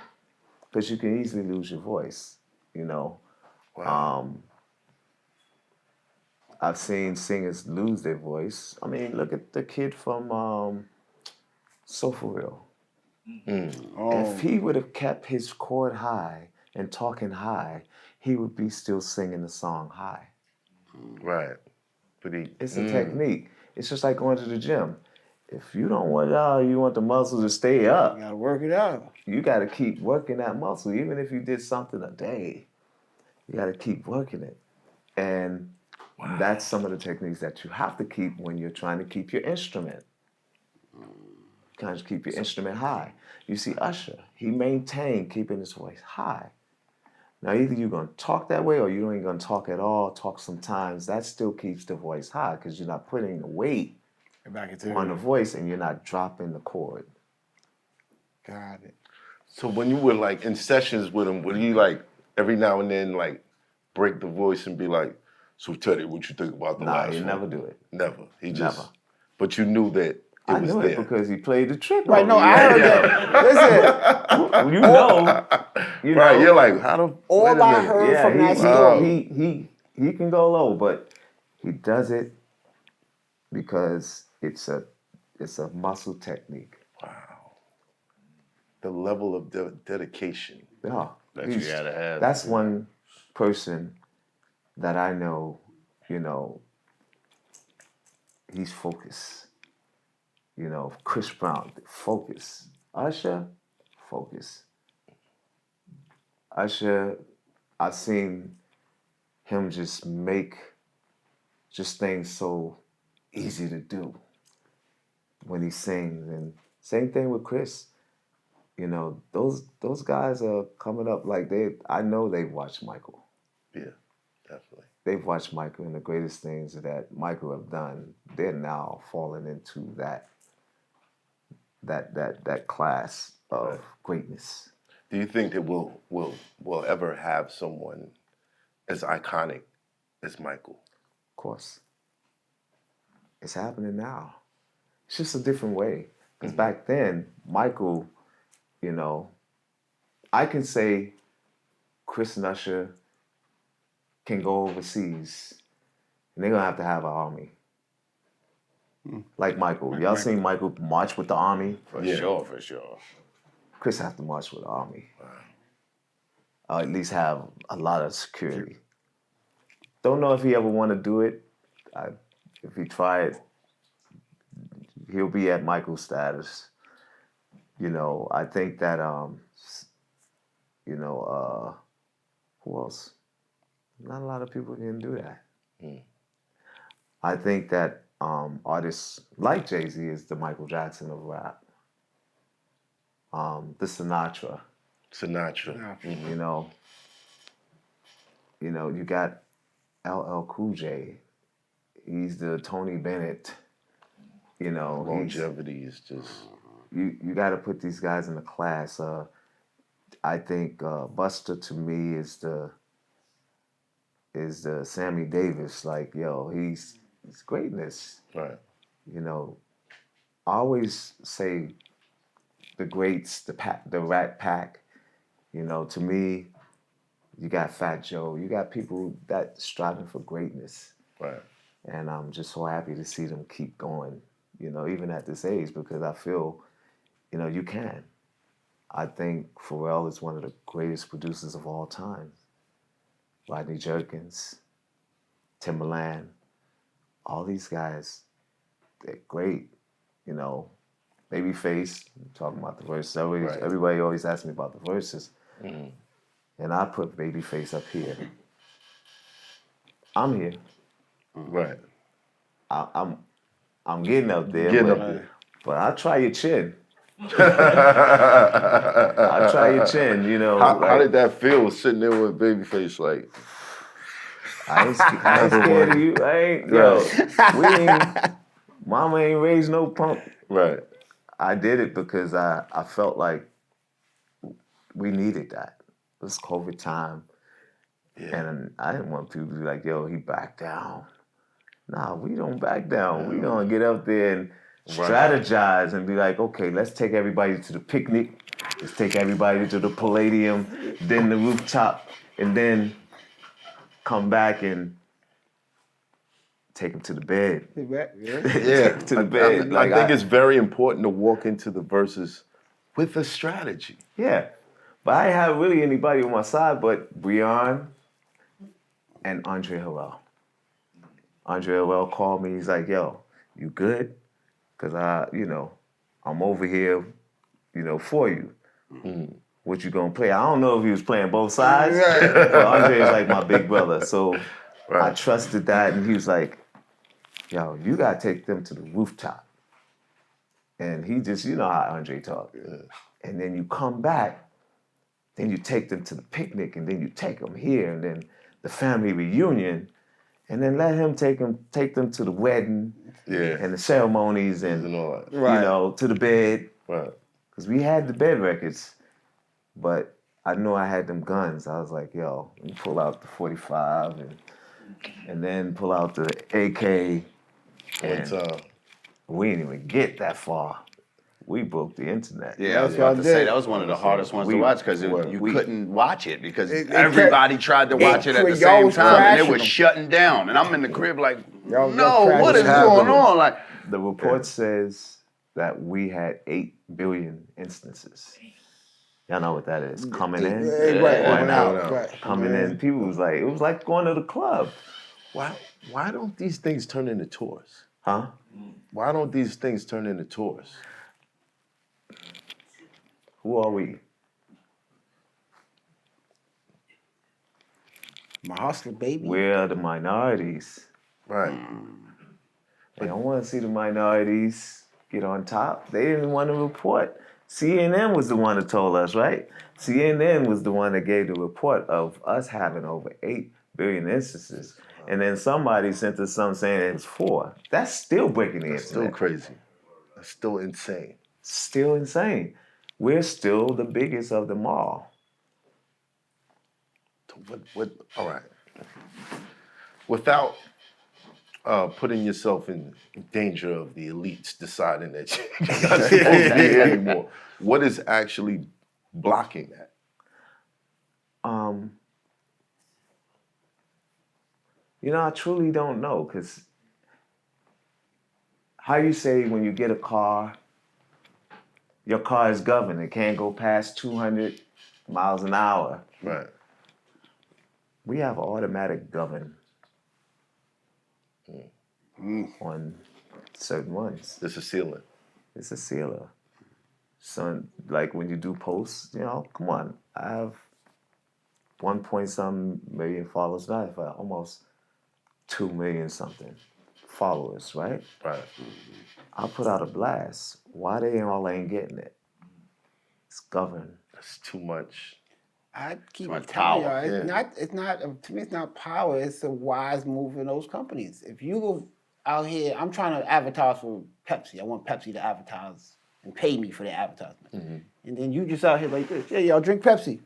[SPEAKER 3] Because you can easily lose your voice, you know.
[SPEAKER 1] Wow.
[SPEAKER 3] I've seen singers lose their voice. I mean, look at the kid from So For Real. If he would have kept his chord high and talking high, he would be still singing the song high.
[SPEAKER 1] Right. But
[SPEAKER 3] It's a technique. It's just like going to the gym. If you don't want you want the muscles to stay up,
[SPEAKER 2] You gotta work it out.
[SPEAKER 3] you got to keep working that muscle. Even if you did something a day, you got to keep working it. And that's some of the techniques that you have to keep when you're trying to keep your instrument. Kind of keep your instrument high. You see Usher, he maintained keeping his voice high. Now either you're going to talk that way or you ain't going to talk at all, talk sometimes. That still keeps the voice high because you're not putting the weight
[SPEAKER 2] Back into
[SPEAKER 3] on the voice and you're not dropping the chord.
[SPEAKER 2] Got it.
[SPEAKER 1] So when you were like in sessions with him, would he like every now and then like break the voice and be like, "So Teddy, what you think about the
[SPEAKER 3] Nah,
[SPEAKER 1] last
[SPEAKER 3] he
[SPEAKER 1] one?"
[SPEAKER 3] never do it.
[SPEAKER 1] Never. He just.
[SPEAKER 3] Never.
[SPEAKER 1] But you knew that
[SPEAKER 3] I
[SPEAKER 1] was
[SPEAKER 3] knew
[SPEAKER 1] there.
[SPEAKER 3] it because he played the trick.
[SPEAKER 2] Right,
[SPEAKER 3] on
[SPEAKER 2] no,
[SPEAKER 3] me.
[SPEAKER 2] I heard that. Listen,
[SPEAKER 3] You know.
[SPEAKER 1] Right, you're like, how the
[SPEAKER 2] all
[SPEAKER 1] wait a
[SPEAKER 2] I
[SPEAKER 1] minute.
[SPEAKER 2] heard
[SPEAKER 3] Yeah,
[SPEAKER 2] from that
[SPEAKER 3] he,
[SPEAKER 2] story.
[SPEAKER 3] he can go low, but he does it because it's a muscle technique.
[SPEAKER 1] Wow. The level of dedication.
[SPEAKER 3] Yeah,
[SPEAKER 4] That you gotta have.
[SPEAKER 3] That's one person that I know. You know, he's focused. You know, Chris Brown, focus. Usher, focus. Usher, I've seen him just make just things so easy to do when he sings. And same thing with Chris. You know, those guys are coming up like I know they've watched Michael.
[SPEAKER 1] Yeah, definitely.
[SPEAKER 3] They've watched Michael, and the greatest things that Michael have done, they're now falling into that class of greatness.
[SPEAKER 1] Do you think that we'll ever have someone as iconic as Michael?
[SPEAKER 3] Of course. It's happening now. It's just a different way. Because back then, Michael, you know, I can say Chris and Usher can go overseas and they're going to have an army. Like Michael. Y'all seen Michael march with the army?
[SPEAKER 4] For sure.
[SPEAKER 3] Chris have to march with the army. Or at least have a lot of security. Don't know if he ever want to do it. If he tried, he'll be at Michael's status. You know, I think that, who else? Not a lot of people can do that. I think that artists like Jay-Z is the Michael Jackson of rap. The Sinatra. You know, you got LL Cool J. He's the Tony Bennett. You know,
[SPEAKER 1] Longevity is just.
[SPEAKER 3] You got to put these guys in a class. I think Buster to me is the Sammy Davis. Like, yo, he's greatness.
[SPEAKER 1] Right.
[SPEAKER 3] You know, I always say the greats, the Rat Pack. You know, to me, you got Fat Joe. You got people that striving for greatness.
[SPEAKER 1] Right.
[SPEAKER 3] And I'm just so happy to see them keep going. You know, even at this age, because I feel, you know, you can. I think Pharrell is one of the greatest producers of all time. Rodney Jerkins, Timbaland, all these guys, they're great, you know. Babyface, talking about the verses.
[SPEAKER 1] Right.
[SPEAKER 3] Everybody always asks me about the verses. And I put Babyface up here. I'm here.
[SPEAKER 1] Right.
[SPEAKER 3] I'm getting up there.
[SPEAKER 1] Getting
[SPEAKER 3] but,
[SPEAKER 1] up there.
[SPEAKER 3] But I'll try your chin. I'll try your chin, you know.
[SPEAKER 1] How did that feel sitting there with Babyface? Like,
[SPEAKER 3] I ain't scared of you. Yo, we ain't, mama ain't raised no punk.
[SPEAKER 1] right.
[SPEAKER 3] I did it because I felt like we needed that. It was COVID time.
[SPEAKER 1] Yeah.
[SPEAKER 3] And I didn't want people to be like, yo, he backed down. Nah, we don't back down. We gonna get up there and strategize and be like, okay, let's take everybody to the picnic. Let's take everybody to the Palladium, then the rooftop, and then come back and take them to the bed.
[SPEAKER 1] Yeah.
[SPEAKER 3] To the bed.
[SPEAKER 1] I think it's very important to walk into the verses with a strategy.
[SPEAKER 3] Yeah. But I ain't have really anybody on my side but Breon and Andre Harrell. Andre Harrell called me. He's like, yo, you good? Because I'm over here, for you. What you gonna play? I don't know if he was playing both sides. But Andre is like my big brother. So I trusted that. And he was like, yo, you gotta take them to the rooftop. And he just, you know how Andre talks. And then you come back, then you take them to the picnic, and then you take them here, and then the family reunion, and then let him take them to the wedding and the ceremonies and
[SPEAKER 1] all that.
[SPEAKER 3] to the bed.
[SPEAKER 1] Right.
[SPEAKER 3] Because we had the bed records, but I knew I had them guns. I was like, yo, let me pull out the 45 and then pull out the AK. And we didn't even get that far. We broke the internet.
[SPEAKER 4] Yeah, I was about to say that was one of the hardest ones to watch because you couldn't watch it because everybody tried to watch it at the same time and it was shutting down. And I'm in the crib like, no, what is going on? Like
[SPEAKER 3] the report says that we had 8 billion instances. Y'all know what that is? Coming in, going out, coming in. People was like, it was like going to the club.
[SPEAKER 1] Why don't these things turn into tours?
[SPEAKER 3] Huh?
[SPEAKER 1] Why don't these things turn into tours?
[SPEAKER 3] Who are we?
[SPEAKER 2] My hustler, baby.
[SPEAKER 3] We're the minorities.
[SPEAKER 1] Right.
[SPEAKER 3] They don't want to see the minorities get on top. They didn't want to report. CNN was the one that told us, right? CNN was the one that gave the report of us having over 8 billion instances. And then somebody sent us something saying it's 4. That's still breaking the internet.
[SPEAKER 1] Still crazy. That's still insane.
[SPEAKER 3] Still insane. We're still the biggest of them all.
[SPEAKER 1] All right. Without putting yourself in danger of the elites deciding that you're not supposed to be here anymore, what is actually blocking that?
[SPEAKER 3] I truly don't know, because how you say when you get a car, your car is governed. It can't go past 200 miles an hour.
[SPEAKER 1] Right.
[SPEAKER 3] We have automatic govern on certain ones.
[SPEAKER 1] There's a ceiling.
[SPEAKER 3] It's a sealer. So, like when you do posts, come on. I have 1.some million followers. Now I have almost 2 million something followers, right?
[SPEAKER 1] Right.
[SPEAKER 3] I put out a blast. Why they all ain't getting it? It's governed.
[SPEAKER 1] That's too much.
[SPEAKER 2] I keep
[SPEAKER 4] much
[SPEAKER 2] telling y'all,
[SPEAKER 4] power.
[SPEAKER 2] it's not, to me, it's not power, it's a wise move in those companies. If you go out here, I'm trying to advertise for Pepsi. I want Pepsi to advertise and pay me for their advertisement. And then you just out here like this, y'all drink Pepsi.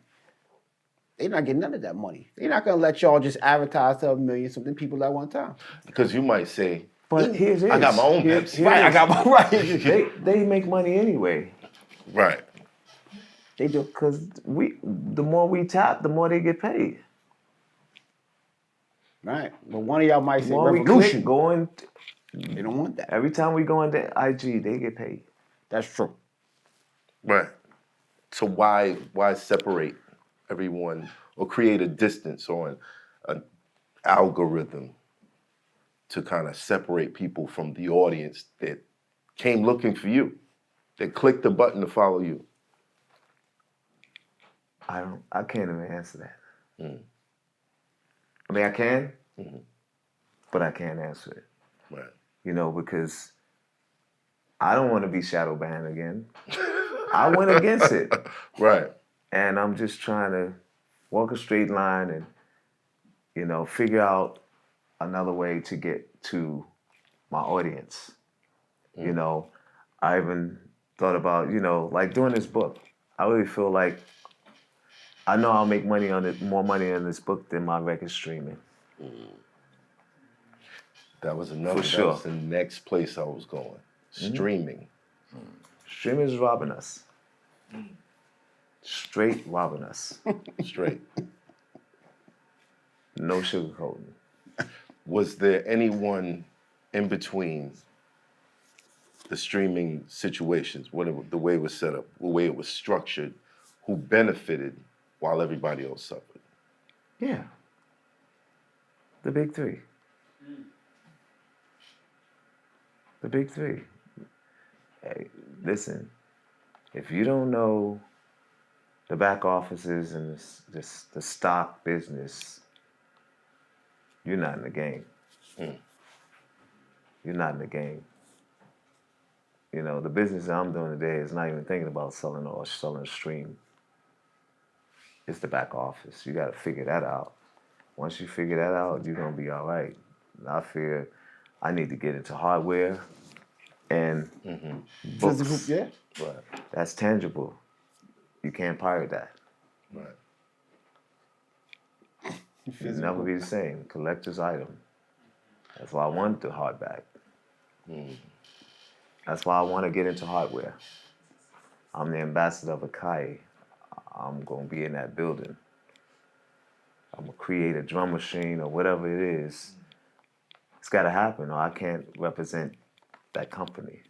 [SPEAKER 2] They're not getting none of that money. They're not gonna let y'all just advertise to 1 million something people at one time.
[SPEAKER 1] Because you might say,
[SPEAKER 3] But here's
[SPEAKER 1] I got my own Pepsi.
[SPEAKER 2] Right, I got my right.
[SPEAKER 3] They make money anyway.
[SPEAKER 1] Right.
[SPEAKER 3] They do, because the more we tap, the more they get paid.
[SPEAKER 2] Right. But one of y'all might say
[SPEAKER 3] The more we
[SPEAKER 2] revolution.
[SPEAKER 3] click going,
[SPEAKER 2] They don't want that.
[SPEAKER 3] every time we go into IG, they get paid.
[SPEAKER 2] That's true.
[SPEAKER 1] Right. So why separate everyone or create a distance or an algorithm to kind of separate people from the audience that came looking for you, that clicked the button to follow you?
[SPEAKER 3] I can't even answer that. I mean, I can, but I can't answer it.
[SPEAKER 1] Right.
[SPEAKER 3] You know, because I don't want to be shadow banned again. I went against it.
[SPEAKER 1] Right.
[SPEAKER 3] And I'm just trying to walk a straight line and, you know, figure out another way to get to my audience. You know, I even thought about, you know, like doing this book. I really feel like I know I'll make money on it, more money on this book than my record streaming.
[SPEAKER 1] That was another.
[SPEAKER 3] For sure.
[SPEAKER 1] That was the next place I was going. Streaming.
[SPEAKER 3] Streaming is robbing us. Straight robbing us.
[SPEAKER 1] Straight.
[SPEAKER 3] No sugarcoating.
[SPEAKER 1] Was there anyone in between the streaming situations, the way it was set up, the way it was structured, who benefited while everybody else suffered?
[SPEAKER 3] Yeah. The big three. The big three. Hey, listen, if you don't know the back offices and the stock business, you're not in the game. You're not in the game. You know, the business that I'm doing today is not even thinking about selling or selling a stream. It's the back office. You got to figure that out. Once you figure that out, you're going to be all right. And I fear I need to get into hardware and books.
[SPEAKER 2] Physical, yeah.
[SPEAKER 1] Right.
[SPEAKER 3] That's tangible. You can't pirate that.
[SPEAKER 1] Right.
[SPEAKER 3] It'll never be the same. Collector's item. That's why I want the hardback. That's why I want to get into hardware. I'm the ambassador of Akai. I'm going to be in that building. I'm going to create a drum machine or whatever it is. It's got to happen or I can't represent that company.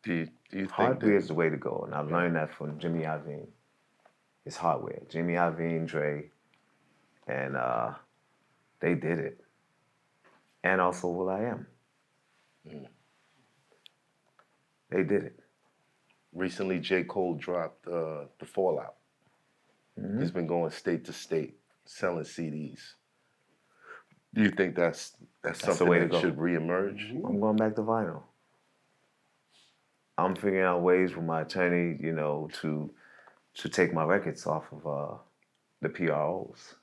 [SPEAKER 1] Do you think
[SPEAKER 3] Hardware
[SPEAKER 1] that,
[SPEAKER 3] is the way to go, and I've learned that from Jimmy Iovine. It's hardware. Jimmy Iovine, Dre, and they did it. And also will.i.am. They did it.
[SPEAKER 1] recently J. Cole dropped The Fallout? He's been going state to state selling CDs. Do you think that's
[SPEAKER 3] the
[SPEAKER 1] something
[SPEAKER 3] way to
[SPEAKER 1] that
[SPEAKER 3] go.
[SPEAKER 1] should reemerge?
[SPEAKER 3] I'm going back to vinyl. I'm figuring out ways with my attorney, you know, to take my records off of the PROs.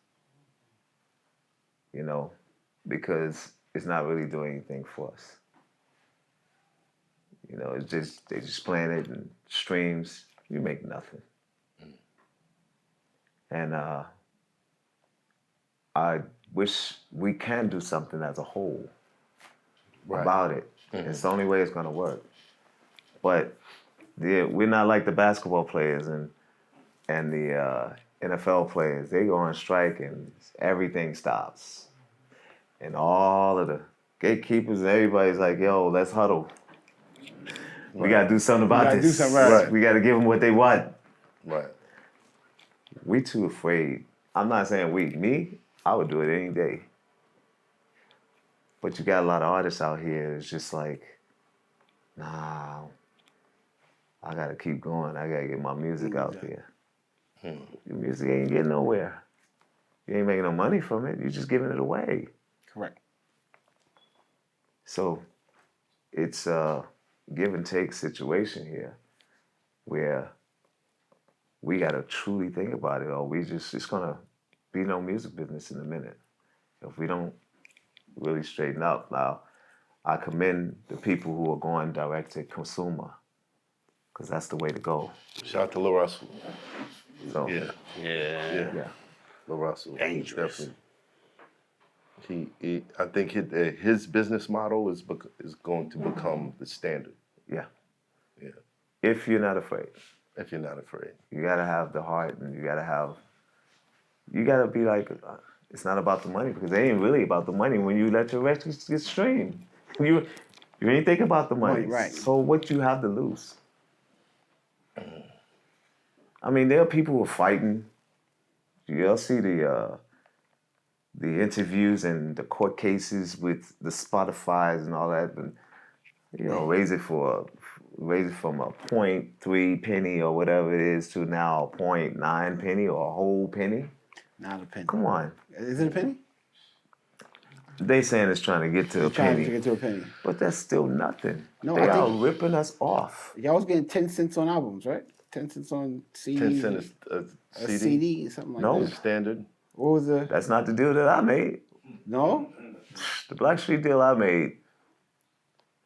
[SPEAKER 3] You know, because it's not really doing anything for us. You know, it's just they just playing it and streams. You make nothing. And I wish we can do something as a whole about it. It's the only way it's gonna work. But we're not like the basketball players and the NFL players. They go on strike and everything stops. And all of the gatekeepers and everybody's like, yo, let's huddle. We gotta do something about
[SPEAKER 2] gotta
[SPEAKER 3] this.
[SPEAKER 2] do something, right.
[SPEAKER 3] We gotta give them what they want.
[SPEAKER 1] Right.
[SPEAKER 3] We too afraid. I'm not saying me, I would do it any day. But you got a lot of artists out here, it's just like, nah, I gotta keep going. I gotta get my music out there. Your music ain't getting nowhere. You ain't making no money from it, you're just giving it away.
[SPEAKER 2] Correct.
[SPEAKER 3] So it's a give and take situation here where we gotta truly think about it, or it's gonna be no music business in a minute if we don't really straighten up. Now, I commend the people who are going direct to consumer, because that's the way to go.
[SPEAKER 1] Shout out to Lil Russell.
[SPEAKER 3] So
[SPEAKER 1] Yeah.
[SPEAKER 3] yeah.
[SPEAKER 1] Lil Russell. He's
[SPEAKER 2] Dangerous.
[SPEAKER 1] definitely. I think his business model is going to become the standard.
[SPEAKER 3] Yeah.
[SPEAKER 1] Yeah.
[SPEAKER 3] If you're not afraid.
[SPEAKER 1] If you're not afraid.
[SPEAKER 3] You gotta have the heart, and you gotta be like, it's not about the money, because it ain't really about the money when you let your records get streamed. You ain't think about the money.
[SPEAKER 2] Right.
[SPEAKER 3] So what you have to lose? I mean, there are people who are fighting. You'll see the the interviews and the court cases with the Spotify's and all that, and raise it from a 0.3 penny or whatever it is to now a 0.9 penny or a whole penny.
[SPEAKER 2] Not a penny.
[SPEAKER 3] Come on.
[SPEAKER 2] Is it a penny?
[SPEAKER 3] They saying it's trying to get to a
[SPEAKER 2] Trying
[SPEAKER 3] penny.
[SPEAKER 2] to get to a penny.
[SPEAKER 3] But that's still nothing.
[SPEAKER 2] No,
[SPEAKER 3] they
[SPEAKER 2] I
[SPEAKER 3] are
[SPEAKER 2] think-
[SPEAKER 3] ripping us off.
[SPEAKER 2] Y'all was getting 10 cents on albums, right? 10 cents on CDs.
[SPEAKER 1] 10 cents a
[SPEAKER 2] a
[SPEAKER 1] CD?
[SPEAKER 2] CD, something like
[SPEAKER 3] No.
[SPEAKER 2] that.
[SPEAKER 1] Standard?
[SPEAKER 2] What was the?
[SPEAKER 3] That's not the deal that I made.
[SPEAKER 2] No.
[SPEAKER 3] The Blackstreet deal I made,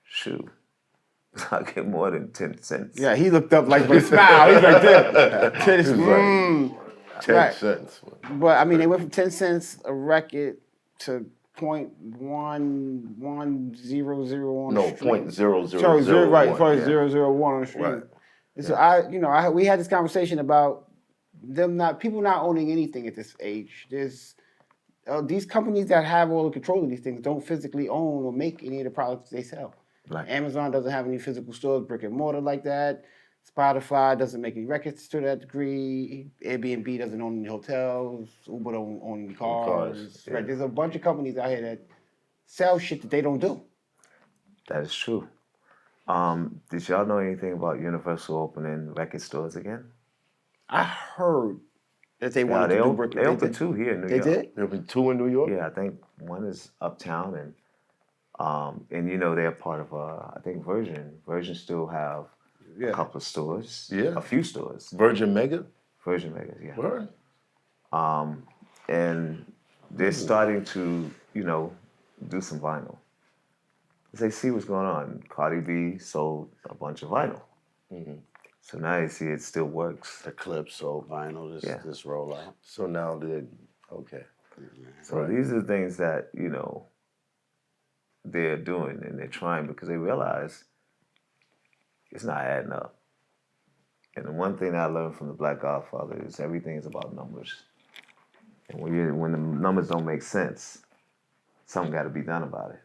[SPEAKER 3] shoot, I get more than 10 cents.
[SPEAKER 2] Yeah, he looked up like with a smile. He's like this. 10 cents.
[SPEAKER 1] 10
[SPEAKER 2] Right.
[SPEAKER 1] cents.
[SPEAKER 2] But I mean, they went from 10 cents a record to 0.1100 on
[SPEAKER 1] No,
[SPEAKER 2] the stream.
[SPEAKER 1] 0.0001.
[SPEAKER 2] Right,
[SPEAKER 1] yeah.
[SPEAKER 2] 0.001 on the stream.
[SPEAKER 1] Right.
[SPEAKER 2] And so we had this conversation about people not owning anything at this age. There's these companies that have all the control of these things don't physically own or make any of the products they sell.
[SPEAKER 3] Right.
[SPEAKER 2] Amazon doesn't have any physical stores, brick and mortar like that. Spotify doesn't make any records to that degree. Airbnb doesn't own any hotels. Uber don't own any cars.
[SPEAKER 1] yeah.
[SPEAKER 2] Right? There's a bunch of companies out here that sell shit that they don't do.
[SPEAKER 3] That is true. Did y'all know anything about Universal opening record stores again?
[SPEAKER 2] I heard that they
[SPEAKER 3] Yeah,
[SPEAKER 2] wanted
[SPEAKER 3] they
[SPEAKER 2] to do
[SPEAKER 3] opened,
[SPEAKER 2] brick.
[SPEAKER 3] they opened two here in New
[SPEAKER 2] They
[SPEAKER 3] York.
[SPEAKER 2] did?
[SPEAKER 1] There have been 2 in New York?
[SPEAKER 3] Yeah, I think one is uptown and they're part of I think Virgin. Virgin still have a couple of stores.
[SPEAKER 1] Yeah.
[SPEAKER 3] A few stores.
[SPEAKER 1] Virgin Mega?
[SPEAKER 3] Virgin Vegas, yeah.
[SPEAKER 1] Word.
[SPEAKER 3] And they're starting to, do some vinyl. They see what's going on. Cardi B sold a bunch of vinyl. So now you see it still works.
[SPEAKER 4] The clips, so vinyl, this roll out.
[SPEAKER 1] So now okay.
[SPEAKER 3] So these are the things that, they're doing and they're trying because they realize it's not adding up. And the one thing I learned from the Black Godfather is everything is about numbers. And when the numbers don't make sense, something got to be done about it.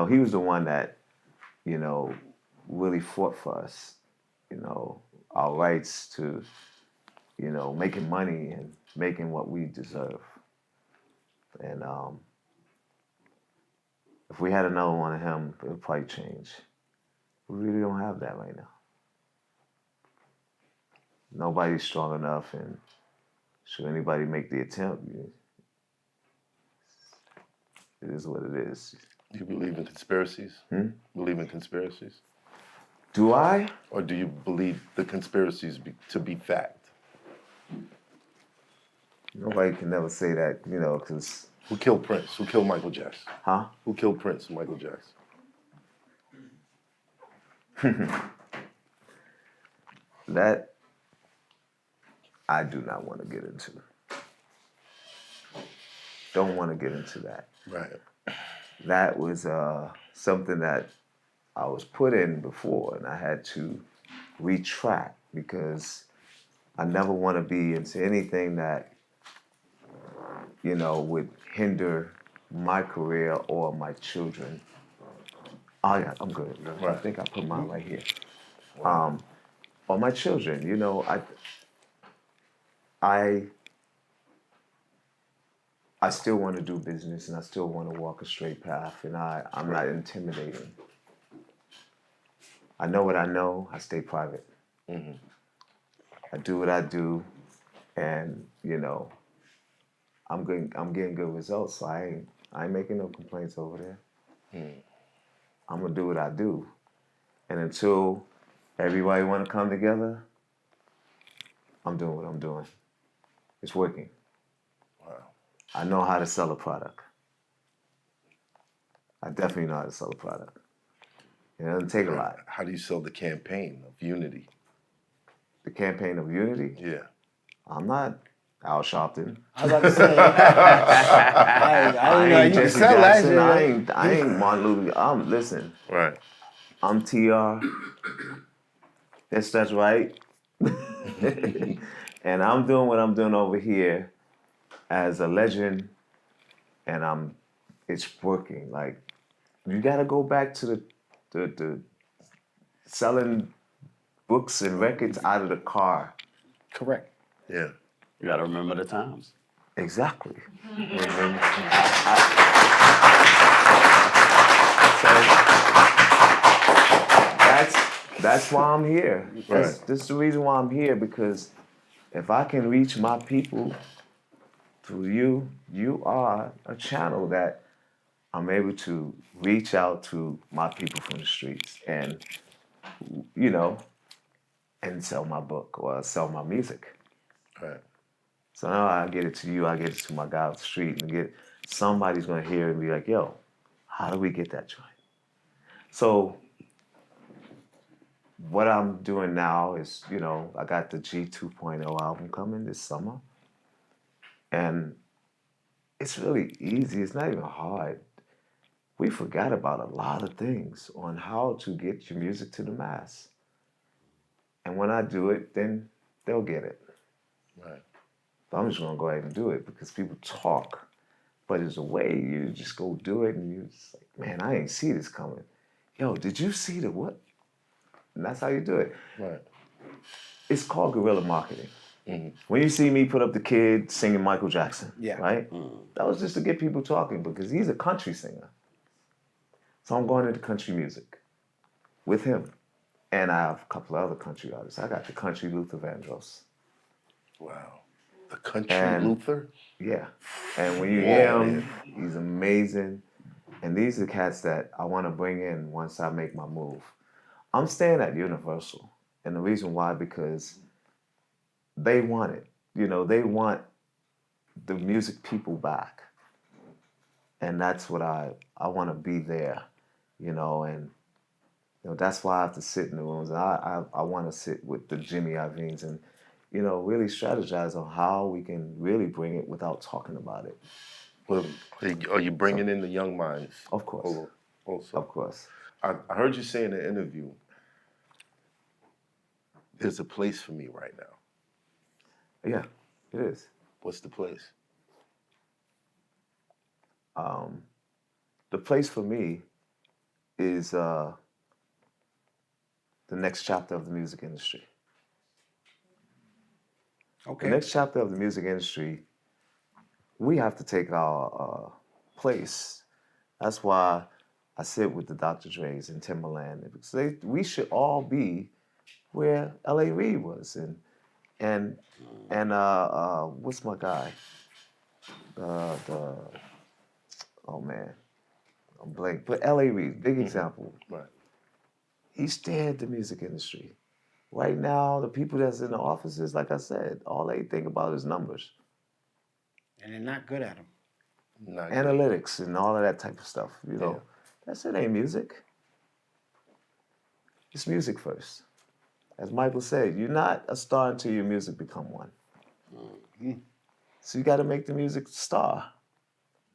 [SPEAKER 3] He was the one that, really fought for us, our rights to, making money and making what we deserve. And if we had another one of him, it would probably change. We really don't have that right now. Nobody's strong enough, and should anybody make the attempt, it is what it is.
[SPEAKER 1] Do you believe in conspiracies? Believe in conspiracies?
[SPEAKER 3] Do I?
[SPEAKER 1] Or do you believe the conspiracies to be fact?
[SPEAKER 3] Nobody can never say that, because...
[SPEAKER 1] Who killed Prince? Who killed Michael Jackson?
[SPEAKER 3] Huh?
[SPEAKER 1] Who killed Prince and Michael Jackson?
[SPEAKER 3] That I do not want to get into. Don't want to get into that.
[SPEAKER 1] Right.
[SPEAKER 3] That was something that I was put in before, and I had to retract because I never want to be into anything that, would hinder my career or my children. Oh yeah, I'm good.
[SPEAKER 1] Right.
[SPEAKER 3] I think I put mine right here. Or my children, I still want to do business and I still want to walk a straight path, and I'm not intimidating. I know what I know. I stay private. I do what I do, and I'm getting good results. So I ain't making no complaints over there. I'm gonna do what I do, and until everybody want to come together, I'm doing what I'm doing. It's working.
[SPEAKER 1] Wow.
[SPEAKER 3] I know how to sell a product. I definitely know how to sell a product. It doesn't take a lot.
[SPEAKER 1] How do you sell the campaign of unity?
[SPEAKER 3] The campaign of unity,
[SPEAKER 1] Yeah.
[SPEAKER 3] I'm not Al Sharpton.
[SPEAKER 2] I was about to say. I
[SPEAKER 3] ain't
[SPEAKER 2] you can
[SPEAKER 3] Jesse
[SPEAKER 2] sell that
[SPEAKER 3] Jackson.
[SPEAKER 2] shit.
[SPEAKER 3] I ain't Martin Luther. Listen,
[SPEAKER 1] Right.
[SPEAKER 3] I'm TR. That's right. And I'm doing what I'm doing over here as a legend, and it's working. Like, you gotta go back to the selling books and records out of the car.
[SPEAKER 2] Correct.
[SPEAKER 1] Yeah.
[SPEAKER 4] You got to remember the times.
[SPEAKER 3] Exactly. So that's why I'm here. That's the reason why I'm here, because if I can reach my people through you, you are a channel that I'm able to reach out to my people from the streets and, you know, and sell my book or sell my music.
[SPEAKER 1] Right.
[SPEAKER 3] So now I get it to you, I get it to my guy off the street, and somebody's gonna hear it and be like, yo, how do we get that joint? So what I'm doing now is, I got the G 2.0 album coming this summer. And it's really easy, it's not even hard. We forgot about a lot of things on how to get your music to the mass. And when I do it, then they'll get it.
[SPEAKER 1] Right.
[SPEAKER 3] But I'm just gonna go ahead and do it because people talk. But there's a way you just go do it and you're just like, man, I ain't see this coming. Yo, did you see the what? And that's how you do it.
[SPEAKER 1] Right.
[SPEAKER 3] It's called guerrilla marketing.
[SPEAKER 1] Mm-hmm.
[SPEAKER 3] When you see me put up the kid singing Michael Jackson,
[SPEAKER 2] Yeah.
[SPEAKER 3] right? That was just to get people talking because he's a country singer. So I'm going into country music with him. And I have a couple of other country artists. I got the country Luther Vandross.
[SPEAKER 1] Wow. The country Luther?
[SPEAKER 3] Yeah. And when you hear him, he's amazing. And these are cats that I want to bring in once I make my move. I'm staying at Universal. And the reason why, because they want it. They want the music people back. And that's what I want to be there, and that's why I have to sit in the rooms. And I want to sit with the Jimmy Iovine's and, really strategize on how we can really bring it without talking about it.
[SPEAKER 1] Well, are you bringing in the young minds?
[SPEAKER 3] Of course.
[SPEAKER 1] Also.
[SPEAKER 3] Of course.
[SPEAKER 1] I heard you say in the interview, there's a place for me right now.
[SPEAKER 3] Yeah, it is.
[SPEAKER 1] What's the place?
[SPEAKER 3] The place for me is the next chapter of the music industry.
[SPEAKER 2] Okay.
[SPEAKER 3] The next chapter of the music industry, we have to take our place. That's why I sit with the Dr. Dre's and Timberland, because we should all be where L.A. Reid was, and what's my guy? Oh man, I'm blank. But L.A. Reid, big example.
[SPEAKER 1] Right.
[SPEAKER 3] He steered the music industry. Right now, the people that's in the offices, like I said, all they think about is numbers.
[SPEAKER 2] And they're not good at them.
[SPEAKER 3] Analytics and all of that type of stuff.
[SPEAKER 1] Yeah.
[SPEAKER 3] That's it, ain't music. It's music first. As Michael said, you're not a star until your music become one. Mm-hmm. So you got to make the music star.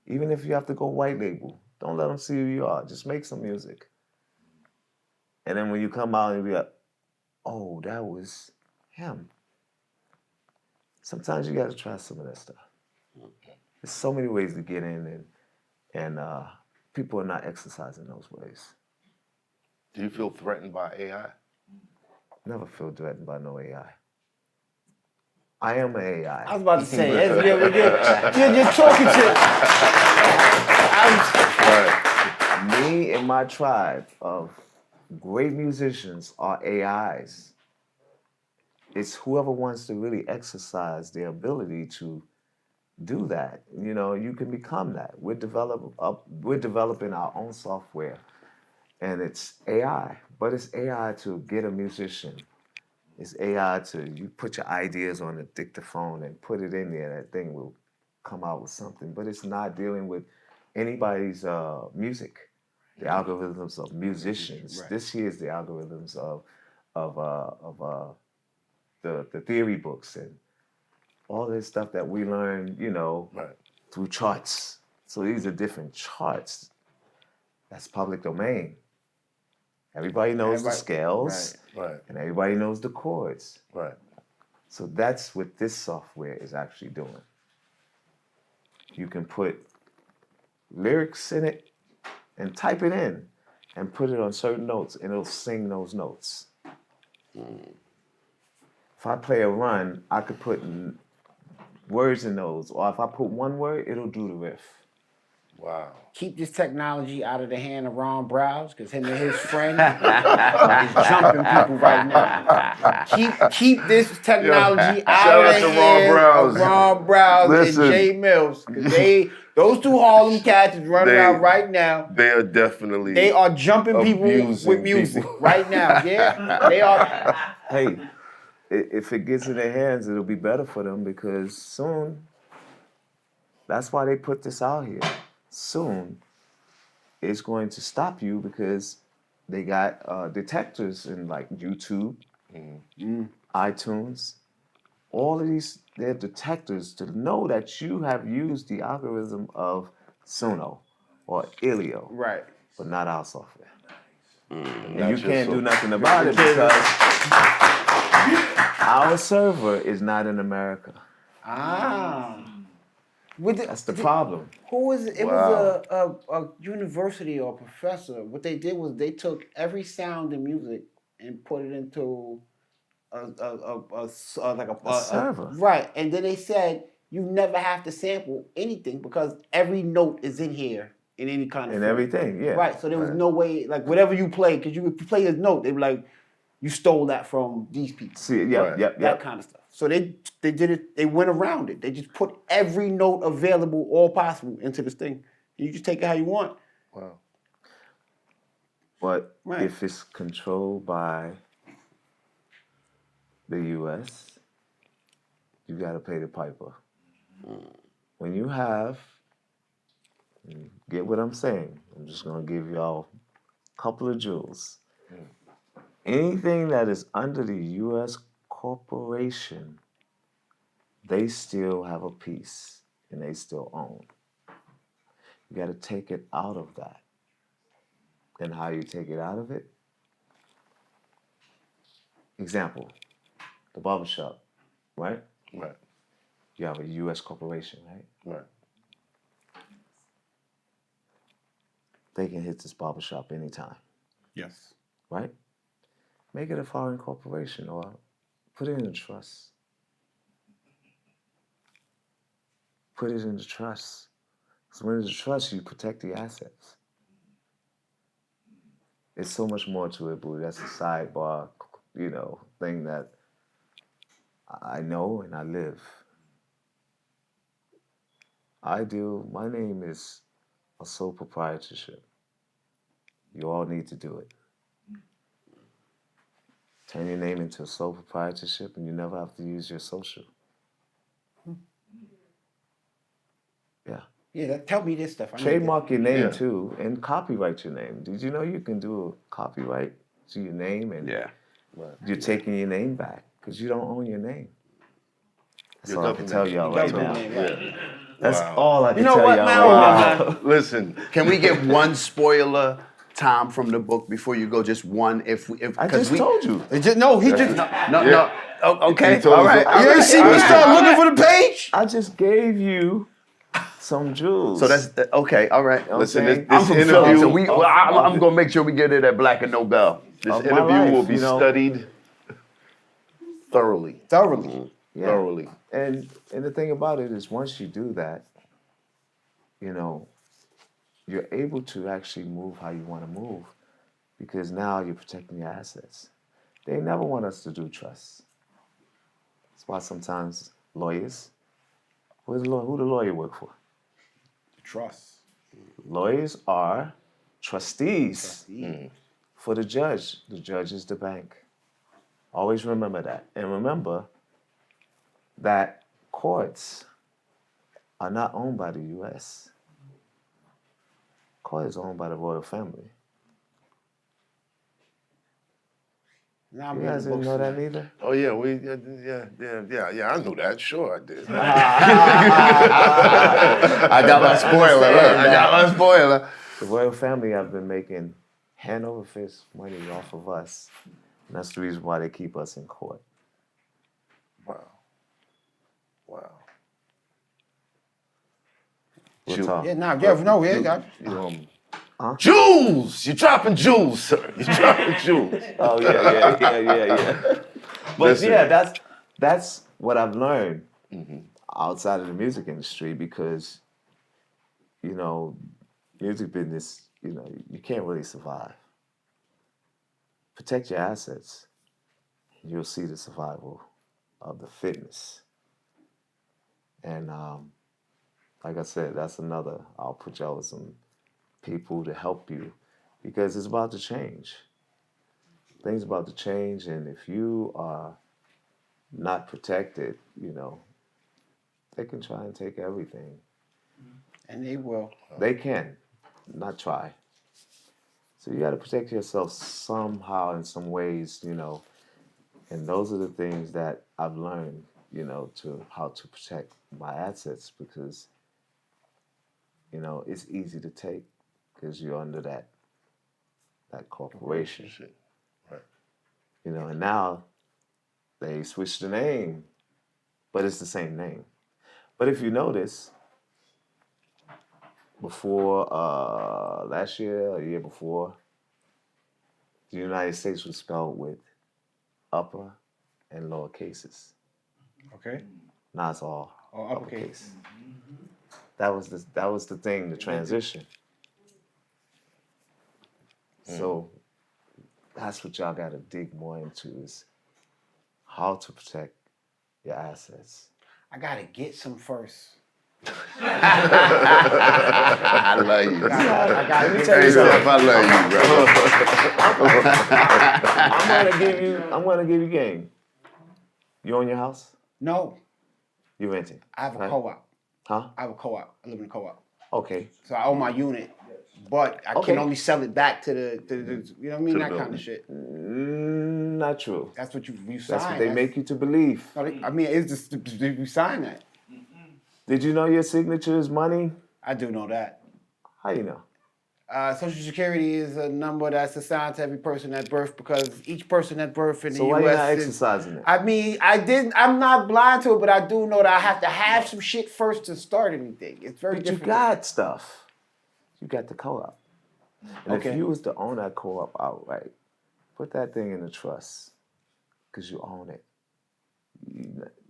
[SPEAKER 3] Even if you have to go white label, don't let them see who you are. Just make some music. And then when you come out and be like, oh, that was him. Sometimes you got to try some of that stuff. There's so many ways to get in, and people are not exercising those ways.
[SPEAKER 1] Do you feel threatened by AI?
[SPEAKER 3] Never feel threatened by no AI. I am an AI.
[SPEAKER 2] I was about to say, you're talking to.
[SPEAKER 3] Me and my tribe of great musicians are AIs. It's whoever wants to really exercise their ability to do that. You can become that. We're developing our own software, and it's AI. But it's AI to get a musician. It's AI you put your ideas on a dictaphone and put it in there. That thing will come out with something. But it's not dealing with anybody's music. The algorithms of musicians. Right. This here is the algorithms of the theory books and all this stuff that we learn,
[SPEAKER 1] right.
[SPEAKER 3] through charts. So these are different charts. That's public domain. Everybody knows the scales,
[SPEAKER 1] right.
[SPEAKER 3] And everybody knows the chords.
[SPEAKER 1] Right.
[SPEAKER 3] So that's what this software is actually doing. You can put lyrics in it and type it in and put it on certain notes, and it'll sing those notes. If I play a run, I could put words in those. Or if I put one word, it'll do the riff.
[SPEAKER 1] Wow.
[SPEAKER 2] Keep this technology out of the hand of Ron Browse, because him and his friend is jumping people right now. Keep this technology out
[SPEAKER 1] shout
[SPEAKER 2] of
[SPEAKER 1] out
[SPEAKER 2] the
[SPEAKER 1] to Ron
[SPEAKER 2] hands
[SPEAKER 1] Browse.
[SPEAKER 2] of Ron Browse
[SPEAKER 1] Listen.
[SPEAKER 2] and Jay Mills, because those two Harlem cats is running around right now.
[SPEAKER 1] They are definitely.
[SPEAKER 2] They are jumping people
[SPEAKER 1] abusing
[SPEAKER 2] with music
[SPEAKER 1] people.
[SPEAKER 2] right now. Yeah, they are.
[SPEAKER 3] Hey, if it gets in their hands, it'll be better for them because soon, that's why they put this out here. Soon, it's going to stop you because they got detectors in like YouTube, iTunes. All of these, they're detectors to know that you have used the algorithm of Suno or Ilio,
[SPEAKER 2] Right.
[SPEAKER 3] but not our software. And
[SPEAKER 1] Not
[SPEAKER 3] you
[SPEAKER 1] your
[SPEAKER 3] can't do
[SPEAKER 1] software.
[SPEAKER 3] nothing about it because our server is not in America. That's the problem.
[SPEAKER 2] Who was it? It
[SPEAKER 1] Wow.
[SPEAKER 2] was a university or a professor. What they did was they took every sound in music and put it into a
[SPEAKER 3] server.
[SPEAKER 2] Right, and then they said you never have to sample anything because every note is in here in any kind of
[SPEAKER 3] And
[SPEAKER 2] form.
[SPEAKER 3] everything, yeah.
[SPEAKER 2] Right, so there was no way, like whatever you play, because if you play a note, they were like, you stole that from these people.
[SPEAKER 3] See,
[SPEAKER 1] Right.
[SPEAKER 2] That kind of stuff. So they did it. They went around it. They just put every note available, all possible, into this thing. You just take it how you want.
[SPEAKER 1] Wow.
[SPEAKER 3] But
[SPEAKER 2] Right.
[SPEAKER 3] if it's controlled by the U.S., you got to pay the piper. When you have, get what I'm saying? I'm just going to give y'all a couple of jewels. Anything that is under the U.S. corporation, they still have a piece and they still own. You got to take it out of that. And how you take it out of it? Example, the barbershop, right?
[SPEAKER 1] Right.
[SPEAKER 3] You have a U.S. corporation, right?
[SPEAKER 1] Right.
[SPEAKER 3] They can hit this barbershop anytime,
[SPEAKER 2] Yes.
[SPEAKER 3] right? Make it a foreign corporation or put it in a trust. Put it in the trust. Because when it's a trust, you protect the assets. It's so much more to it, boo. That's a sidebar, thing that I know and I live. My name is a sole proprietorship. You all need to do it. Turn your name into a sole proprietorship and you never have to use your social. Yeah.
[SPEAKER 2] Yeah, tell me this stuff. I need
[SPEAKER 3] Trademark your name
[SPEAKER 1] Yeah.
[SPEAKER 3] too and copyright your name. Did you know you can do a copyright to your name and you're taking your name back because you don't own your name. That's
[SPEAKER 1] Your
[SPEAKER 3] all I can
[SPEAKER 1] government
[SPEAKER 3] tell
[SPEAKER 1] name.
[SPEAKER 3] y'all
[SPEAKER 2] that.
[SPEAKER 3] right
[SPEAKER 2] Government
[SPEAKER 3] now.
[SPEAKER 2] name, right.
[SPEAKER 3] That's
[SPEAKER 1] Wow.
[SPEAKER 3] all I can
[SPEAKER 2] know
[SPEAKER 3] tell
[SPEAKER 2] what,
[SPEAKER 3] y'all
[SPEAKER 2] man?
[SPEAKER 3] right now.
[SPEAKER 1] Wow. Listen.
[SPEAKER 4] Can we get one spoiler, Tom, from the book before you go? Just one, if
[SPEAKER 3] I just told you.
[SPEAKER 2] He just
[SPEAKER 4] No. Oh, okay.
[SPEAKER 1] He told
[SPEAKER 4] All
[SPEAKER 1] us
[SPEAKER 4] right.
[SPEAKER 1] all-
[SPEAKER 2] You ain't see me start looking for the page?
[SPEAKER 3] I just gave you some jewels.
[SPEAKER 4] So that's okay. All right.
[SPEAKER 3] You know what I'm
[SPEAKER 1] Listen,
[SPEAKER 3] saying?
[SPEAKER 1] this
[SPEAKER 4] I'm from
[SPEAKER 1] interview.
[SPEAKER 4] Philly, so I'm gonna make sure we get it at Black and Nobel.
[SPEAKER 1] This
[SPEAKER 3] of my
[SPEAKER 1] interview
[SPEAKER 3] life,
[SPEAKER 1] will be
[SPEAKER 3] you know.
[SPEAKER 1] studied thoroughly.
[SPEAKER 2] Thoroughly.
[SPEAKER 3] Yeah.
[SPEAKER 1] Thoroughly.
[SPEAKER 3] And the thing about it is once you do that, you're able to actually move how you want to move because now you're protecting your assets. They never want us to do trust. That's why sometimes lawyers, who the lawyer work for?
[SPEAKER 2] Trust.
[SPEAKER 3] Lawyers are trustees for the judge. The judge is the bank. Always remember that. And remember that courts are not owned by the U.S. Court is owned by the royal family.
[SPEAKER 2] Now I'm
[SPEAKER 3] You guys didn't know that neither?
[SPEAKER 1] Oh yeah, yeah. I knew that. Sure, I did.
[SPEAKER 4] I got my spoiler. Look, I got my spoiler.
[SPEAKER 3] The royal family have been making hand over fist money off of us. And that's the reason why they keep us in court.
[SPEAKER 1] Wow. Wow.
[SPEAKER 3] We'll
[SPEAKER 1] Ju-
[SPEAKER 3] talk.
[SPEAKER 2] Yeah, nah, yeah, no, yeah.
[SPEAKER 1] Jewels! You're dropping jewels, sir. You're dropping jewels.
[SPEAKER 3] Oh yeah. But
[SPEAKER 1] Listen.
[SPEAKER 3] yeah, that's what I've learned. outside of the music industry because, you know, music business, you know, you can't really survive. Protect your assets, and you'll see the survival of the fitness. And like I said, that's another, I'll put y'all with some people to help you because it's about to change. Things about to change, and if you are not protected, you know, they can try and take everything.
[SPEAKER 2] And they will.
[SPEAKER 3] They can, not try. So you got to protect yourself somehow in some ways, you know, and those are the things that I've learned, you know, to how to protect my assets because, you know, it's easy to take because you're under that corporation.
[SPEAKER 1] Shit. Right.
[SPEAKER 3] You know, and now they switched the name, but it's the same name. But if you notice, before last year or the year before, the United States was spelled with upper and lower cases.
[SPEAKER 2] Okay.
[SPEAKER 3] Now it's all
[SPEAKER 2] Or
[SPEAKER 3] uppercase.
[SPEAKER 2] uppercase.
[SPEAKER 3] That was the thing, the transition. So that's what y'all got to dig more into is how to protect your assets.
[SPEAKER 2] I gotta get some first.
[SPEAKER 4] I love you.
[SPEAKER 2] I gotta
[SPEAKER 3] me
[SPEAKER 2] get
[SPEAKER 3] tell you
[SPEAKER 2] some.
[SPEAKER 4] Hey, Seth, I love you, bro.
[SPEAKER 3] I'm gonna give you game. You own your house?
[SPEAKER 2] No,
[SPEAKER 3] You renting?
[SPEAKER 2] I have a
[SPEAKER 3] Right?
[SPEAKER 2] co-op.
[SPEAKER 3] Huh?
[SPEAKER 2] I have a co-op. I live in a co-op.
[SPEAKER 3] Okay.
[SPEAKER 2] So I own my unit, but I
[SPEAKER 3] Okay.
[SPEAKER 2] can only sell it back to the you know what I mean?
[SPEAKER 1] To the
[SPEAKER 2] That kind
[SPEAKER 1] building.
[SPEAKER 2] of shit.
[SPEAKER 3] Not true.
[SPEAKER 2] That's what you sign.
[SPEAKER 3] That's what they make you to believe.
[SPEAKER 2] I mean, it's just you sign that.
[SPEAKER 3] Did you know your signature is money?
[SPEAKER 2] I do know that.
[SPEAKER 3] How you know?
[SPEAKER 2] Social Security is a number that's assigned to every person at birth because each person at birth in the
[SPEAKER 3] So why you
[SPEAKER 2] U.S.
[SPEAKER 3] not
[SPEAKER 2] is-
[SPEAKER 3] exercising it?
[SPEAKER 2] I mean, I'm not blind to it, but I do know that I have to have some shit first to start anything. It's very
[SPEAKER 3] But you
[SPEAKER 2] difficult.
[SPEAKER 3] got stuff. You got the co-op. And
[SPEAKER 2] Okay.
[SPEAKER 3] if you was to own that co-op outright, put that thing in the trust because you own it.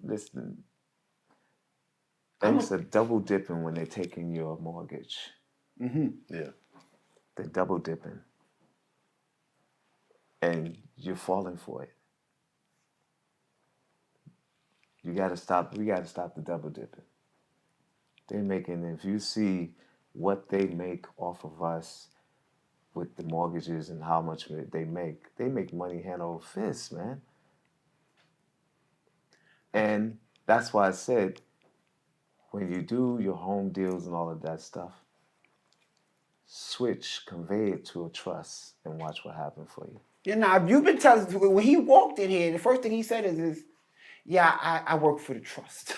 [SPEAKER 3] Listen, banks are double dipping when they're taking your mortgage.
[SPEAKER 1] Yeah.
[SPEAKER 3] They're double dipping. And you're falling for it. We gotta stop the double dipping. They're making, if you see what they make off of us with the mortgages and how much they make money hand over fist, man. And that's why I said, when you do your home deals and all of that stuff, convey it to a trust and watch what happens for you.
[SPEAKER 2] Yeah, now you've been telling when he walked in here, the first thing he said is yeah, I work for the trust.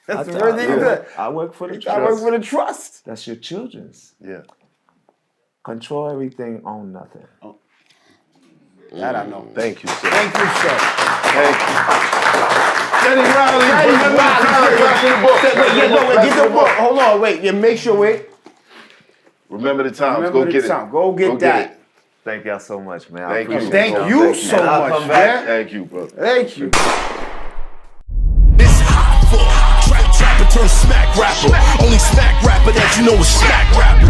[SPEAKER 2] That's the first thing he said.
[SPEAKER 3] I work for the
[SPEAKER 2] I
[SPEAKER 3] trust.
[SPEAKER 2] work for the trust.
[SPEAKER 3] That's your children's.
[SPEAKER 1] Yeah.
[SPEAKER 3] Control everything, own nothing.
[SPEAKER 2] That I know.
[SPEAKER 1] Thank you, sir.
[SPEAKER 2] Thank you, sir.
[SPEAKER 1] Thank you.
[SPEAKER 2] Dennis Riley, get the book. Hold on, wait. Yeah, make sure, wait.
[SPEAKER 1] Remember the times.
[SPEAKER 2] Remember
[SPEAKER 1] Go
[SPEAKER 2] the
[SPEAKER 1] get
[SPEAKER 2] time.
[SPEAKER 1] it.
[SPEAKER 2] Go get that.
[SPEAKER 1] it.
[SPEAKER 3] Thank y'all so much, man.
[SPEAKER 1] Thank you.
[SPEAKER 2] Thank
[SPEAKER 1] Thank
[SPEAKER 2] you
[SPEAKER 1] you.
[SPEAKER 2] so
[SPEAKER 3] And I'll
[SPEAKER 2] much,
[SPEAKER 3] come back.
[SPEAKER 2] man.
[SPEAKER 1] Thank you, bro.
[SPEAKER 2] Thank you.
[SPEAKER 5] It's Hoffa, trapper turn smack rapper. Only smack rapper that you know is smack rapper.